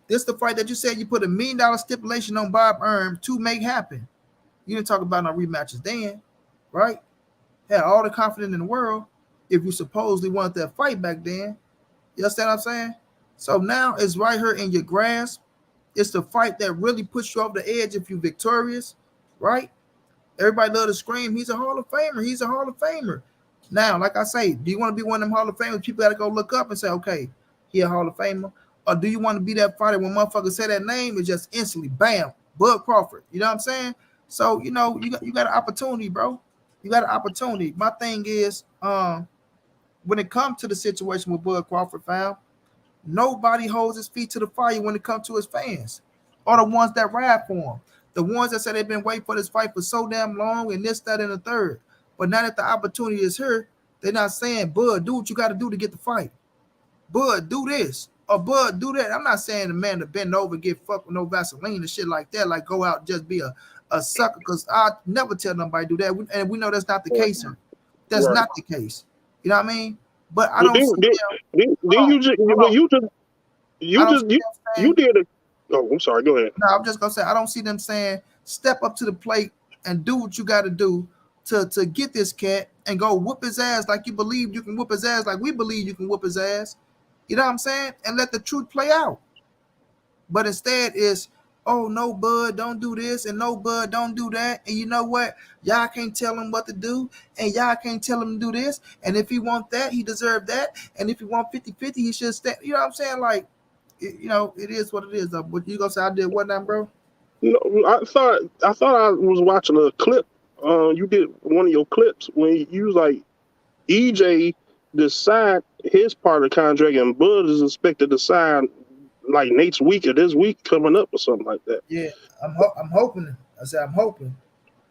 A: This is the fight that you said you put $1 million stipulation on Bob Earn to make happen. You didn't talk about no rematches then, right? Had all the confidence in the world if you supposedly wanted that fight back then. You understand what I'm saying? So now it's right here in your grasp. It's the fight that really puts you over the edge if you're victorious, right? Everybody love to scream, he's a Hall of Famer. He's a Hall of Famer. Now, like I say, do you want to be one of them Hall of Famers? People got to go look up and say, okay, he a Hall of Famer. or do you want to be that fighter when motherfuckers say that name, it's just instantly bam, Bud Crawford. You know what I'm saying? So you know you got an opportunity, bro. You got an opportunity. My thing is, when it comes to the situation with Bud Crawford, fam, nobody holds his feet to the fire when it comes to his fans, or the ones that ride for him, the ones that say they've been waiting for this fight for so damn long, and this, that, and the third. But now that the opportunity is here, they're not saying, Bud, do what you got to do to get the fight. Bud, do this. Or Bud, do that. I'm not saying the man to bend over and get fucked with no Vaseline and shit like that, like go out and just be a sucker, because I never tell nobody to do that. And we know that's not the case here. That's not the case. You know what I mean? But I don't see
C: them. You did it. Oh, I'm sorry. Go ahead.
A: No, I'm just gonna say I don't see them saying step up to the plate and do what you got to do to get this cat and go whoop his ass like you believe you can whoop his ass, like we believe you can whoop his ass. You know what I'm saying? And let the truth play out. But instead is, oh no, Bud, don't do this, and no, Bud, don't do that. And you know what? Y'all can't tell him what to do, and y'all can't tell him to do this. And if he want that, he deserve that. And if he want 50-50, he should stay. You know what I'm saying? Like, you know, it is what it is. But you gonna say I did what now, bro?
C: No, I thought I was watching a clip. You did one of your clips when you was like, EJ decide his part of the contract, and Bud is expected to sign like next week or this week coming up or something like that.
A: Yeah, I'm hoping. I said I'm hoping.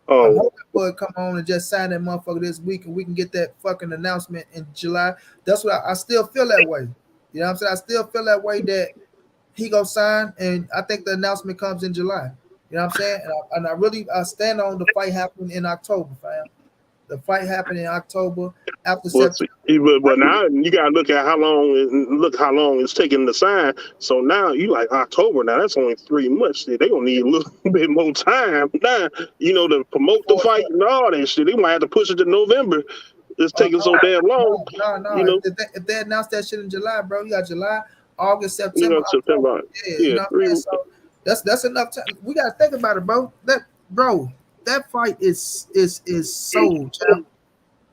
C: Oh,
A: I'm hoping Bud come on and just sign that motherfucker this week, and we can get that fucking announcement in July. That's what I still feel that way. You know what I'm saying? I still feel that way that he gonna sign, and I think the announcement comes in July. You know what I'm saying? And I stand on the fight happening in October, fam. The fight happened in October after September.
C: But now you gotta look at how long it's taking to sign. So now you like October. Now that's only 3 months. They gonna need a little bit more time now. You know, to promote the fight and all that shit. They might have to push it to November. It's taking so damn long.
A: No.
C: You know?
A: If they announce that shit in July, bro, you got July, August, September.
C: You know, September.
A: Yeah, you know what I'm saying? So that's enough time. We gotta think about it, bro. That fight is sold, champ.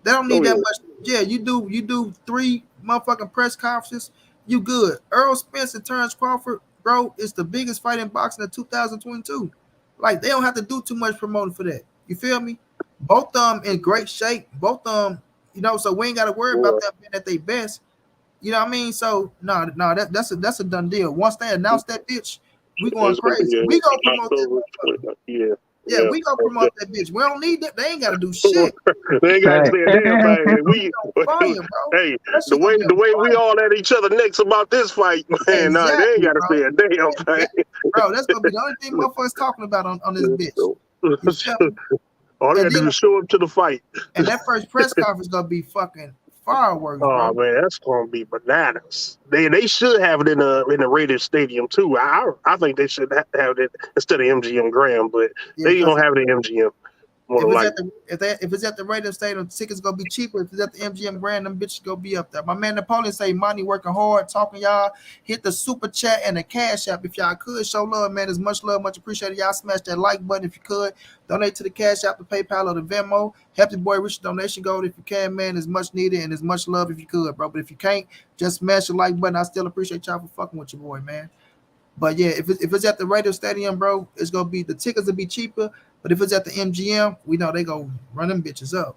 A: They don't need that much. Yeah, you do 3 motherfucking press conferences, you good. Earl Spence and Terence Crawford, bro, is the biggest fight in boxing of 2022. Like, they don't have to do too much promoting for that. You feel me? Both of them in great shape. Both of them, you know, so we ain't got to worry about that being at their best. You know what I mean? So no, that's a done deal. Once they announce that bitch, we going crazy. We gonna promote that. Yeah, we gonna promote that bitch. We don't need that. They ain't gotta do shit.
C: They ain't gotta say a damn thing. We
A: fire, bro.
C: Hey, the way we all at each other necks about this fight, man. Exactly, they ain't gotta say a damn thing.
A: Bro, that's gonna be the only thing motherfuckers talking about on this bitch.
C: All they gotta do is show up to the fight.
A: And that first press conference gonna be fucking fireworks.
C: Oh, bro. Man, that's gonna be bananas. They should have it in the Raiders Stadium too. I think they should have it instead of MGM Grand, but they don't have it in MGM.
A: If it's at the Raiders Stadium, tickets gonna be cheaper. If it's at the MGM Grand, them bitches gonna be up there. My man Napoleon say money working hard, talking y'all. Hit the super chat and the cash app if y'all could. Show love, man. There's much love, much appreciated. Y'all smash that like button if you could. Donate to the cash app, the PayPal, or the Venmo. Help your boy reach the donation goal if you can, man. It's much needed and it's much love if you could, bro. But if you can't, just smash the like button. I still appreciate y'all for fucking with your boy, man. But yeah, if it's at the Raiders Stadium, bro, it's gonna be the tickets will be cheaper. But if it's at the MGM, we know they go run them bitches up.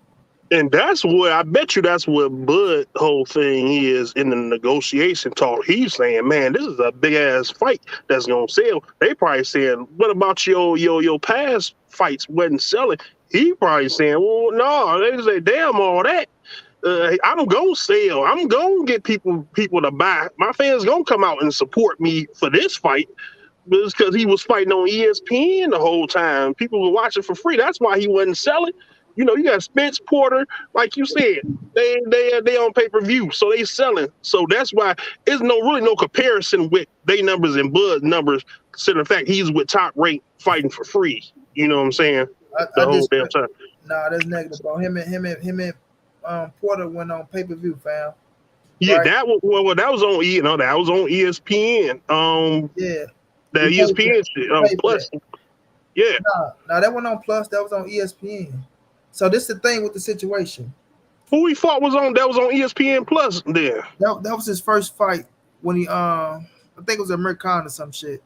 C: And that's what I bet you that's what Bud whole thing is in the negotiation talk. He's saying, man, this is a big ass fight that's gonna sell. They probably saying, what about your past fights wasn't selling? He probably saying, well, no, they say, damn all that. I'm gonna sell. I'm gonna get people to buy. My fans gonna come out and support me for this fight. But it's because he was fighting on ESPN the whole time. People were watching for free. That's why he wasn't selling. You know, you got Spence, Porter, like you said, they on pay-per-view, so they selling. So that's why there's really no comparison with their numbers and Bud's numbers. Considering the fact he's with Top Rank fighting for free. You know what I'm saying? The whole damn time.
A: Nah, that's negative, bro. Him and Porter went on pay-per-view, fam.
C: Yeah, right? That was on ESPN.
A: Yeah.
C: That ESPN shit, Plus. Yeah.
A: No, that went on Plus. That was on ESPN. So this is the thing with the situation.
C: Who he fought was on ESPN Plus there.
A: That was his first fight when he I think it was American or some shit.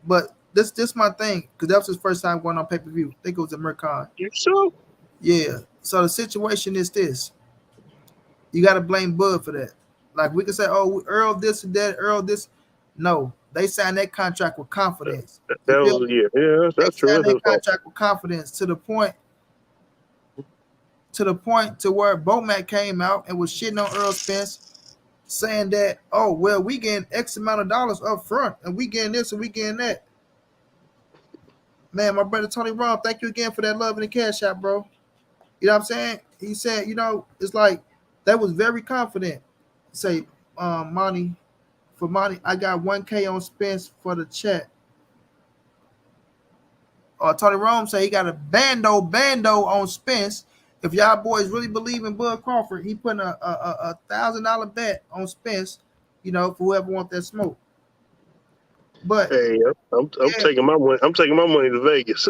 A: But this my thing, because that was his first time going on pay-per-view. I think it was American.
C: You sure?
A: Yeah. So the situation is this. You got to blame Bud for that. Like we can say, oh, Earl this and that, Earl this. No, they signed that contract with confidence.
C: That was
A: They
C: that's true.
A: signed that contract with confidence to the point to where Bomac came out and was shitting on Earl Spence, saying that, oh well, we getting X amount of dollars up front, and we getting this and we getting that. Man, my brother Tony Robb, thank you again for that love and the cash out, bro. You know what I'm saying? He said, it's like that was very confident. Say, Monty, I got 1K on Spence for the chat. Tony Rome say he got a bando on Spence. If y'all boys really believe in Bud Crawford, he putting a $1,000 bet on Spence, for whoever want that smoke. But
C: hey, I'm taking my money. I'm taking my money to Vegas.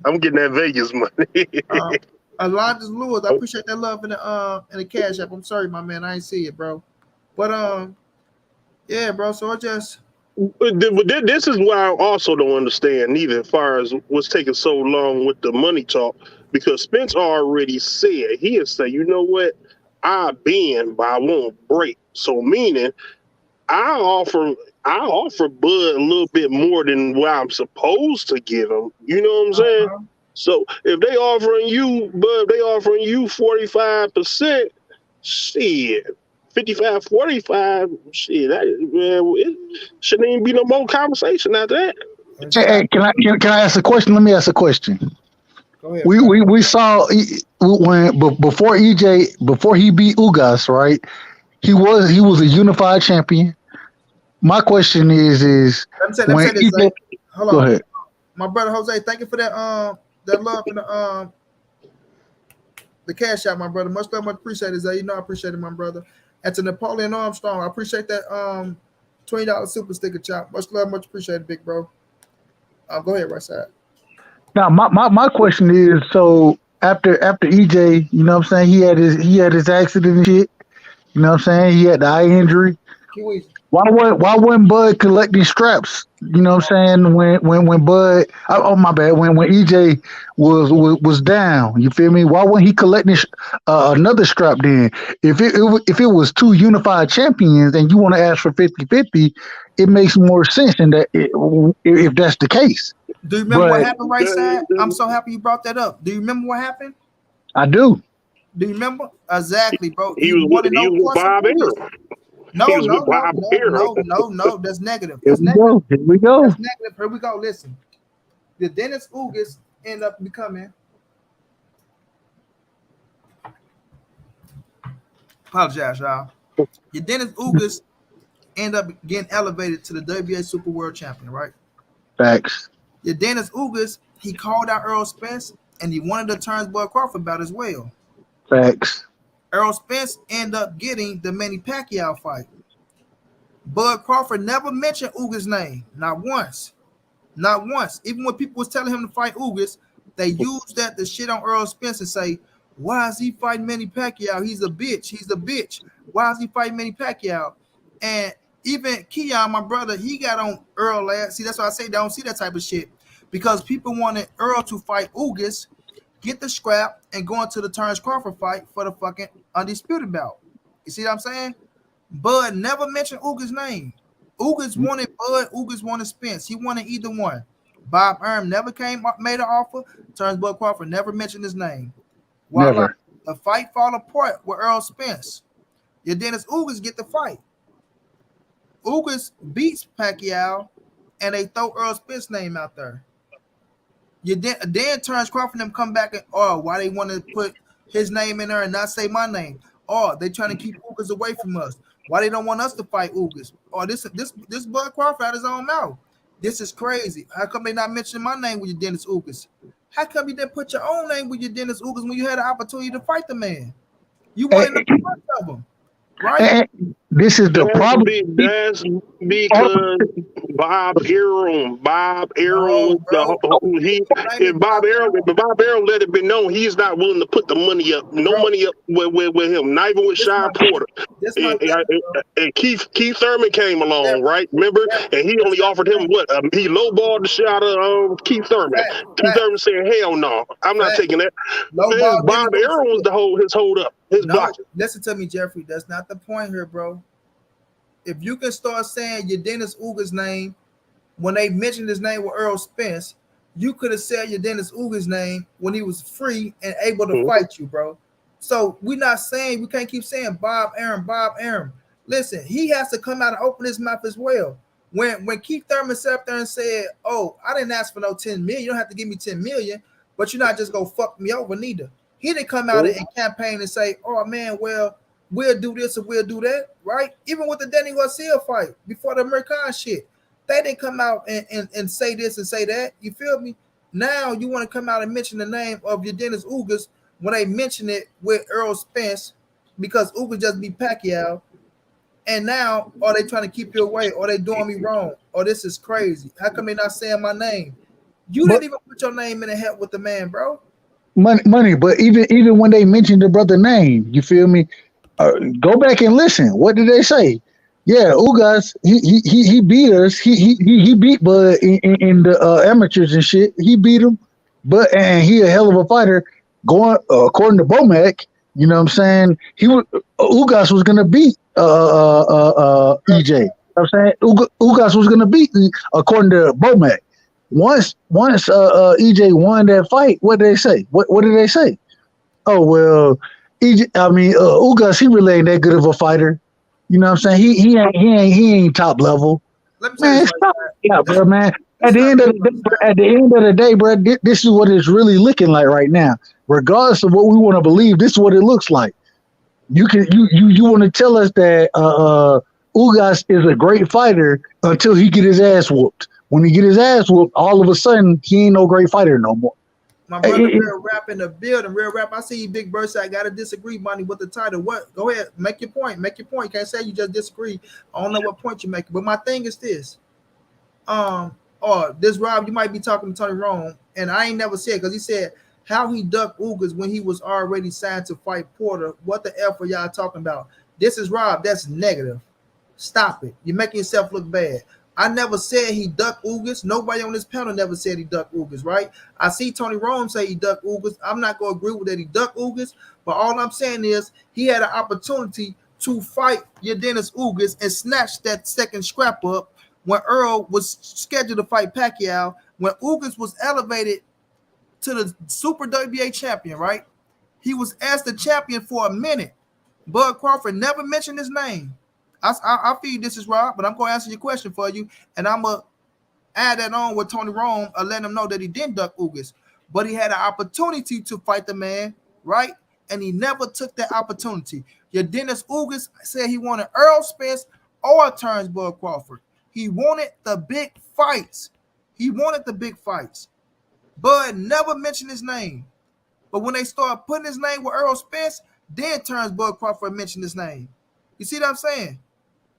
C: I'm getting that Vegas money.
A: Alonzo Lewis, I appreciate that love in the cash app. I'm sorry, my man, I ain't see it, bro. But yeah, bro. So I just.
C: But this is why I also don't understand neither, as far as what's taking so long with the money talk, because Spence already said he'll say, you know what, I bend, but I won't break. So meaning, I offer Bud a little bit more than what I'm supposed to give him. You know what I'm saying? So if they offering you, Bud, they offering you 45%, shit. 55, 45, shit, it shouldn't even be no more conversation after that.
D: Hey, can I ask a question? Let me ask a question.
A: Go ahead.
D: We saw before he beat Ugas, right? He was a unified champion. My question is
A: let me say this, hold on.
D: Go ahead.
A: My brother Jose, thank you for that love and the cash out, my brother. Much love, much appreciated, Zay. I appreciate it, my brother. And to Napoleon Armstrong, I appreciate that $20 super sticker chop. Much love, much appreciated, big bro. Go ahead, right side.
D: Now my question is, so after EJ, you know what I'm saying, he had his accident and shit. You know what I'm saying? He had the eye injury. Why wasn't Bud collecting straps? You know what I'm saying? When Bud, my bad, when EJ was down, you feel me? Why wasn't he collecting another strap then? If it was two unified champions and you want to ask for 50-50, it makes more sense in that if that's the case.
A: Do you remember what happened, right side? I'm so happy you brought that up. Do you remember what happened?
D: I do.
A: Do you remember? Exactly, bro.
C: He was with Bob Arum.
A: No. That's negative.
D: Here we go.
A: That's negative. Here we go. Listen. The Dennis Ugas end up becoming. Apologize, y'all. Your Dennis Ugas end up getting elevated to the WBA Super World Champion, right?
D: Facts.
A: Your Dennis Ugas, he called out Earl Spence, and he wanted to turn Bud Crawford about as well.
D: Facts.
A: Earl Spence ended up getting the Manny Pacquiao fight. Bud Crawford never mentioned Ugas' name, not once. Not once. Even when people was telling him to fight Ugas, they used that to shit on Earl Spence and say, why is he fighting Manny Pacquiao? He's a bitch. He's a bitch. Why is he fighting Manny Pacquiao? And even Keon, my brother, he got on Earl last. See, that's why I say they don't see that type of shit. Because people wanted Earl to fight Ugas, get the scrap, and go into the Terence Crawford fight for the fucking undisputed belt. You see what I'm saying? Bud never mentioned Ugas' name. Ugas wanted Bud. Ugas wanted Spence. He wanted either one. Bob Arum never made an offer. Terence Bud Crawford never mentioned his name. While the fight fall apart with Earl Spence, your Dennis Ugas get the fight. Ugas beats Pacquiao, and they throw Earl Spence's name out there. Then Terence Crawford and them come back and why they want to put his name in there and not say my name? They trying to keep Ugas away from us. Why they don't want us to fight Ugas? This Bud Crawford out his own mouth. This is crazy. How come they not mentioning my name with your Dennis Ugas? How come you didn't put your own name with your Dennis Ugas when you had the opportunity to fight the man? You wanted to front of him, right?
D: This is the problem.
C: That's because Bob Arum
A: No,
C: was
A: bro.
C: if Bob Arum let it be known he's not willing to put the money up, no
A: Bro,
C: money up with him, not even with
A: this
C: Shy
A: my
C: Porter.
A: this my
C: And,
A: thing, bro.
C: and Keith Thurman came along,
A: Jeffrey,
C: right? Remember?
A: Jeffrey,
C: And he
A: that's
C: only
A: not
C: offered
A: the
C: him
A: thing.
C: what? He lowballed the shot of Keith Thurman. Keith
A: Fact,
C: Thurman said, "Hell no, I'm not
A: fact.
C: taking that."
A: Low
C: And
A: ball didn't
C: Bob
A: go
C: Arum was
A: to it.
C: his hold up, his
A: No,
C: blocker.
A: listen to me, Jeffrey. That's not the point here, bro. If you can start saying your Dennis Uga's name when they mentioned his name with Earl Spence, you could have said your Dennis Uga's name when he was free and able to
C: Mhm.
A: fight you, bro. So we're not saying we can't keep saying Bob Arum, Bob Arum. Listen, he has to come out and open his mouth as well. When Keith Thurman sat up there and said, "Oh, I didn't ask for no 10 million. You don't have to give me 10 million, but you're not just gonna fuck me over neither." He didn't come out and campaign and say, "Oh man, well, we'll do this or we'll do that," right? Even with the Danny Garcia fight before the American shit, they didn't come out and say this and say that. You feel me? Now you want to come out and mention the name of your Dennis Ugas when they mention it with Earl Spence because Ugas just be Pacquiao. And now are they trying to keep you away? Or they doing me wrong? Or this is crazy? How come they not saying my name? You
D: But
A: didn't even put your name in the hat with the man, bro.
D: money. But even when they mentioned the brother name, you feel me? Go back and listen. What did they say? Yeah, Ugas, he beat us. He beat Bud in the amateurs and shit. He beat him, but and he a hell of a fighter. Going according to Bomac, you know what I'm saying? He was Ugas was gonna beat EJ. You know what I'm saying Ugas was gonna beat according to Bomac. Once EJ won that fight, what did they say? What did they say? Oh well, Ugas, he really ain't that good of a fighter. You know what I'm saying? He ain't top level.
A: Let me tell you
D: Man,
A: this right
D: stop it out,
A: now.
D: bro, man.
A: This is not
D: At the end of the day, bro, this is what it's really looking like right now. Regardless of what we want to believe, this is what it looks like. You want to tell us that Ugas is a great fighter until he get his ass whooped. When he get his ass whooped, all of a sudden he ain't no great fighter no more.
A: My brother Real Rap in the building. Real Rap, I see you, Big Bird. I gotta disagree, money, with the title. What? Go ahead, make your point. Make your point. You can't say you just disagree. I don't know what point you're making, but my thing is this. This Rob, you might be talking to Tony Rome, and I ain't never said because he said how he ducked Ugas when he was already signed to fight Porter. What the F are y'all talking about? This is Rob. That's negative. Stop it. You're making yourself look bad. I never said he ducked Ugas. Nobody on this panel never said he ducked Ugas, right? I see Tony Rome say he ducked Ugas. I'm not going to agree with that he ducked Ugas, but all I'm saying is he had an opportunity to fight your Dennis Ugas and snatch that second scrap up when Earl was scheduled to fight Pacquiao, when Ugas was elevated to the Super WBA champion, right? He was as the champion for a minute. Bud Crawford never mentioned his name. I feed this is Rob, but I'm going to answer your question for you, and I'm going to add that on with Tony Rome and let him know that he didn't duck Ugas, but he had an opportunity to fight the man, right? And he never took that opportunity. Your Dennis Ugas said he wanted Earl Spence or Terence Bud Crawford. He wanted the big fights. He wanted the big fights. Bud never mentioned his name. But when they started putting his name with Earl Spence, then Terence Bud Crawford mentioned his name. You see what I'm saying?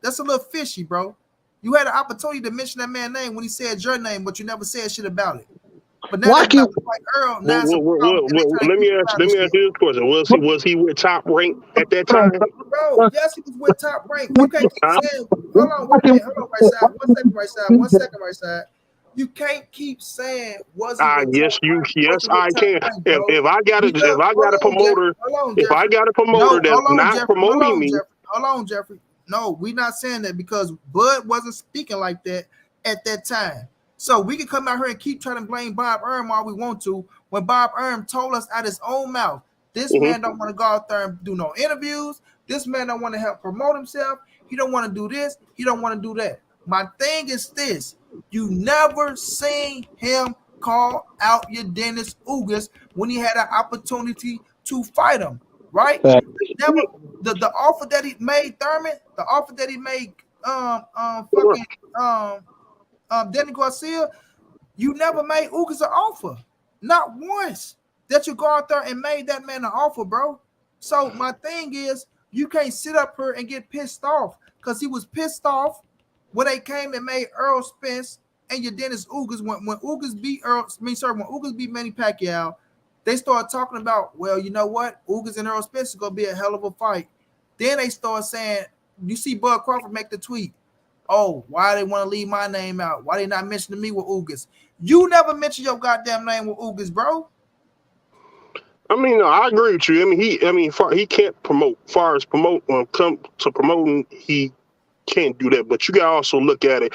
A: That's a little fishy, bro. You had an opportunity to mention that man's name when he said your name, but you never said shit about it. But now
D: Why
A: they
D: can't
A: about to fight Earl. Now it's a problem, and they trying to
C: let
A: keep
C: me
A: him
C: ask
A: out of
C: you
A: shit.
C: this question: Was he with Top Rank at that time?
A: Bro, yes, he was with Top Rank. You can't keep
C: Huh?
A: saying, hold on, wait a minute. Hold on, right side. 1 second, right side. 1 second, right side. You can't keep saying, was he with Top Rank? Was
C: Yes,
A: he with
C: I
A: Top
C: can.
A: Rank, bro?
C: If I got a promoter,
A: Hold on,
C: if I
A: Jeffrey.
C: got a promoter
A: No,
C: that's
A: hold on,
C: not
A: Jeffrey. Hold
C: promoting
A: on,
C: me,
A: Jeffrey. Hold on, Jeffrey. No, we're not saying that because Bud wasn't speaking like that at that time. So we can come out here and keep trying to blame Bob Earn all we want to when Bob Earn told us out his own mouth, this
C: mhm,
A: man don't want to go out there and do no interviews. This man don't want to help promote himself. He don't want to do this. He don't want to do that. My thing is this. You never seen him call out your Dennis Ugas when he had an opportunity to fight him, right? Never the offer that he made Thurman, the offer that he made fucking Danny Garcia, you never made Ugas an offer. Not once that you go out there and made that man an offer, bro. So my thing is, You can't sit up here and get pissed off because he was pissed off when they came and made Earl Spence and your Dennis Ugas when Ugas beat when Ugas beat Manny Pacquiao, they started talking about, well, you know what? Ugas and Earl Spence is gonna be a hell of a fight. Then they start saying, you see Bud Crawford make the tweet. Oh, why they want to leave my name out? Why they not mentioning me with Ugas? You never mention your goddamn name with Ugas, bro.
C: I mean, no, I agree with you. He can't promote. Far as promote, when it comes to promoting, he can't do that. But you got to also look at it.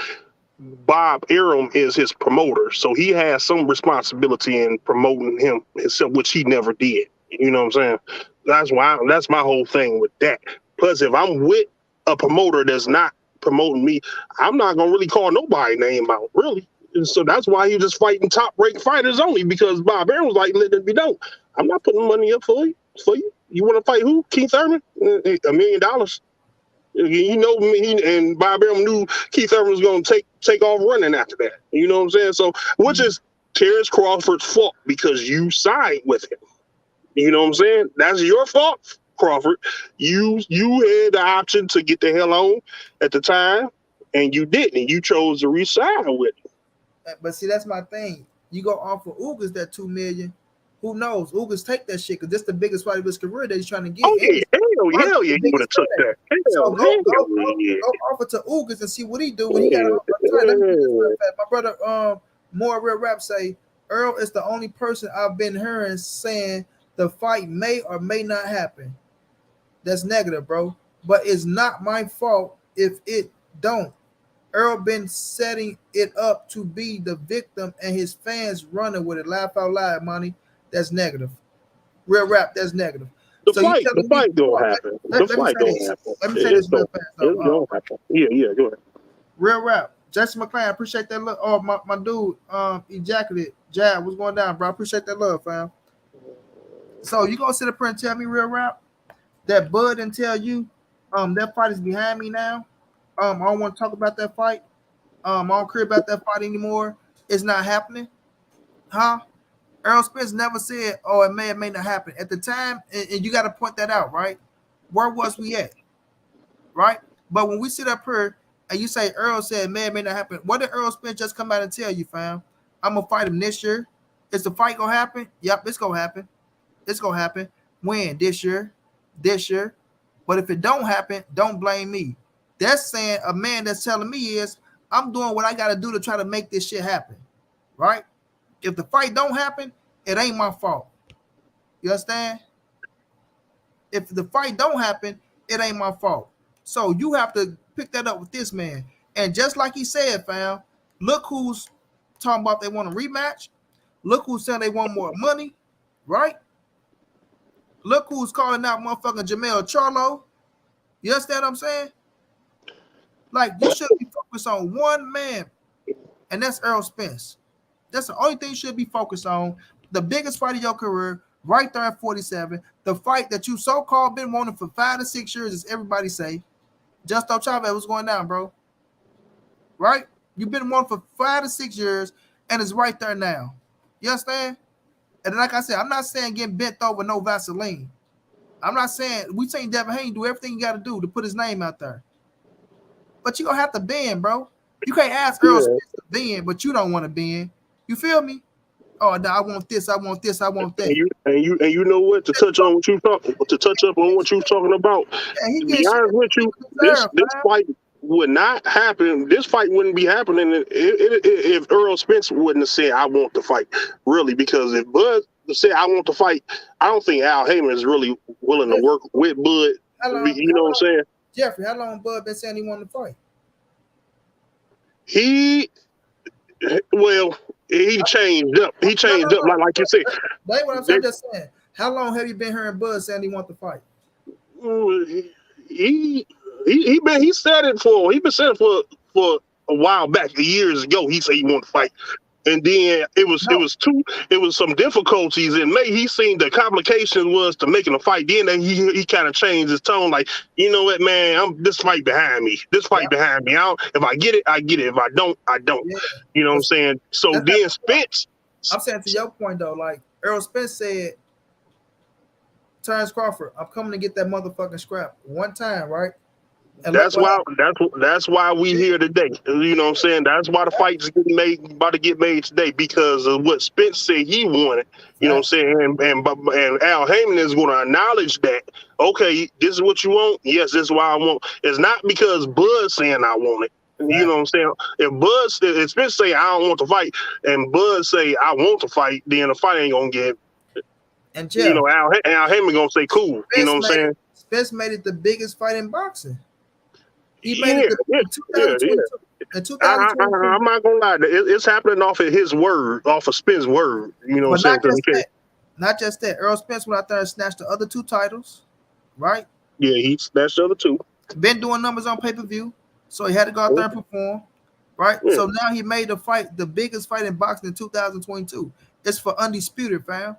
C: Bob Arum is his promoter, so he has some responsibility in promoting him himself, which he never did. You know what I'm saying? That's my whole thing with that. Plus, if I'm with a promoter that's not promoting me, I'm not gonna really call nobody's name out, really. And so that's why he was just fighting top-ranked fighters only, because Bob Arum was like, let it be known, I'm not putting money up for you. You want to fight who? Keith Thurman? $1 million. You know me, and Bob Arum knew Keith Thurman was going to take off running after that. You know what I'm saying? So, which is Terence Crawford's fault, because you signed with him. You know what I'm saying? That's your fault, Crawford. You had the option to get the hell on at the time, and you didn't. You chose to re-sign with him.
A: But see, that's my thing. You go offer Ugas that $2 million. Who knows? Ugas take that shit because this is the biggest fight of his career that he's trying to get.
C: Oh yeah, hell yeah, he would have took that.
A: So go offer to Ugas and see what he do when he got my brother More Real Rap say Earl is the only person I've been hearing saying the fight may or may not happen. That's negative, bro. But it's not my fault if it don't. Earl been setting it up to be the victim and his fans running with it. Laugh out loud, money. That's negative. Real Rap, that's negative.
C: The fight don't happen. The fight don't happen.
A: Let me say this real fast.
C: Don't happen. Yeah, go ahead.
A: Real Rap. Jesse McClain, appreciate that love. Oh, my dude, ejaculated. Jab, what's going down, bro? Appreciate that love, fam. So you gonna sit up here and tell me, Real Rap, that Bud didn't tell you that fight is behind me now? I don't want to talk about that fight. I don't care about that fight anymore. It's not happening. Huh? Earl Spence never said, oh, it may or may not happen. At the time, and you got to point that out, right? Where was we at? Right? But when we sit up here and you say Earl said it may or may not happen, what did Earl Spence just come out and tell you, fam? I'm going to fight him this year. Is the fight going to happen? Yep, it's going to happen. It's going to happen. When? This year. This year. But if it don't happen, don't blame me. That's saying a man that's telling me is I'm doing what I got to do to try to make this shit happen. Right? If the fight don't happen, it ain't my fault. You understand? If the fight don't happen, it ain't my fault. So you have to pick that up with this man. And just like he said, fam, look who's talking about they want a rematch. Look who's saying they want more money, right? Look who's calling out motherfucking Jamel Charlo. You understand what I'm saying? Like, you should be focused on one man, and that's Earl Spence. That's the only thing you should be focused on. The biggest fight of your career, right there at 47. The fight that you so-called been wanting for 5 to 6 years, as everybody say. Justo Chavez, what's going down, bro? Right? You've been wanting for 5 to 6 years, and it's right there now. You understand? And like I said, I'm not saying getting bent over no Vaseline. I'm not saying, we saying Devin Haney do everything you got to do to put his name out there. But you're going to have to bend, bro. You can't ask Earl Spence to bend, but you don't want to bend. You feel me? Oh no, I want this, I want this, I want that.
C: And you know what? To touch up on what you were talking about. To be honest with you, this fight would not happen. This fight wouldn't be happening if Earl Spence wouldn't have said, "I want the fight." Really, because if Bud said, "I want the fight," I don't think Al Heyman is really willing to work with Bud. You know what I'm saying?
A: Jeffrey, how long Bud been saying he wanted to fight?
C: He changed up. He changed up, like you said.
A: That's what I'm saying. Just saying. How long have you been hearing Bud saying he want to fight?
C: He said it for a while back, years ago. He said he wanted to fight. And then it was some difficulties in May. He seen the complication was to making a fight. Then he kind of changed his tone, like, you know what, man, this fight behind me. This fight behind me. If I get it, I get it. If I don't, I don't. Yeah. You know what I'm saying? So then Spence.
A: I'm saying to your point though, like Earl Spence said, Terence Crawford, I'm coming to get that motherfucking scrap one time, right? And look
C: That's
A: what
C: why
A: happened.
C: that's why we here today. You know what I'm saying? That's why the fight's getting made, about to get made today, because of what Spence said he wanted. You know what I'm
A: Facts.
C: saying? And Al Heyman is going to acknowledge that. Okay, this is what you want. Yes, this is why I want. It's not because Bud's saying I want it. You
A: Facts.
C: know what I'm saying? If Spence say I don't want to fight, and Bud say I want to fight, then the fight ain't gonna get.
A: And
C: You
A: Jeff,
C: know, Al Heyman gonna say cool. You know what I'm saying?
A: Spence made it the biggest fight in boxing. He made it
C: Yeah, yeah,
A: in
C: yeah, yeah.
A: 2022. In 2022.
C: I'm not gonna lie. It's happening off of his word, off of Spence' word. You know what I'm
A: But
C: saying?
A: not just that. Not just that. Earl Spence went out there and snatched the other 2 titles, right?
C: Yeah, he snatched the other 2.
A: Been doing numbers on pay-per-view, so he had to go out there and perform, right?
C: Yeah.
A: So now he made the fight the biggest fight in boxing in 2022. It's for undisputed, fam,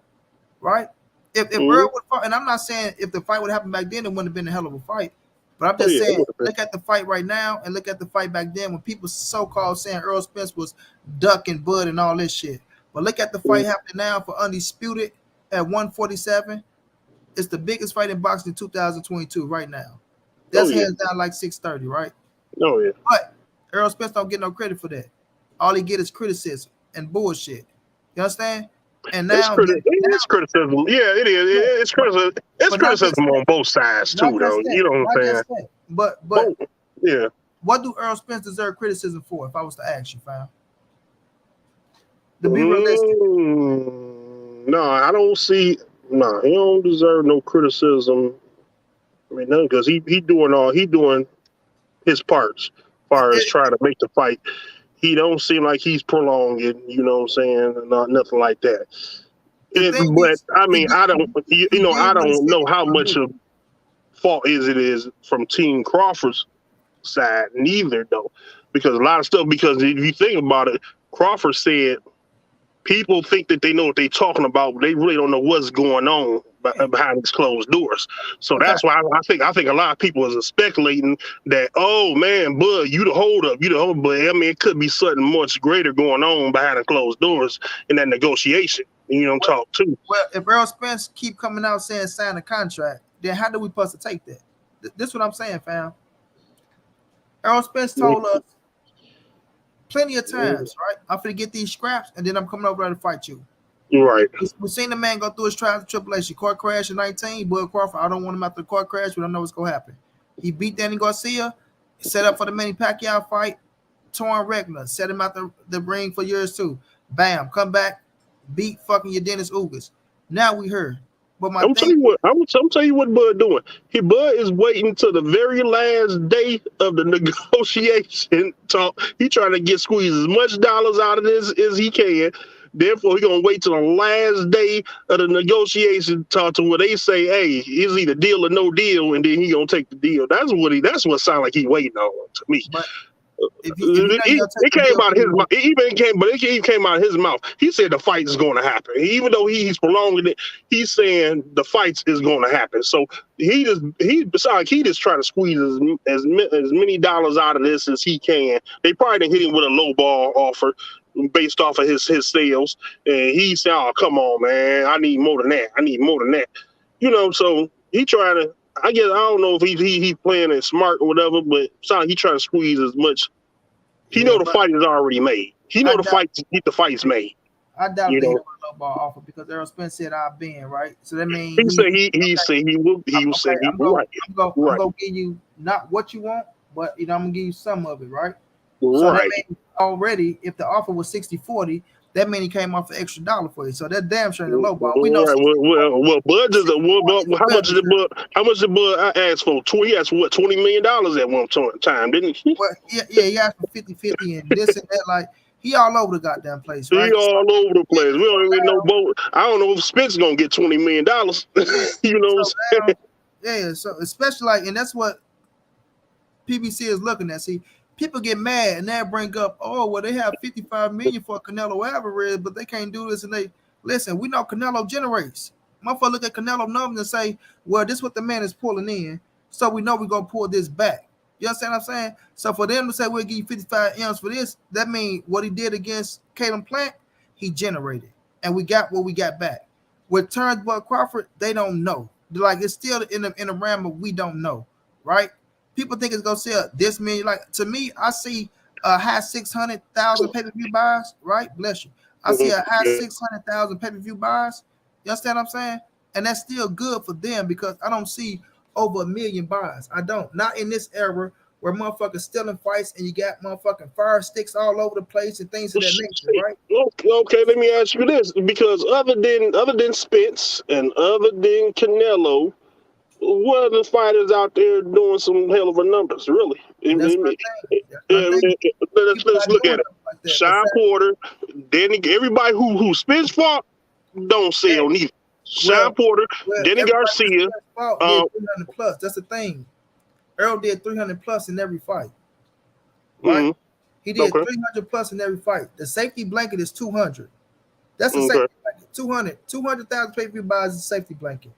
A: right? If Earl would fought, and I'm not saying if the fight would happen back then, it wouldn't have been a hell of a fight. But I'm just saying, look at the fight right now and look at the fight back then when people so-called saying Earl Spence was ducking Bud and all this shit. But look at the fight happening now for undisputed at 147. It's the biggest fight in boxing in 2022 right now. That's hands down like 630, right?
C: Oh yeah.
A: But Earl Spence don't get no credit for that. All he get is criticism and bullshit. You understand? And now
C: it's criticism. Yeah, it is. It's criticism. It's criticism on both sides too, though. You know what I'm saying?
A: But
C: yeah.
A: What do Earl Spence deserve criticism for? If I was to ask you, fam, to be realistic.
C: No, I don't see. No, he don't deserve no criticism. I mean, none, because he doing his parts as far as trying to make the fight. He don't seem like he's prolonging, you know what I'm saying, not nothing like that. But I mean, I don't know how much of fault it is from Team Crawford's side, neither though, because a lot of stuff. Because if you think about it, Crawford said people think that they know what they're talking about, but they really don't know what's going on behind these closed doors. So that's why I think a lot of people is speculating that, oh man, Bud, you the hold up, but I mean, it could be something much greater going on behind the closed doors in that negotiation. You know, talk too.
A: Well, if Earl Spence keep coming out saying sign a contract, then how do we supposed to take that? This is what I'm saying, fam. Earl Spence told us plenty of times, right? I'm finna get these scraps, and then I'm coming over there to fight you.
C: Right.
A: We've seen the man go through his trials and tribulations. Court crash in 19, Bud Crawford. I don't want him after the court crash. We don't know what's gonna happen. He beat Danny Garcia, set up for the Manny Pacquiao fight. Torn Regner, set him out the ring for years too. Bam, come back, beat fucking your Dennis Ugas. Now we heard. But I'm
C: tell you what Bud doing. Bud is waiting till the very last day of the negotiation talk. He trying to squeeze as much dollars out of this as he can. Therefore, he gonna wait till the last day of the negotiation talk to where they say, "Hey, it's either deal or no deal," and then he gonna take the deal. That's what sound like he waiting on to me.
A: But
C: it came out of his mouth. It came out of his mouth. He said the fight is going to happen, even though he's prolonging it. He's saying the fight is going to happen. So he just trying to squeeze as many dollars out of this as he can. They probably didn't hit him with a low ball offer based off of his sales, and he said, "Oh, come on, man, I need more than that." You know, so he trying to. I don't know if he playing it smart or whatever, but he trying to squeeze as much. He know the fight is already made. He know the fight's made.
A: I doubt they have a low ball offer because Earl Spence said I've been right. So that means
C: he said he will. He will say he will.
A: I'm gonna give you not what you want, but I'm gonna give you some of it, right?
C: Right.
A: So that means already, if the offer was 60-40, that means he came off an extra dollar for you. So that damn sure ain't a low ball. We know.
C: Right. Well, Bud just how much did Bud ask for? He asked for what, $20 million at one time, didn't he?
A: Well, yeah, he asked for 50-50 and this and that. Like he all over the goddamn place, right?
C: He all over the place. We don't even know both. I don't know if Spence gonna get $20 million. You know what I'm saying?
A: Yeah. So especially like, and that's what PBC is looking at. See, people get mad and they'll bring up, oh, well, they have $55 million for Canelo Alvarez, but they can't do this. And they listen, we know Canelo generates. Motherfucker look at Canelo numbers and say, well, this is what the man is pulling in, so we know we're gonna pull this back. You understand what I'm saying? So for them to say we'll give you 55 M's for this, that means what he did against Caleb Plant, he generated. And we got what we got back. With Terence Bud Crawford, they don't know. like it's still in the realm of we don't know, right? People think it's gonna sell this many. Like to me, I see a high 600,000 pay-per-view buys, right? Bless you. I see a high 600,000 pay-per-view buys. You understand what I'm saying? And that's still good for them because I don't see over 1 million buys. I don't. Not in this era where motherfuckers stealing fights and you got motherfucking fire sticks all over the place and things of that nature, right?
C: Okay, let me ask you this, because other than Spence and other than Canelo, what other fighters out there doing some hell of a numbers, really?
A: And that's my thing. That's my thing.
C: Let's look at it.
A: Like
C: Sean Porter, Danny, everybody who Spence fought don't sell neither. Sean Porter, Danny Garcia,
A: did 300 plus. That's the thing. Earl did 300 plus in every fight, right? He did 300 plus in every fight. The safety blanket is 200. That's the safety blanket. 200,000 pay-per-view buys is safety blanket.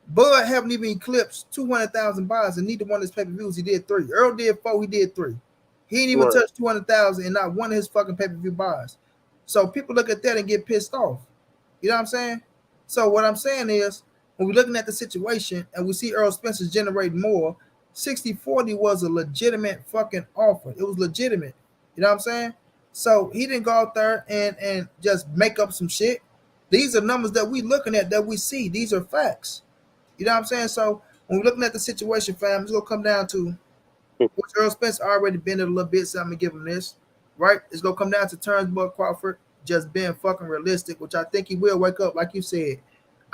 A: Bud haven't even eclipsed 200,000 buys, and neither one of his pay-per-views he did 3. Earl did 4, he did 3. He ain't even touched 200,000 in not one of his fucking pay-per-view buys. So people look at that and get pissed off. You know what I'm saying? So what I'm saying is, when we're looking at the situation and we see Earl Spencer generate more, 60-40 was a legitimate fucking offer. It was legitimate. You know what I'm saying? So he didn't go out there and just make up some shit. These are numbers that we looking at, that we see. These are facts. You know what I'm saying? So when we're looking at the situation, fam, it's going to come down to, which Earl Spencer already been in a little bit, so I'm going to give him this, right? It's going to come down to Terence Crawford just being fucking realistic, which I think he will wake up, like you said.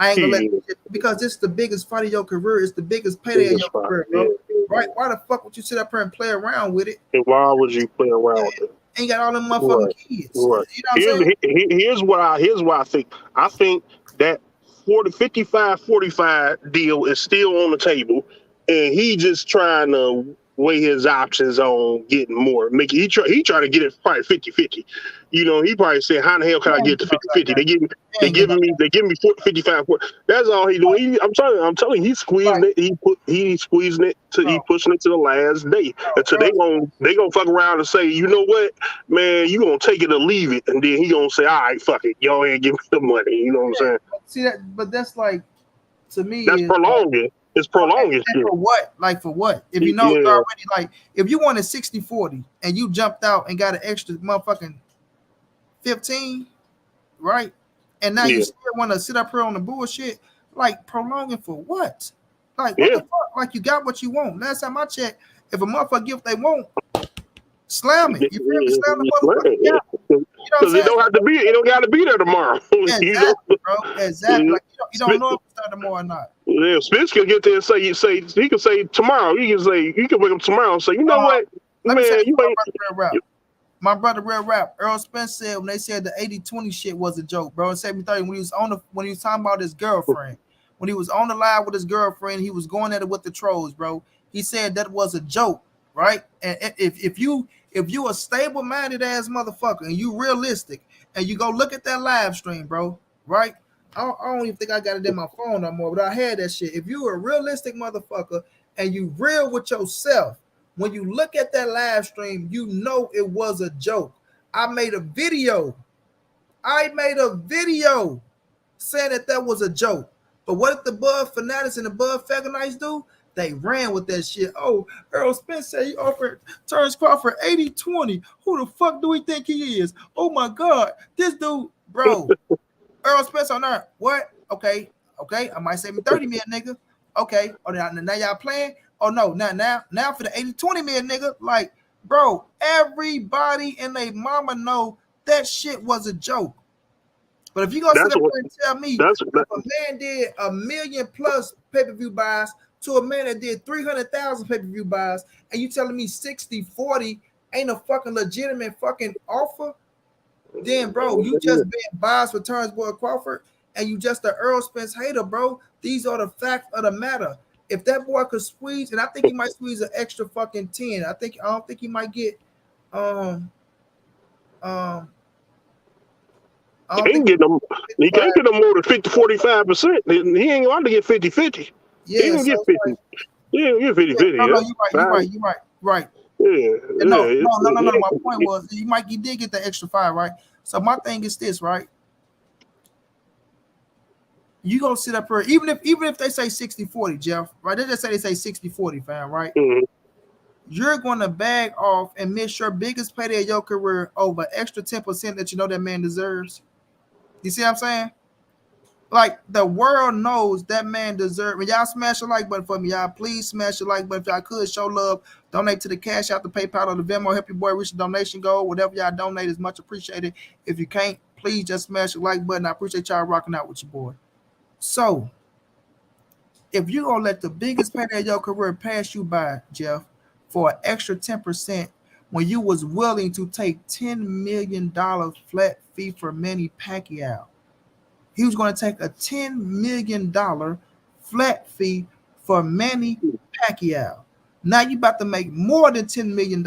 A: I ain't gonna let you, because this is the biggest fight of your career. It's the biggest payday of your career, bro. Right? Why the fuck would you sit up here and play around with it?
C: And why would you play around with it?
A: Ain't got all them motherfucking kids.
C: Right.
A: You know what I'm saying?
C: Here's what I think. I think that 55-45 deal is still on the table, and he just trying to weigh his options on getting more. He try to get it probably 50-50. You know, he probably said, how the hell can I get to 50-50? They giving me 55. That's all he doing. I'm telling you, he's squeezing it. He's squeezing it he pushing it to the last day. Until they gonna fuck around and say, you know what, man, you gonna take it or leave it, and then he gonna say, all right, fuck it, y'all ain't give me the money. You know what I'm saying?
A: See that, but that's like, to me,
C: that's prolonging. It's prolonging shit.
A: For what? Like for what? If you know already, like if you wanted 60-40 and you jumped out and got an extra motherfucking 15, right? And now you still want to sit up here on the bullshit, like prolonging for what? Like what the fuck? Like you got what you want. Last time I checked, if a motherfucker give what they want, slam it. You feel me? Slam the motherfucker down.
C: Because it don't have to be. It don't got to be there tomorrow.
A: Exactly, bro. Exactly. Like you don't know if it's there tomorrow or not.
C: Yeah, Spence can get there and say he can say tomorrow. He can wake up tomorrow and say, you know what, man, you ain't.
A: My brother Real Rap, Earl Spence said when they said the 80-20 shit was a joke, bro. In 70-30, when he was talking about his girlfriend, when he was on the live with his girlfriend, he was going at it with the trolls, bro. He said that was a joke, right? And if you a stable-minded ass motherfucker and you realistic and you go look at that live stream, bro, right? I don't even think I got it in my phone no more, but I had that shit. If you a realistic motherfucker and you real with yourself, when you look at that live stream, you know it was a joke. I made a video saying that was a joke. But what did the Bud Fanatics and the Bud Fagonites do? They ran with that shit. Oh, Earl Spence said he offered Terence Crawford 80-20. Who the fuck do we think he is? Oh my God, this dude, bro. Earl Spence on there. What? Okay. I might say me 30 million, nigga. Okay. Oh, now y'all playing? Oh no, now for the 80-20 million, nigga. Like, bro, everybody and they mama know that shit was a joke. But if you gonna sit up there and tell me if a man did 1 million plus pay-per-view buys to a man that did 300,000 pay-per-view buys, and you telling me 60-40 ain't a fucking legitimate fucking offer, then bro, you just been biased for Terence Crawford, and you just an Earl Spence hater, bro. These are the facts of the matter. If that boy could squeeze, and I think he might squeeze an extra fucking 10. I don't think he might get
C: he can't get no more than 50-45%. He ain't allowed to get 50-50.
A: Yeah,
C: he can get 50. He can get 50-50.
A: No, you're right. Yeah. No. My point was he did get the extra 5, right? So my thing is this, right? you gonna sit up here, even if they say 60-40, Jeff, right? They just say 60-40, fam, right?
C: Mhm.
A: You're gonna bag off and miss your biggest payday of your career over extra 10% that you know that man deserves. You see what I'm saying? Like the world knows that man deserves. Y'all smash the like button for me, y'all. Please smash the like button. If y'all could show love, donate to the Cash App, the PayPal, or the Venmo. Help your boy reach the donation goal. Whatever y'all donate is much appreciated. If you can't, please just smash the like button. I appreciate y'all rocking out with your boy. So, if you're gonna let the biggest payday of your career pass you by, Jeff, for an extra 10%, when you was willing to take $10 million flat fee for Manny Pacquiao, he was going to take a $10 million flat fee for Manny Pacquiao. Now you about to make more than $10 million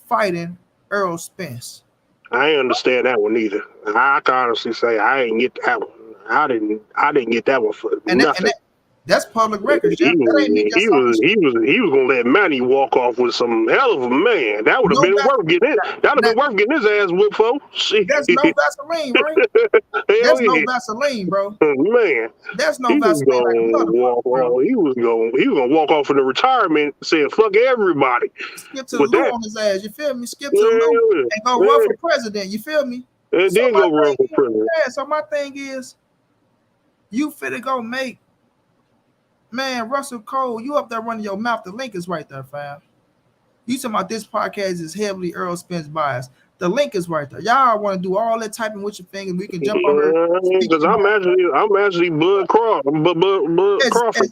A: fighting Errol Spence.
C: I ain't understand that one either. I can honestly say I ain't get that one. I didn't get that one for nothing.
A: That's public records, Jeff. That ain't me just
C: He was gonna let Manny walk off with some hell of a man. That would have been worth getting it. That would have been worth getting his ass whipped for.
A: There's no Vaseline, right? There's no Vaseline, bro.
C: Man,
A: there's no Vaseline like a motherfucker, bro.
C: He was gonna walk off in the retirement saying fuck everybody.
A: Skip to the loo on his ass, you feel me? Skip to the loo and go run for president, you feel me?
C: And then go run for president.
A: Yeah, so my thing is, you finna go make, man, Russell Cole, you up there running your mouth. The link is right there, fam. You talking about this podcast is heavily Errol Spence biased. The link is right there. Y'all want to do all that typing with your finger. We can jump over.
C: Because I'm actually Bud Crawford.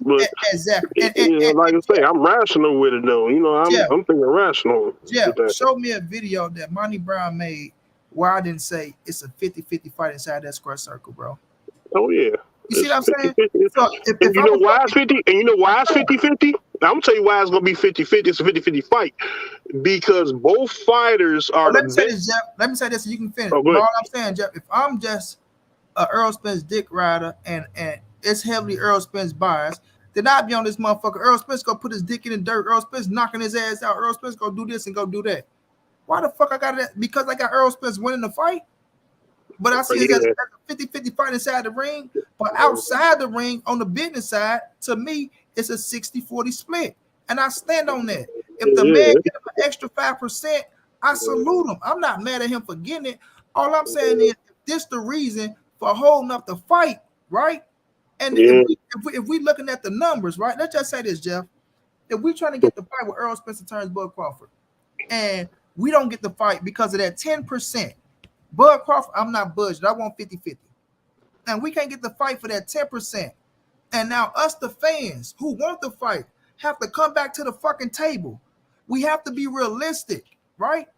C: But
A: exactly.
C: Like I say, I'm rational with it though. You know, I'm thinking rational.
A: Yeah. Show me a video that Montray-Brown made where I didn't say it's a 50-50 fight inside that square circle, bro.
C: Oh yeah.
A: You see what I'm saying?
C: So if you know why it's 50, and you know why it's 50-50? I'm gonna tell you why it's gonna be 50-50. It's a 50-50 fight because both fighters are.
A: Let me say this, Jeff. Let me say this, so you can finish. All I'm saying, Jeff, if I'm just a Errol Spence dick rider and it's heavily Errol Spence bias, then I'd be on this motherfucker. Errol Spence gonna put his dick in the dirt. Errol Spence knocking his ass out. Errol Spence gonna do this and go do that. Why the fuck I got it? Because I got Errol Spence winning the fight. But I see it as a 50-50 fight inside the ring. But outside the ring, on the business side, to me, it's a 60-40 split. And I stand on that. If the man get him an extra 5%, I salute him. I'm not mad at him for getting it. All I'm saying is, this the reason for holding up the fight, right? And if we looking at the numbers, right? Let's just say this, Jeff. If we trying to get the fight with Errol Spence turns Bud Crawford, and we don't get the fight because of that 10%, Bud Crawford, I'm not budged. I want 50-50. And we can't get the fight for that 10%. And now us, the fans who want the fight, have to come back to the fucking table. We have to be realistic, right?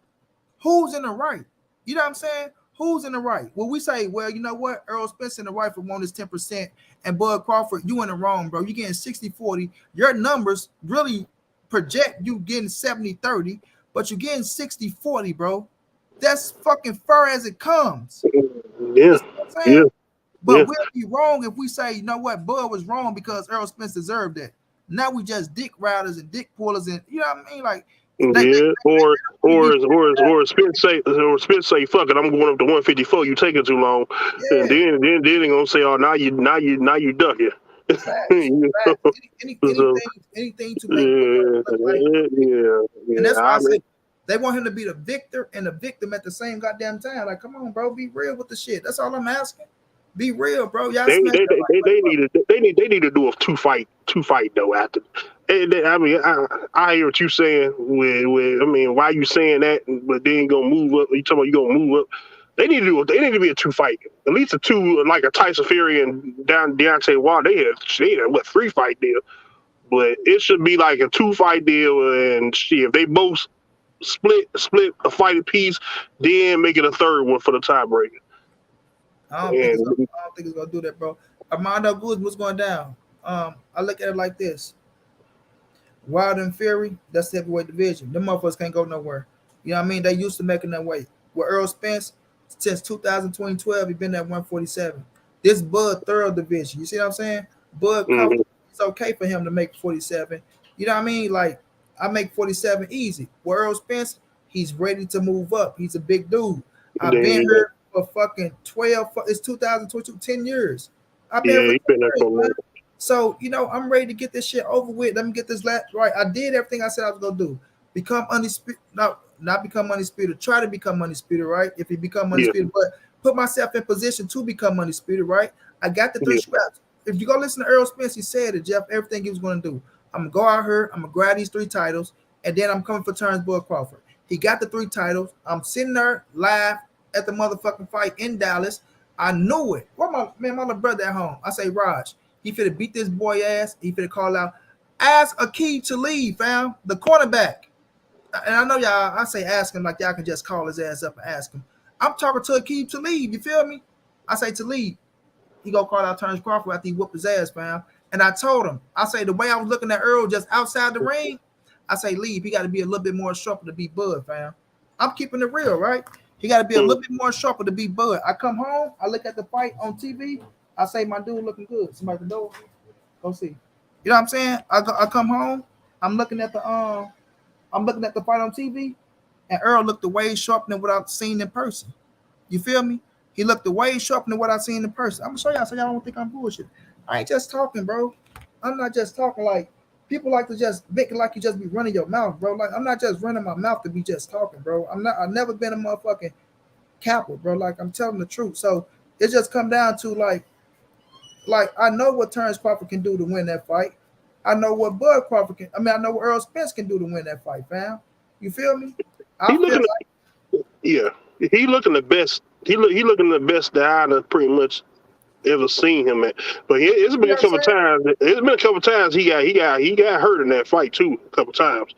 A: Who's in the right? You know what I'm saying? Who's in the right? Well, we say, well, you know what? Errol Spence in the right for one is 10%. And Bud Crawford, you in the wrong, bro. You getting 60-40. Your numbers really project you getting 70-30, but you're getting 60-40, bro. That's fucking far as it comes.
C: Yeah.
A: But we'll be wrong if we say, you know what, Bud was wrong because Errol Spence deserved that. Now we just dick riders and dick pullers and you know what I mean? Like
C: or Spence say, fuck it, I'm going up to 154, you taking too long. Yeah. And then they're gonna say, oh now you duck it.
A: Anything to make and that's why I say they want him to be the victor and the victim at the same goddamn time. Like, come on, bro, be real with the shit. That's all I'm asking. Be real, bro. Y'all they need
C: to do a two fight though after. And I mean, I hear what you saying. With I mean, why you saying that? But then gonna move up. You talking about you gonna move up? They need to be a two fight. At least a two, like a Tyson Fury and Deontay Wilder. They had what 3 fight deal, but it should be like a 2 fight deal. And see if they both split a fight apiece, then make it a third one for the tiebreaker.
A: I don't think it's gonna do that, bro. Armando Goods, what's going down? I look at it like this: Wilder and Fury, that's the heavyweight division. Them motherfuckers can't go nowhere. You know what I mean? They used to making that weight. With Errol Spence, since 2012, he been at 147. This Bud third division. You see what I'm saying? Bud, it's okay for him to make 47. You know what I mean? Like, I make 47 easy. With Errol Spence, he's ready to move up. He's a big dude. I've been here for fucking 12. It's 2022, 10 years. I've been
C: Yeah,
A: here
C: he
A: for
C: been there
A: 2
C: for a
A: years, man.
C: minute.
A: So, I'm ready to get this shit over with. Let me get this right. I did everything I said I was gonna do. Become undisputed, no, not become undisputed. Try to become undisputed, right? If you become
C: Yeah,
A: undisputed, but put myself in position to become undisputed, right? I got the 3
C: yeah.
A: scraps. If you go listen to Earl Spence, he said it, Jeff, everything he was gonna do. I'm gonna go out here, I'm gonna grab these 3 titles, and then I'm coming for Terence Crawford. He got the 3 titles. I'm sitting there live at the motherfucking fight in Dallas. I knew it. Where my little brother at home? I say, Raj, he finna beat this boy ass. He finna call out, ask Akeem to leave, fam, the cornerback. And I know y'all, I say ask him like y'all can just call his ass up and ask him. I'm talking to Akeem to leave. You feel me? I say to leave. He gonna call out Terence Crawford after he whooped his ass, fam. And I told him, I say the way I was looking at Earl just outside the ring, I say leave. He got to be a little bit more sharper to be Bud, fam. I'm keeping it real, right? He got to be a little bit more sharper to be Bud. I come home, I look at the fight on TV. I say my dude looking good. Somebody at the door, go see. You know what I'm saying? I come home, I'm looking at the fight on TV, and Earl looked way sharper than what I've seen in person. You feel me? He looked way sharper than what I've seen in person. I'm gonna show y'all so y'all don't think I'm bullshit. I ain't just talking, bro. I'm not just talking like people like to just make it like you just be running your mouth, bro. Like I'm not just running my mouth to be just talking, bro. I've never been a motherfucking capper, bro. Like I'm telling the truth. So it just come down to like I know what Terence Crawford can do to win that fight. I know what Bud Crawford can. I mean, I know what Earl Spence can do to win that fight, fam. You feel me? I
C: He
A: feel
C: looking,
A: like
C: yeah, he looking the best. He looking the best that I've pretty much ever seen him at. But it's
A: you
C: been
A: know
C: a
A: what I'm
C: couple
A: saying.
C: times. It's been a couple times he got hurt in that fight too. A couple times.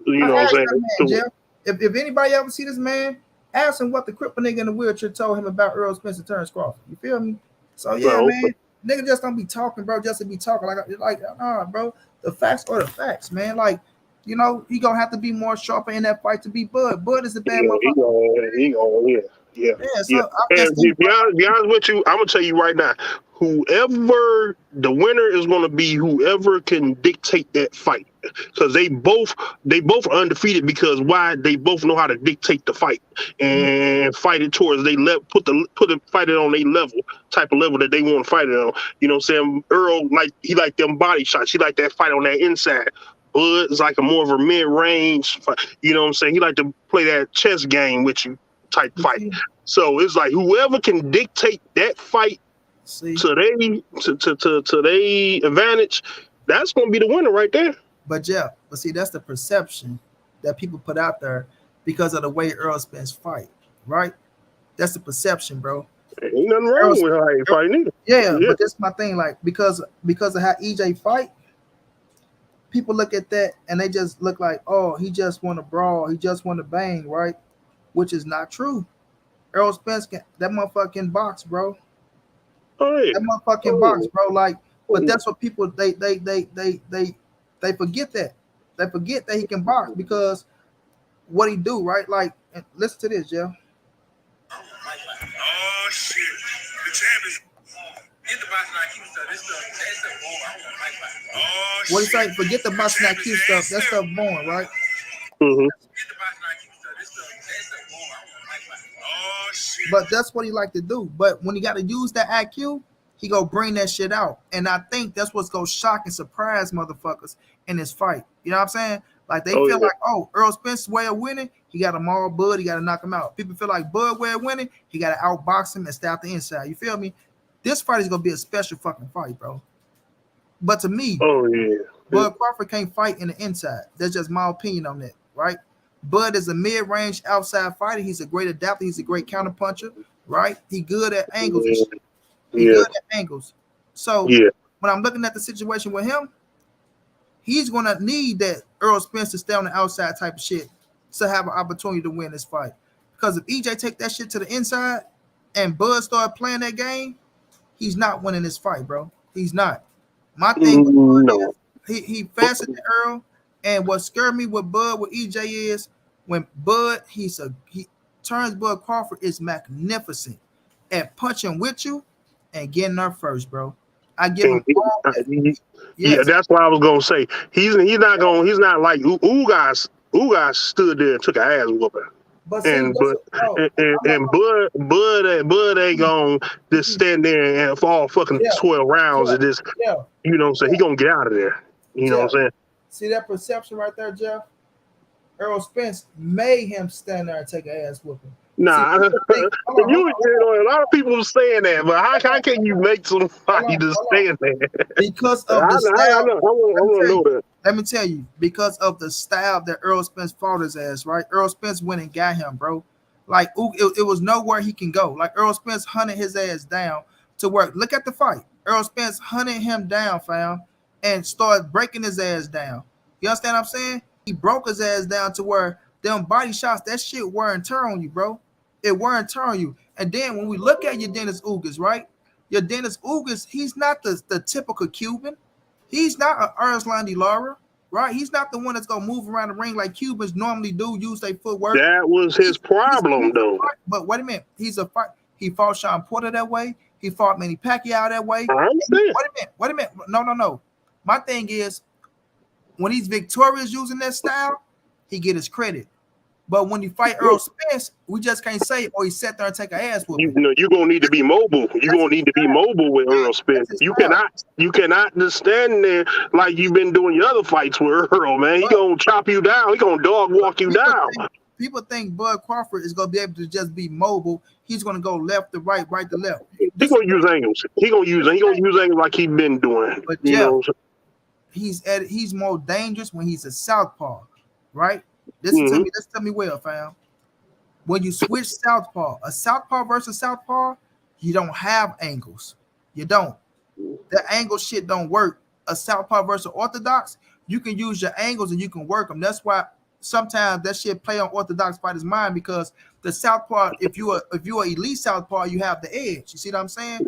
C: You
A: I
C: know what
A: asked
C: I'm
A: that man,
C: saying?
A: Jeff. If anybody ever see this man, ask him what the cripple nigga in the wheelchair told him about Earl Spence and Terence Crawford. You feel me? So yeah,
C: So
A: man, nigga just don't be talking, bro, just to be talking. Like nah, bro. The facts are the facts, man. Like, he gonna have to be more sharper in that fight to be Bud. Bud is the bad
C: yeah,
A: motherfucker.
C: yeah, yeah,
A: Yeah, so
C: yeah.
A: I'm just
C: And to be honest with you, I'm gonna tell you right now, whoever the winner is gonna be, whoever can dictate that fight, because they both are undefeated because why they both know how to dictate the fight and fight it towards they put it fight it on their level type of level that they want to fight it on. You know what I'm saying? Earl he like them body shots. He like that fight on that inside. Bud is like a more of a mid-range fight. You know what I'm saying? He like to play that chess game with you type
A: you
C: fight.
A: see,
C: So it's like whoever can dictate that fight
A: see,
C: to their advantage, that's gonna be the winner right there.
A: but yeah, but see, that's the perception that people put out there because of the way Earl Spence fight, right? That's the perception, bro.
C: Ain't nothing
A: Earl,
C: wrong with how he fighting either.
A: yeah,
C: Yeah,
A: but that's my thing. Like because of how EJ fight, people look at that and they just look like, oh, he just want to brawl, he just want to bang, right? Which is not true. Earl Spence that motherfucking box, bro.
C: oh yeah,
A: That motherfucking box,
C: oh,
A: bro. Like, but
C: yeah.
A: that's what people they forget that. They forget that he can box because what he do, right? Like, and listen to this, Jeff. Oh shit! The champ is get the box and IQ stuff. This stuff, that stuff boring. I want like oh what he say? Forget the box and IQ stuff. That stuff boring, right?
C: Mm-hmm.
A: Get the box and IQ stuff. This stuff, that stuff boring. I want like oh shit! But that's what he like to do. But when he got to use that IQ, he go bring that shit out. And I think that's what's gonna shock and surprise motherfuckers in this fight. You know what I'm saying? Like they
C: Oh
A: feel
C: yeah.
A: like, oh, Earl Spence's way of winning, he got to maul Bud, he got to knock him out. People feel like Bud way of winning, he got to outbox him and stay out the inside. You feel me? This fight is gonna be a special fucking fight, bro. But to me,
C: Oh yeah.
A: Bud Crawford can't fight in the inside. That's just my opinion on that, right? Bud is a mid-range outside fighter. He's a great adapter. He's a great counterpuncher, right? He good at angles and shit. He
C: Yeah.
A: good at angles. So
C: Yeah.
A: when I'm looking at the situation with him, he's gonna need that Earl Spence to stay on the outside type of shit to have an opportunity to win this fight. Because if EJ take that shit to the inside and Bud start playing that game, he's not winning this fight, bro. He's not. My thing with Bud
C: No.
A: is he faster than Earl. And what scared me with Bud with EJ is when Bud he turns Bud Crawford is magnificent at punching with you and getting there first, bro. I give him all that.
C: Yeah,
A: Yes,
C: that's what I was gonna say. He's not like Ugas. Ugas stood there and took an ass whooping.
A: But see,
C: And but
A: no, I'm not
C: and Bud ain't gonna just
A: gonna.
C: stand there and fall fucking
A: Yeah,
C: 12 rounds
A: yeah,
C: and just
A: yeah,
C: you know what I'm saying, he gonna get out of there. You know what
A: Jeff.
C: I'm saying?
A: See that perception right there, Jeff? Earl Spence made him stand there and take an ass whooping. See,
C: Nah,
A: people think,
C: you know, a lot of people saying that, but how can you make somebody to
A: hold on.
C: stand there?
A: Because of the
C: I
A: style.
C: know. I want to know that.
A: Let me tell you, because of the style that Earl Spence fought his ass, right? Earl Spence went and got him, bro. Like, it was nowhere he can go. Like, Earl Spence hunted his ass down to work. Look at the fight. Earl Spence hunted him down, fam, and started breaking his ass down. You understand what I'm saying? He broke his ass down to where them body shots, that shit wear and tear on you, bro. It wear and tear on you. And then when we look at your Dennis Ugas, right? Your Dennis Ugas, he's not the typical Cuban. He's not an Arslan Lara, right? He's not the one that's gonna move around the ring like Cubans normally do, use their footwork.
C: That was his problem, though.
A: But wait a minute, he's a fight. He fought Sean Porter that way. He fought Manny Pacquiao that way.
C: I understand.
A: Wait a minute. No. My thing is, when he's victorious using that style, he get his credit. But when you fight Earl Spence, we just can't say, "Oh, he sat there and take an ass whooping."
C: You know, you're gonna need to be mobile. You're gonna need to be mobile with Earl Spence. You cannot just stand there like you've been doing your other fights with Earl, man. He gonna chop you down. He gonna dog walk you down.
A: People think Bud Crawford is gonna be able to just be mobile. He's gonna go left to right, right to left.
C: He's gonna use angles. He gonna use angles like he's been doing.
A: But
C: you know,
A: he's more dangerous when he's a southpaw, right? Listen to me well, fam. When you switch southpaw, a southpaw versus southpaw, you don't have angles. You don't. The angle shit don't work. A southpaw versus orthodox, you can use your angles and you can work them. That's why sometimes that shit play on orthodox fighters' mind, because the southpaw, if you are elite southpaw, you have the edge. You see what I'm saying?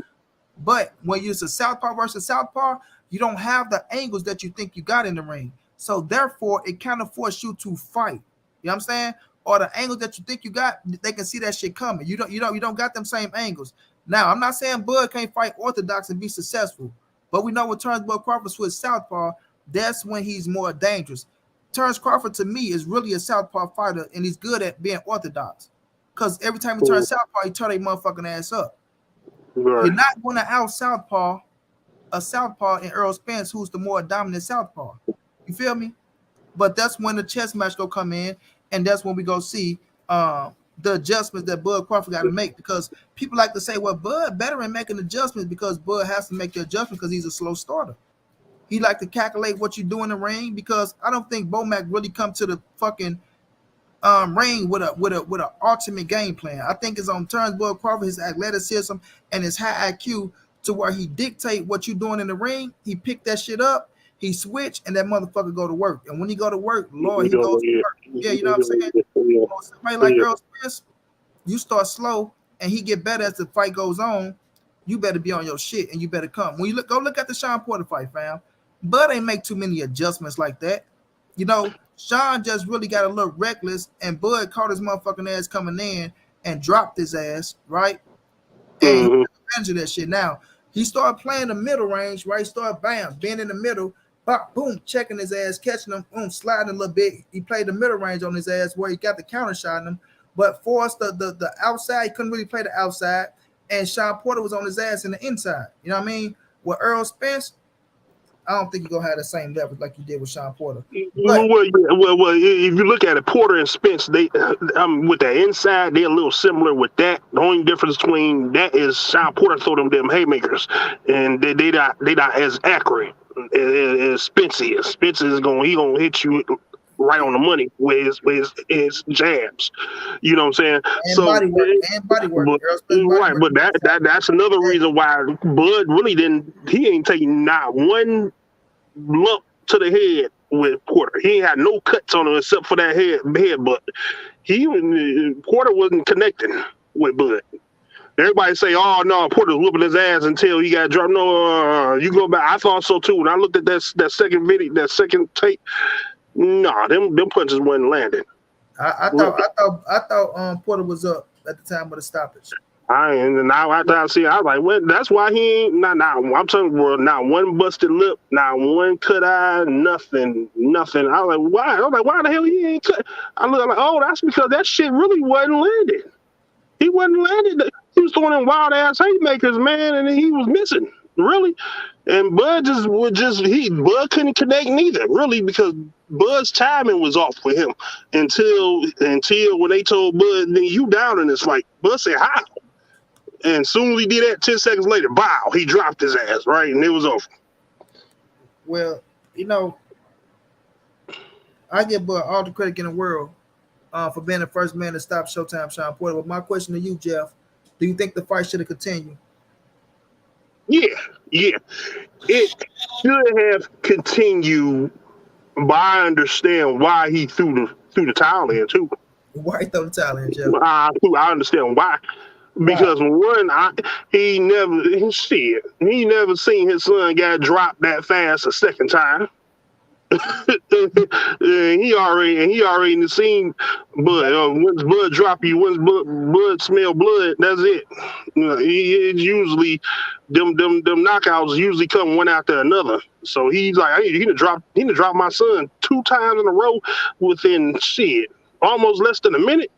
A: But when you use a southpaw versus southpaw, you don't have the angles that you think you got in the ring. So therefore, it kind of forces you to fight. You know what I'm saying? Or the angles that you think you got, they can see that shit coming. You don't got them same angles. Now, I'm not saying Bud can't fight orthodox and be successful, but we know when Terence Bud Crawford switch southpaw, that's when he's more dangerous. Terence Crawford to me is really a southpaw fighter, and he's good at being orthodox. Because every time he turns southpaw, he turn a motherfucking ass up. Right. You're not going to out southpaw a southpaw in Earl Spence, who's the more dominant southpaw. You feel me? But that's when the chess match go come in, and that's when we go see the adjustments that Bud Crawford got to make, because people like to say, well, Bud better in making adjustments because Bud has to make the adjustment because he's a slow starter. He like to calculate what you do in the ring, because I don't think Bomac really come to the fucking ring with a ultimate game plan. I think it's on Terence Bud Crawford, his athleticism and his high IQ, to where he dictate what you doing in the ring. He pick that shit up, he switch, and that motherfucker go to work. And when he go to work, Lord, he goes to work. Yeah, you know what I'm saying? Somebody like Earl Spence, you start slow and he get better as the fight goes on. You better be on your shit and you better come. When you go look at the Sean Porter fight, fam, Bud ain't make too many adjustments like that. You know, Sean just really got a little reckless, and Bud caught his motherfucking ass coming in and dropped his ass, right? And he that shit. Now, he started playing the middle range, right? He started being in the middle, bop, boom, checking his ass, catching him, boom, sliding a little bit. He played the middle range on his ass where he got the counter shot in him. But for us, the outside, he couldn't really play the outside. And Sean Porter was on his ass in the inside. You know what I mean? With Earl Spence, I don't think you're going to have the same leverage like you did with Sean Porter. But,
C: well, if you look at it, Porter and Spence, they with the inside, they're a little similar with that. The only difference between that is Sean Porter throw them haymakers, and they not as accurate as Spence is. Spence is he gonna hit you right on the money with his jabs. You know what I'm saying?
A: And body work.
C: Right, but that's another reason why Bud really ain't taking not one lump to the head with Porter. He ain't had no cuts on him except for that head, but Porter wasn't connecting with Bud. Everybody say, "Oh no, Porter's whooping his ass until he got dropped." No, you go back. I thought so too. When I looked at that second video, that second tape, nah, them punches wasn't landing.
A: I thought Porter was up at the time of the stoppage.
C: And now after I see, I was like, well, that's why he ain't. I'm telling you, bro, not one busted lip, not one cut eye, nothing. I was like, why? I was like, why the hell he ain't cut? I look like, oh, that's because that shit really wasn't landed. He wasn't landed. He was throwing in wild ass haymakers, man, and he was missing, really. And Bud Bud couldn't connect neither, really, because Bud's timing was off for him until when they told Bud, then you down in this fight. Bud said, how? And soon as he did that, 10 seconds later, bow, he dropped his ass, right? And it was over.
A: Well, I give Bud all the credit in the world for being the first man to stop Showtime Sean Porter. But my question to you, Jeff, do you think the fight should have continued?
C: Yeah. It should have continued, but I understand why he threw the towel in, too.
A: Why he threw the towel in, Jeff?
C: I understand why. Because one, he never seen his son get dropped that fast a second time. and he already seen Bud. Once Bud drop you, once Bud smell blood, that's it. It's usually them knockouts usually come one after another. So he's like, he done dropped my son 2 times in a row within almost less than a minute.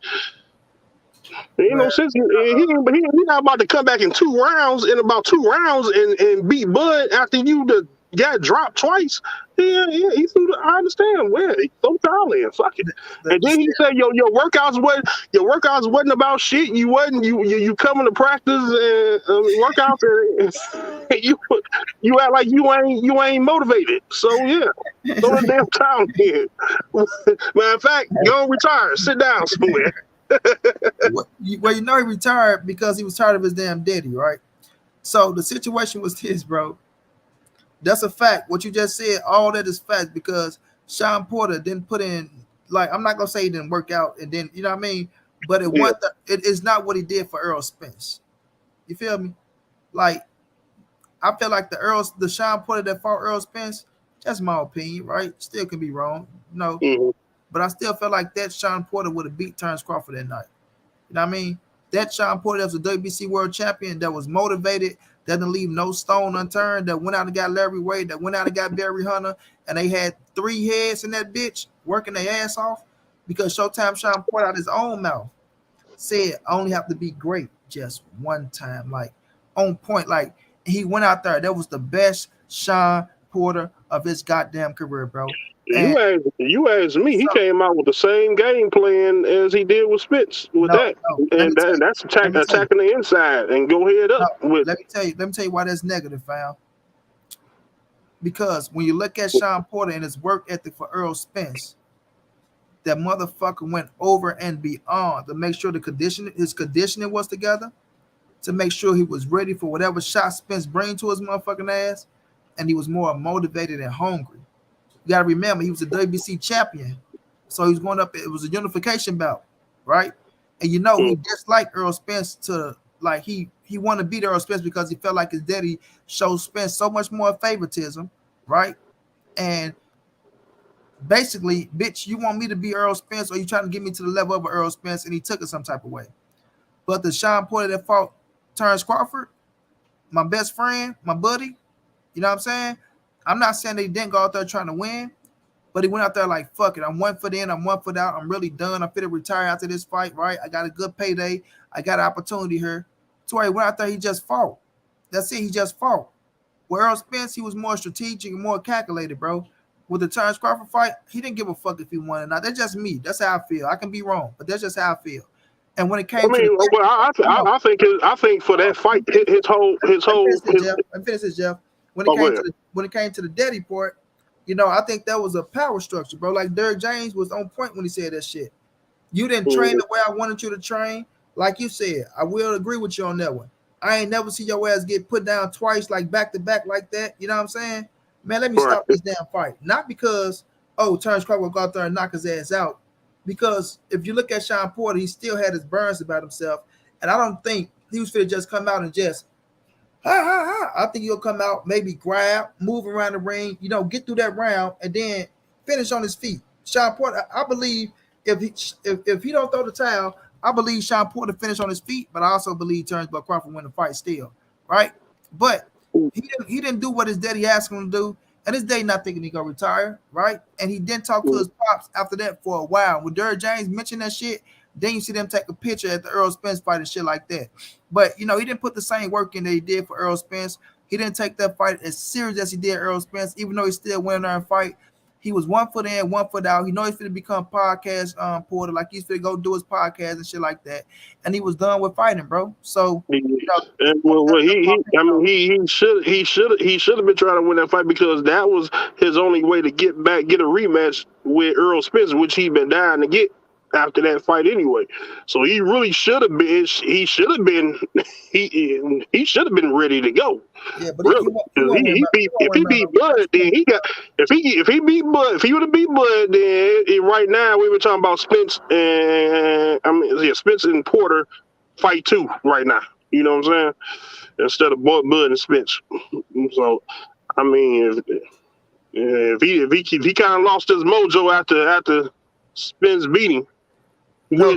C: Ain't no sense. He not about to come back in 2 rounds and beat Bud after you got dropped twice. Yeah, he threw I understand. Well, he threw the towel in. Fuck it. And then he said your workouts wasn't about shit. You coming to practice and workouts and you act like you ain't motivated. So yeah, throw the damn towel in. Matter of fact, go retire. Sit down somewhere.
A: Well, he retired because he was tired of his damn daddy, right? So the situation was this, bro. That's a fact. What you just said, all that is fact because Sean Porter didn't put in, like, I'm not gonna say he didn't work out and then, you know what I mean? But it is not what he did for Earl Spence. You feel me? Like, I feel like the Sean Porter that fought Earl Spence, that's my opinion, right? Still can be wrong, But I still feel like that Sean Porter would have beat Terence Crawford that night. You know what I mean? That Sean Porter that was a WBC world champion, that was motivated, that didn't leave no stone unturned, that went out and got Larry Wade, that went out and got Barry Hunter, and they had 3 heads in that bitch working their ass off because Showtime Sean Porter out his own mouth said, I only have to be great just one time. Like, on point. Like, he went out there. That was the best Sean Porter of his goddamn career, bro.
C: You asked me. He came out with the same game plan as he did with Spence that's attacking the inside and go head up.
A: Let me tell you why that's negative, fam. Because when you look at Sean Porter and his work ethic for Earl Spence, that motherfucker went over and beyond to make sure his conditioning was together, to make sure he was ready for whatever shot Spence bring to his motherfucking ass, and he was more motivated and hungry. You gotta remember, he was a WBC champion, so he was going up. It was a unification bout, right? And he just like Earl Spence he wanted to beat Earl Spence because he felt like his daddy showed Spence so much more favoritism, right? And basically, bitch, you want me to be Earl Spence, or you trying to get me to the level of Earl Spence? And he took it some type of way. But the Sean Porter that fought Terence Crawford, my best friend, my buddy, you know what I'm saying? I'm not saying that he didn't go out there trying to win, but he went out there like, fuck it. I'm 1 foot in, I'm 1 foot out. I'm really done. I'm fit to retire after this fight, right? I got a good payday. I got an opportunity here. So he went out there, he just fought. That's it, he just fought. Where Earl Spence, he was more strategic and more calculated, bro. With the Terence Crawford fight, he didn't give a fuck if he won or not. That's just me. That's how I feel. I can be wrong, but that's just how I feel. And when it came
C: I think for that fight, his whole.
A: I'm finished, Jeff. When it came to the daddy part, I think that was a power structure, bro. Like Derrick James was on point when he said that shit. You didn't train the way I wanted you to train. Like you said, I will agree with you on that one. I ain't never see your ass get put down twice, like back to back like that. You know what I'm saying? Man, let me stop this damn fight. Not because, Terence Crawford will go out there and knock his ass out. Because if you look at Sean Porter, he still had his burns about himself. And I don't think he was fit to just come out and just, I think he'll come out, maybe grab, move around the ring, get through that round, and then finish on his feet. Sean Porter, I believe if he don't throw the towel, I believe Sean Porter finished on his feet, but I also believe Terence Crawford win the fight still, right? But he didn't do what his daddy asked him to do, and his daddy not thinking he gonna retire, right? And he didn't talk to his pops after that for a while. When Derrick James mentioned that shit, then you see them take a picture at the Earl Spence fight and shit like that. But he didn't put the same work in that he did for Earl Spence. He didn't take that fight as serious as he did Earl Spence, even though he still went in there and fight. He was 1 foot in, 1 foot out. He know he's going to become podcast porter, like he's going to go do his podcast and shit like that. And he was done with fighting, bro. So,
C: he should have been trying to win that fight because that was his only way to get a rematch with Earl Spence, which he'd been dying to get after that fight anyway. So he really should have been. He should have been ready to go.
A: Yeah, but
C: really, if he beat Bud, then he got. If he beat Bud, if he would have beat Bud, then right now we were talking about Spence and Spence and Porter fight 2 right now. You know what I'm saying? Instead of Bud and Spence. So I mean, if he kind of lost his mojo after Spence beating.
A: No.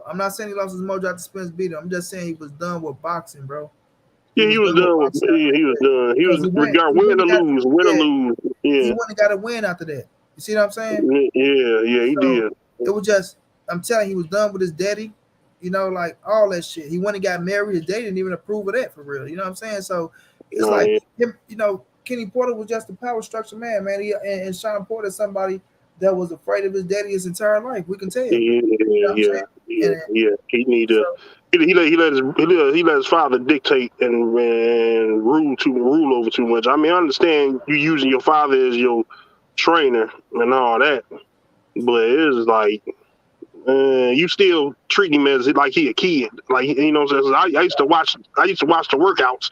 A: I'm not saying he lost his mojo after Spence beat him. I'm just saying he was done with boxing, bro.
C: He was done. He was done. He was win or lose. Yeah.
A: He wouldn't got to win after that. You see what I'm saying?
C: Yeah, he did.
A: It was just, I'm telling you, he was done with his daddy. Like all that shit. He went and got married. His daddy didn't even approve of that for real. You know what I'm saying? So it's him, Kenny Porter was just a power structure man. And Sean Porter, somebody that was afraid of his daddy his entire life. We can tell.
C: Yeah. He need to. He let his father dictate and rule over too much. I mean, I understand you using your father as your trainer and all that, but it's like you still treat him as like he a kid. Like I used to watch the workouts.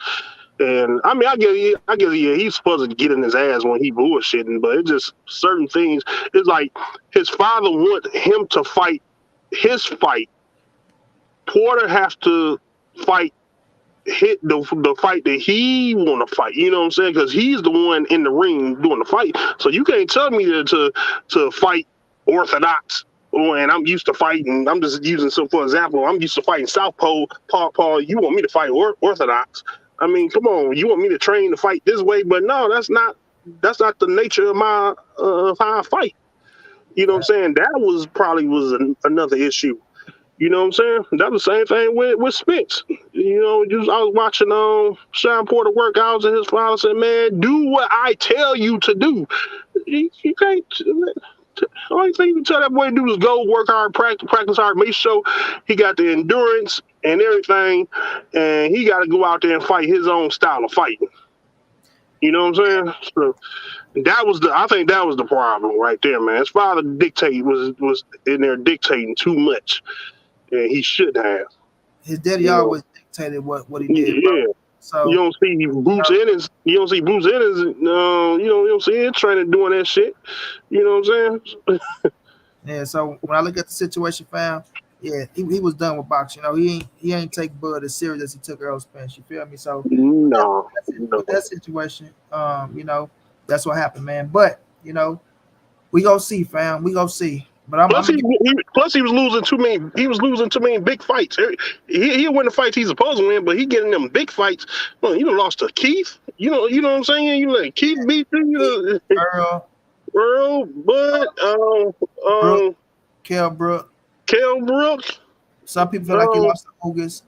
C: And I mean, I guess he's supposed to get in his ass when he bullshitting, but it's just certain things. It's like his father want him to fight his fight. Porter has to hit the fight that he want to fight. You know what I'm saying? Because he's the one in the ring doing the fight. So you can't tell me to fight orthodox. And I'm used to fighting. I'm just using for example. I'm used to fighting southpaw. Paul, you want me to fight orthodox? I mean, come on. You want me to train to fight this way? But no, that's not the nature of my of how I fight. You know what I'm saying? That was probably another issue. You know what I'm saying? That was the same thing with Spence. I was watching Sean Porter workouts, and his father said, "Man, do what I tell you to do. You can't." Only thing you can tell that boy to do is go work hard, practice hard, make sure he got the endurance and everything, and he got to go out there and fight his own style of fighting. You know what I'm saying? So I think that was the problem right there, man. His father was in there dictating too much, and he should have.
A: His daddy always dictated what he did.
C: Yeah.
A: Bro. So
C: you don't see Bruce Ennis. You don't see Bruce Ennis. You don't see him training doing that shit. You know what I'm saying?
A: Yeah. So when I look at the situation, fam, yeah, he was done with boxing. He ain't take Bud as serious as he took Earl Spence. You feel me? So
C: no.
A: That situation, that's what happened, man. But we gonna see, fam. We gonna see. But
C: plus he was losing too many. He was losing too many big fights. He'll win the fights he's supposed to win, but he getting them big fights. Well, lost to Keith. You know what I'm saying? You let Keith beat you. Earl, Bud,
A: Kell Brook.
C: Some
A: people feel like he lost to Ugas.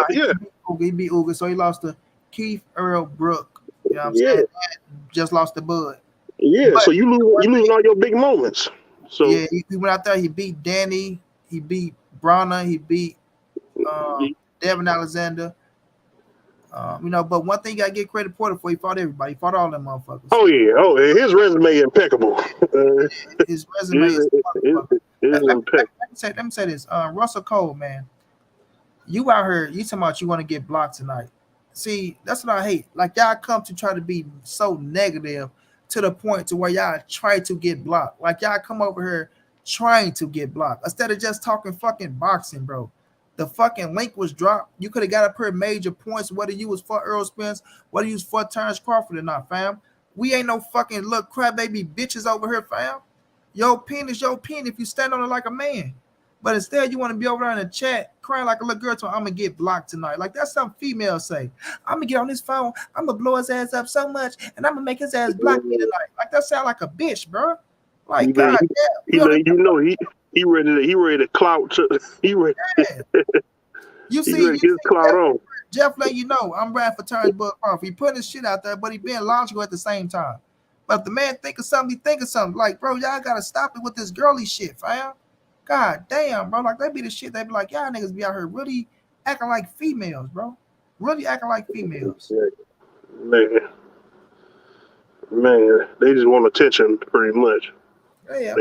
C: Yeah.
A: He beat Ugas, so he lost to Keith, Earl, Brook. You know what I'm saying? Just lost to Bud.
C: Yeah, but, so you losing all your big moments. So
A: yeah, he went out there. He beat Danny. He beat Bronner. He beat Devin Alexander. But one thing you gotta get credit for he fought everybody. He fought all them motherfuckers.
C: Oh yeah. His resume is impeccable.
A: His resume is impeccable. Let me say this. Russell Cole, man. You out here, you talking about you want to get blocked tonight. See, that's what I hate. Like y'all come to try to be so negative to the point to where y'all try to get blocked. Like y'all come over here trying to get blocked instead of just talking fucking boxing, bro. The fucking link was dropped. You could have got up here major points, whether you was for Earl Spence, whether you was for Terence Crawford or not, fam. We ain't no fucking look crybaby bitches over here, fam. Your pen is your pen if you stand on it like a man. But instead, you want to be over there in the chat crying like a little girl to I'm gonna get blocked tonight. Like that's something females say. I'm gonna get on this phone, I'm gonna blow his ass up so much, and I'm gonna make his ass block me tonight. Like that sound like a bitch, bro. Like God damn,
C: he ready to clout. He ready.
A: You
C: He
A: see,
C: ready to get his clout on.
A: Jeff let you know I'm riding for Terence Bud Crawford. He putting his shit out there, but he being logical at the same time. But if the man think of something, he think of something. Like, bro, y'all gotta stop it with this girly shit, fam. God damn, bro. Like, they be the shit. They be like, y'all niggas be out here really acting like females, bro. Really acting like females.
C: Man, they just want attention pretty much.
A: Hey,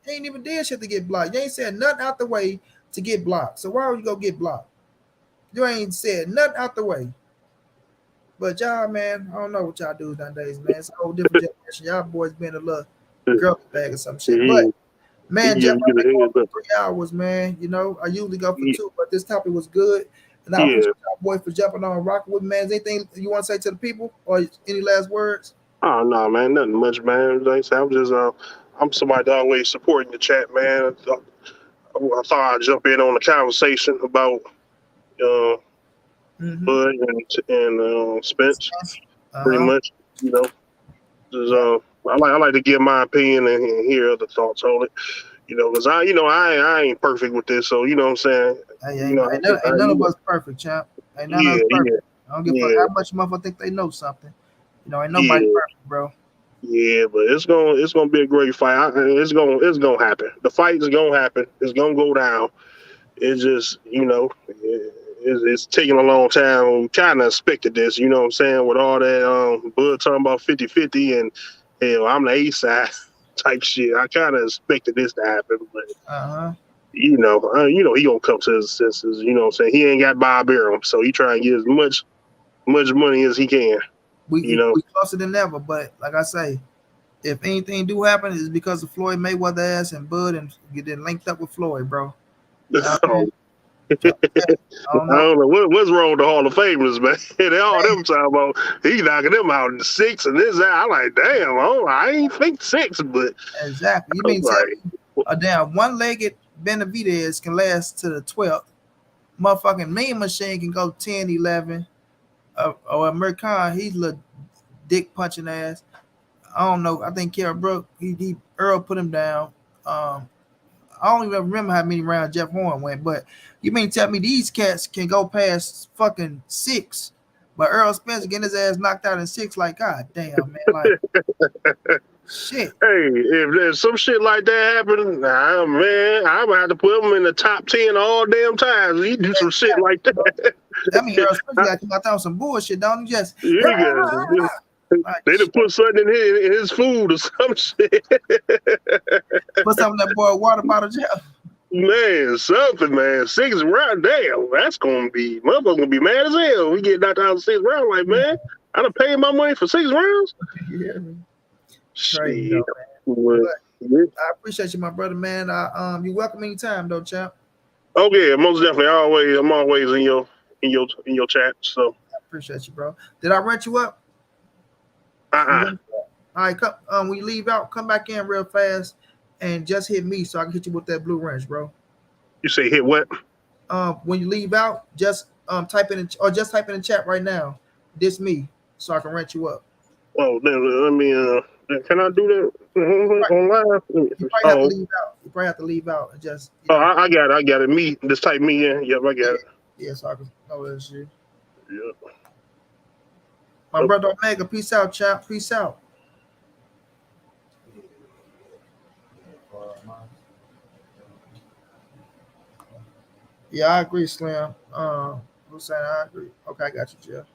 A: they ain't even did shit to get blocked. They ain't said nothing out the way to get blocked. So why would you go get blocked? You ain't said nothing out the way. But y'all, man, I don't know what y'all do nowadays, man. It's a whole different generation. Y'all boys been a little girl bag or some shit. But man, Jeff, I've been going for 3 hours, man. You know, I usually go for 2, but this topic was good. And I appreciate y'all boys for jumping on and rocking with me, man. Is anything you want to say to the people or any last words?
C: Oh no, man, nothing much, man. Like I said, I'm somebody that always supporting the chat, man. I thought I'd jump in on the conversation about Bud and Spence, pretty much. You know, just, I like to give my opinion and hear other thoughts on it. You know, because I ain't perfect with this, so you know what I'm saying.
A: Ain't none of us perfect, champ. Ain't none of us perfect. I don't give a fuck how much motherfucker think they know something. You know, ain't nobody perfect, bro.
C: Yeah, but it's gonna be a great fight. It's gonna happen. The fight is gonna happen. It's gonna go down. It's just it's taking a long time. We kind of expected this. You know what I'm saying? With all that Bud talking about 50-50 and hell, I'm the A side type shit. I kind of expected this to happen, but you know he gonna come to his senses. You know what I'm saying? He ain't got Bob Arum, so he trying to get as much money as he can.
A: We closer than ever, but like I say, if anything do happen, it's because of Floyd Mayweather ass and Bud and get linked up with Floyd, bro.
C: I don't know what's wrong with the Hall of Famers, man. They all them talking about he knocking them out in 6 and this. I'm like, damn, I ain't think 6, but
A: exactly. You mean tell me a damn one-legged Benavidez can last to the 12th? Motherfucking Mean Machine can go 10, 11. Or American, he's a little dick punching ass. I don't know. I think Kerr Brook, Earl put him down. I don't even remember how many rounds Jeff Horn went, but you mean tell me these cats can go past fucking 6, but Earl Spence getting his ass knocked out in 6? Like, god damn, man, like shit.
C: Hey, if there's some shit like that happening, man, I'm gonna have to put him in the top 10 all damn times. He do some shit like that.
A: That mean Earl Spence got to come out there on some bullshit, don't he? Just
C: they done put something in his food or some shit.
A: Put something in that boy water bottle, Jeff.
C: Man, something, man. 6 round, damn, that's gonna be motherfuckers gonna be mad as hell. We get knocked out in 6 rounds, like, man, I done paid my money for 6 rounds.
A: Yeah.
C: Crazy,
A: though, man. I appreciate you, my brother, man. You welcome anytime, though, champ.
C: Okay, most definitely. I'm always in your chat. So
A: I appreciate you, bro. Did I rent you up? All right, come. When you leave out, come back in real fast and just hit me so I can hit you with that blue wrench, bro.
C: You say hit what?
A: When you leave out, just type in the chat right now. This me so I can rent you up.
C: Oh, then let me. Can I do that online?
A: You probably have to leave out. You probably have to leave out and just.
C: I got it. Me, just type me in. Yep, I got it.
A: Yeah, so I can know that shit.
C: Yep.
A: My brother Omega, peace out, chap. Peace out. Yeah, I agree, Slim. Who's saying I agree? Okay, I got you, Jeff.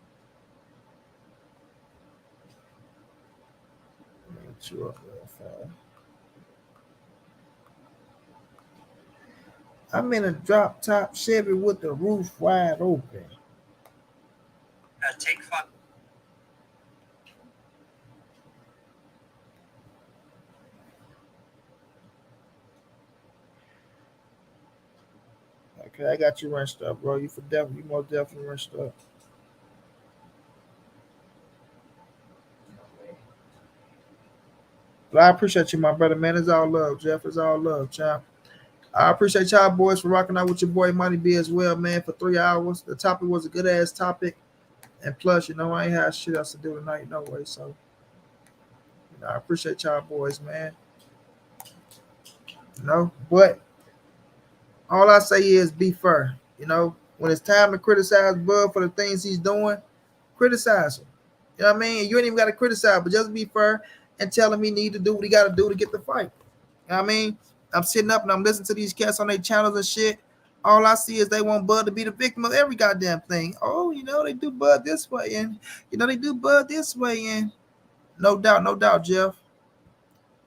A: You up there, I'm in a drop top Chevy with the roof wide open.
E: Take 5.
A: Okay, I got you wrenched up, bro. You most definitely wrenched up. But I appreciate you, my brother, man. It's all love, Jeff. It's all love, champ. I appreciate y'all boys for rocking out with your boy Money B as well, man, for 3 hours. The topic was a good ass topic. And plus, I ain't had shit else to do tonight no way. So, I appreciate y'all boys, man. But all I say is be fair. When it's time to criticize Bud for the things he's doing, criticize him. You know what I mean? You ain't even got to criticize, but just be fair and tell him he need to do what he got to do to get the fight. You know what I mean? I'm sitting up and I'm listening to these cats on their channels and shit. All I see is they want Bud to be the victim of every goddamn thing. Oh, they do Bud this way, and they do Bud this way, and no doubt, Jeff.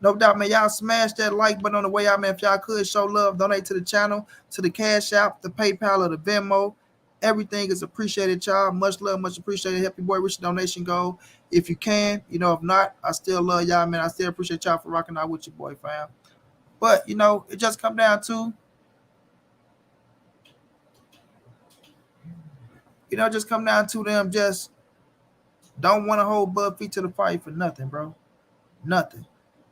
A: No doubt, man. Y'all smash that like button on the way out, man. If y'all could show love, donate to the channel, to the Cash App, the PayPal, or the Venmo. Everything is appreciated, y'all. Much love, much appreciated. Help your boy reach the donation goal if you can. If not, I still love y'all, man. I still appreciate y'all for rocking out with your boy, fam. But, it just come down to, just come down to them just don't want to hold Bud feet to the fire for nothing, bro. Nothing.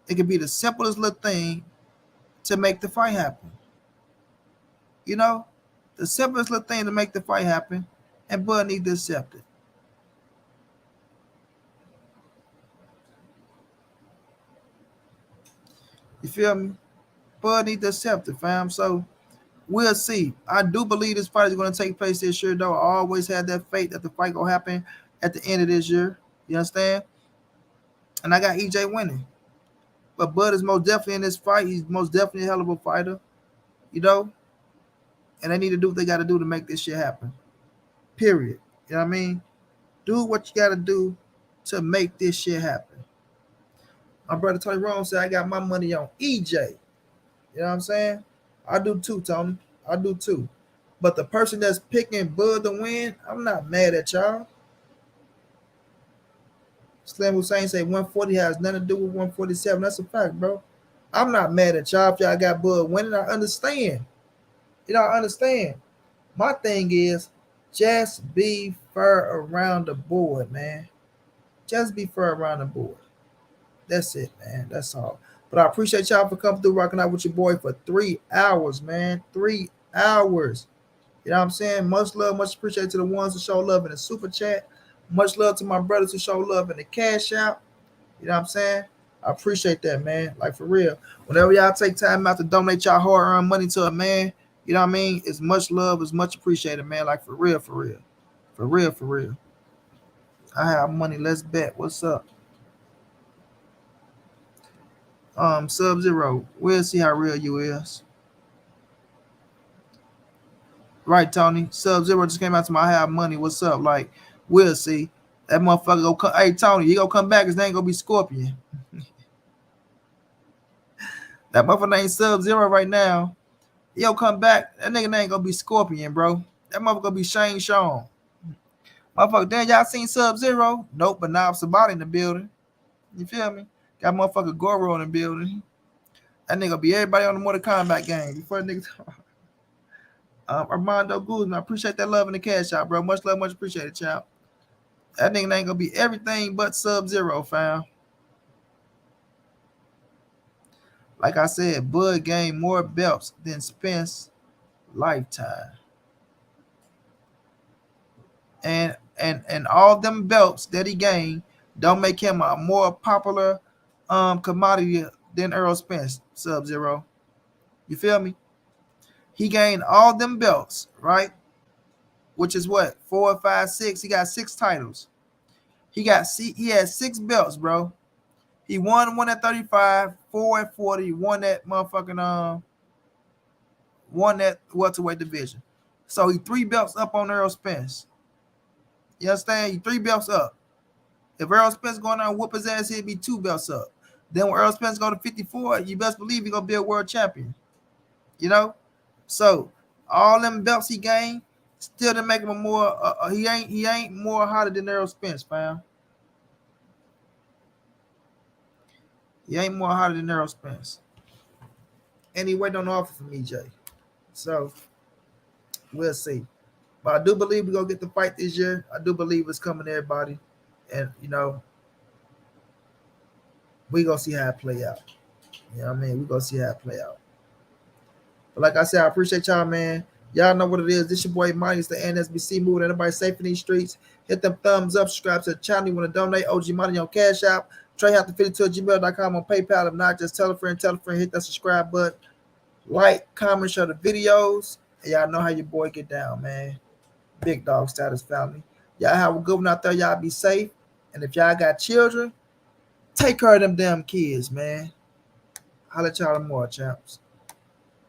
A: It could be the simplest little thing to make the fight happen. The simplest little thing to make the fight happen, and Bud need to accept it. You feel me? Bud need to accept it, fam. So we'll see. I do believe this fight is going to take place this year, though. I always had that faith that the fight gonna happen at the end of this year. You understand? And I got EJ winning. But Bud is most definitely in this fight. He's most definitely a hell of a fighter. And they need to do what they got to do to make this shit happen. Period. You know what I mean? Do what you got to do to make this shit happen. My brother Tony Rome said, I got my money on EJ. You know what I'm saying? I do too, Tony. I do too. But the person that's picking Bud to win, I'm not mad at y'all. Slim Hussein say 140 has nothing to do with 147. That's a fact, bro. I'm not mad at y'all if y'all got Bud winning. I understand. I understand. My thing is just be fair around the board, man. Just be fair around the board. That's it, man. That's all. But I appreciate y'all for coming through, rocking out with your boy for 3 hours, man. 3 hours. You know what I'm saying? Much love, much appreciated to the ones who show love in the super chat. Much love to my brothers who show love in the Cash App. You know what I'm saying? I appreciate that, man. Like, for real. Whenever y'all take time out to donate y'all hard-earned money to a man, you know what I mean? It's much love. It's much appreciated, man. Like, for real, for real. For real, for real. I have money. Let's bet. What's up? Sub-Zero. We'll see how real you is. Right, Tony. Sub-Zero just came out to my I have money. What's up? Like, we'll see. That motherfucker go come. Hey, Tony, he gonna come back. His name gonna be Scorpion. That motherfucker ain't Sub-Zero right now. He gonna come back. That nigga name gonna be Scorpion, bro. That motherfucker gonna be Shane Sean. Motherfucker, damn, y'all seen Sub-Zero? Nope, but now somebody in the building. You feel me? Got motherfucker Goro in the building. That nigga be everybody on the Mortal Kombat game. Before the nigga Armando Guzman, I appreciate that love in the Cash App, bro. Much love, much appreciated, child. That nigga ain't gonna be everything but Sub-Zero, fam. Like I said, Bud gained more belts than Spence lifetime. And all them belts that he gained don't make him a more popular commodity than Earl Spence, Sub-Zero. You feel me? He gained all them belts, right? Which is what? 4, 5, 6. He got 6 titles. He had 6 belts, bro. He won one at 35, 4 at 40, won that motherfucking won that welterweight division. So he 3 belts up on Earl Spence. You understand? He 3 belts up. If Earl Spence going there and whoop his ass, he'd be 2 belts up. Then when Earl Spence go to 54, you best believe he's gonna be a world champion. You know? So all them belts he gained still to make him a more he ain't more hotter than Earl Spence, fam. He ain't more hotter than Earl Spence. And he waiting on the offer from EJ. So we'll see. But I do believe we're gonna get the fight this year. I do believe it's coming to everybody. And we gonna see how it play out. You know what I mean? We gonna see how it play out. But like I said, I appreciate y'all, man. Y'all know what it is. This your boy Money. It's the NSBC moving. Everybody safe in these streets. Hit them thumbs up. Subscribe to the channel. You want to donate? OG Money on Cash App. Trey52@gmail.com on PayPal. If not, just tell a friend. Hit that subscribe button. Like, comment, share the videos. And y'all know how your boy get down, man. Big dog status family. Y'all have a good one out there. Y'all be safe. And if y'all got children, take care of them damn kids, man. Holla at y'all more, champs.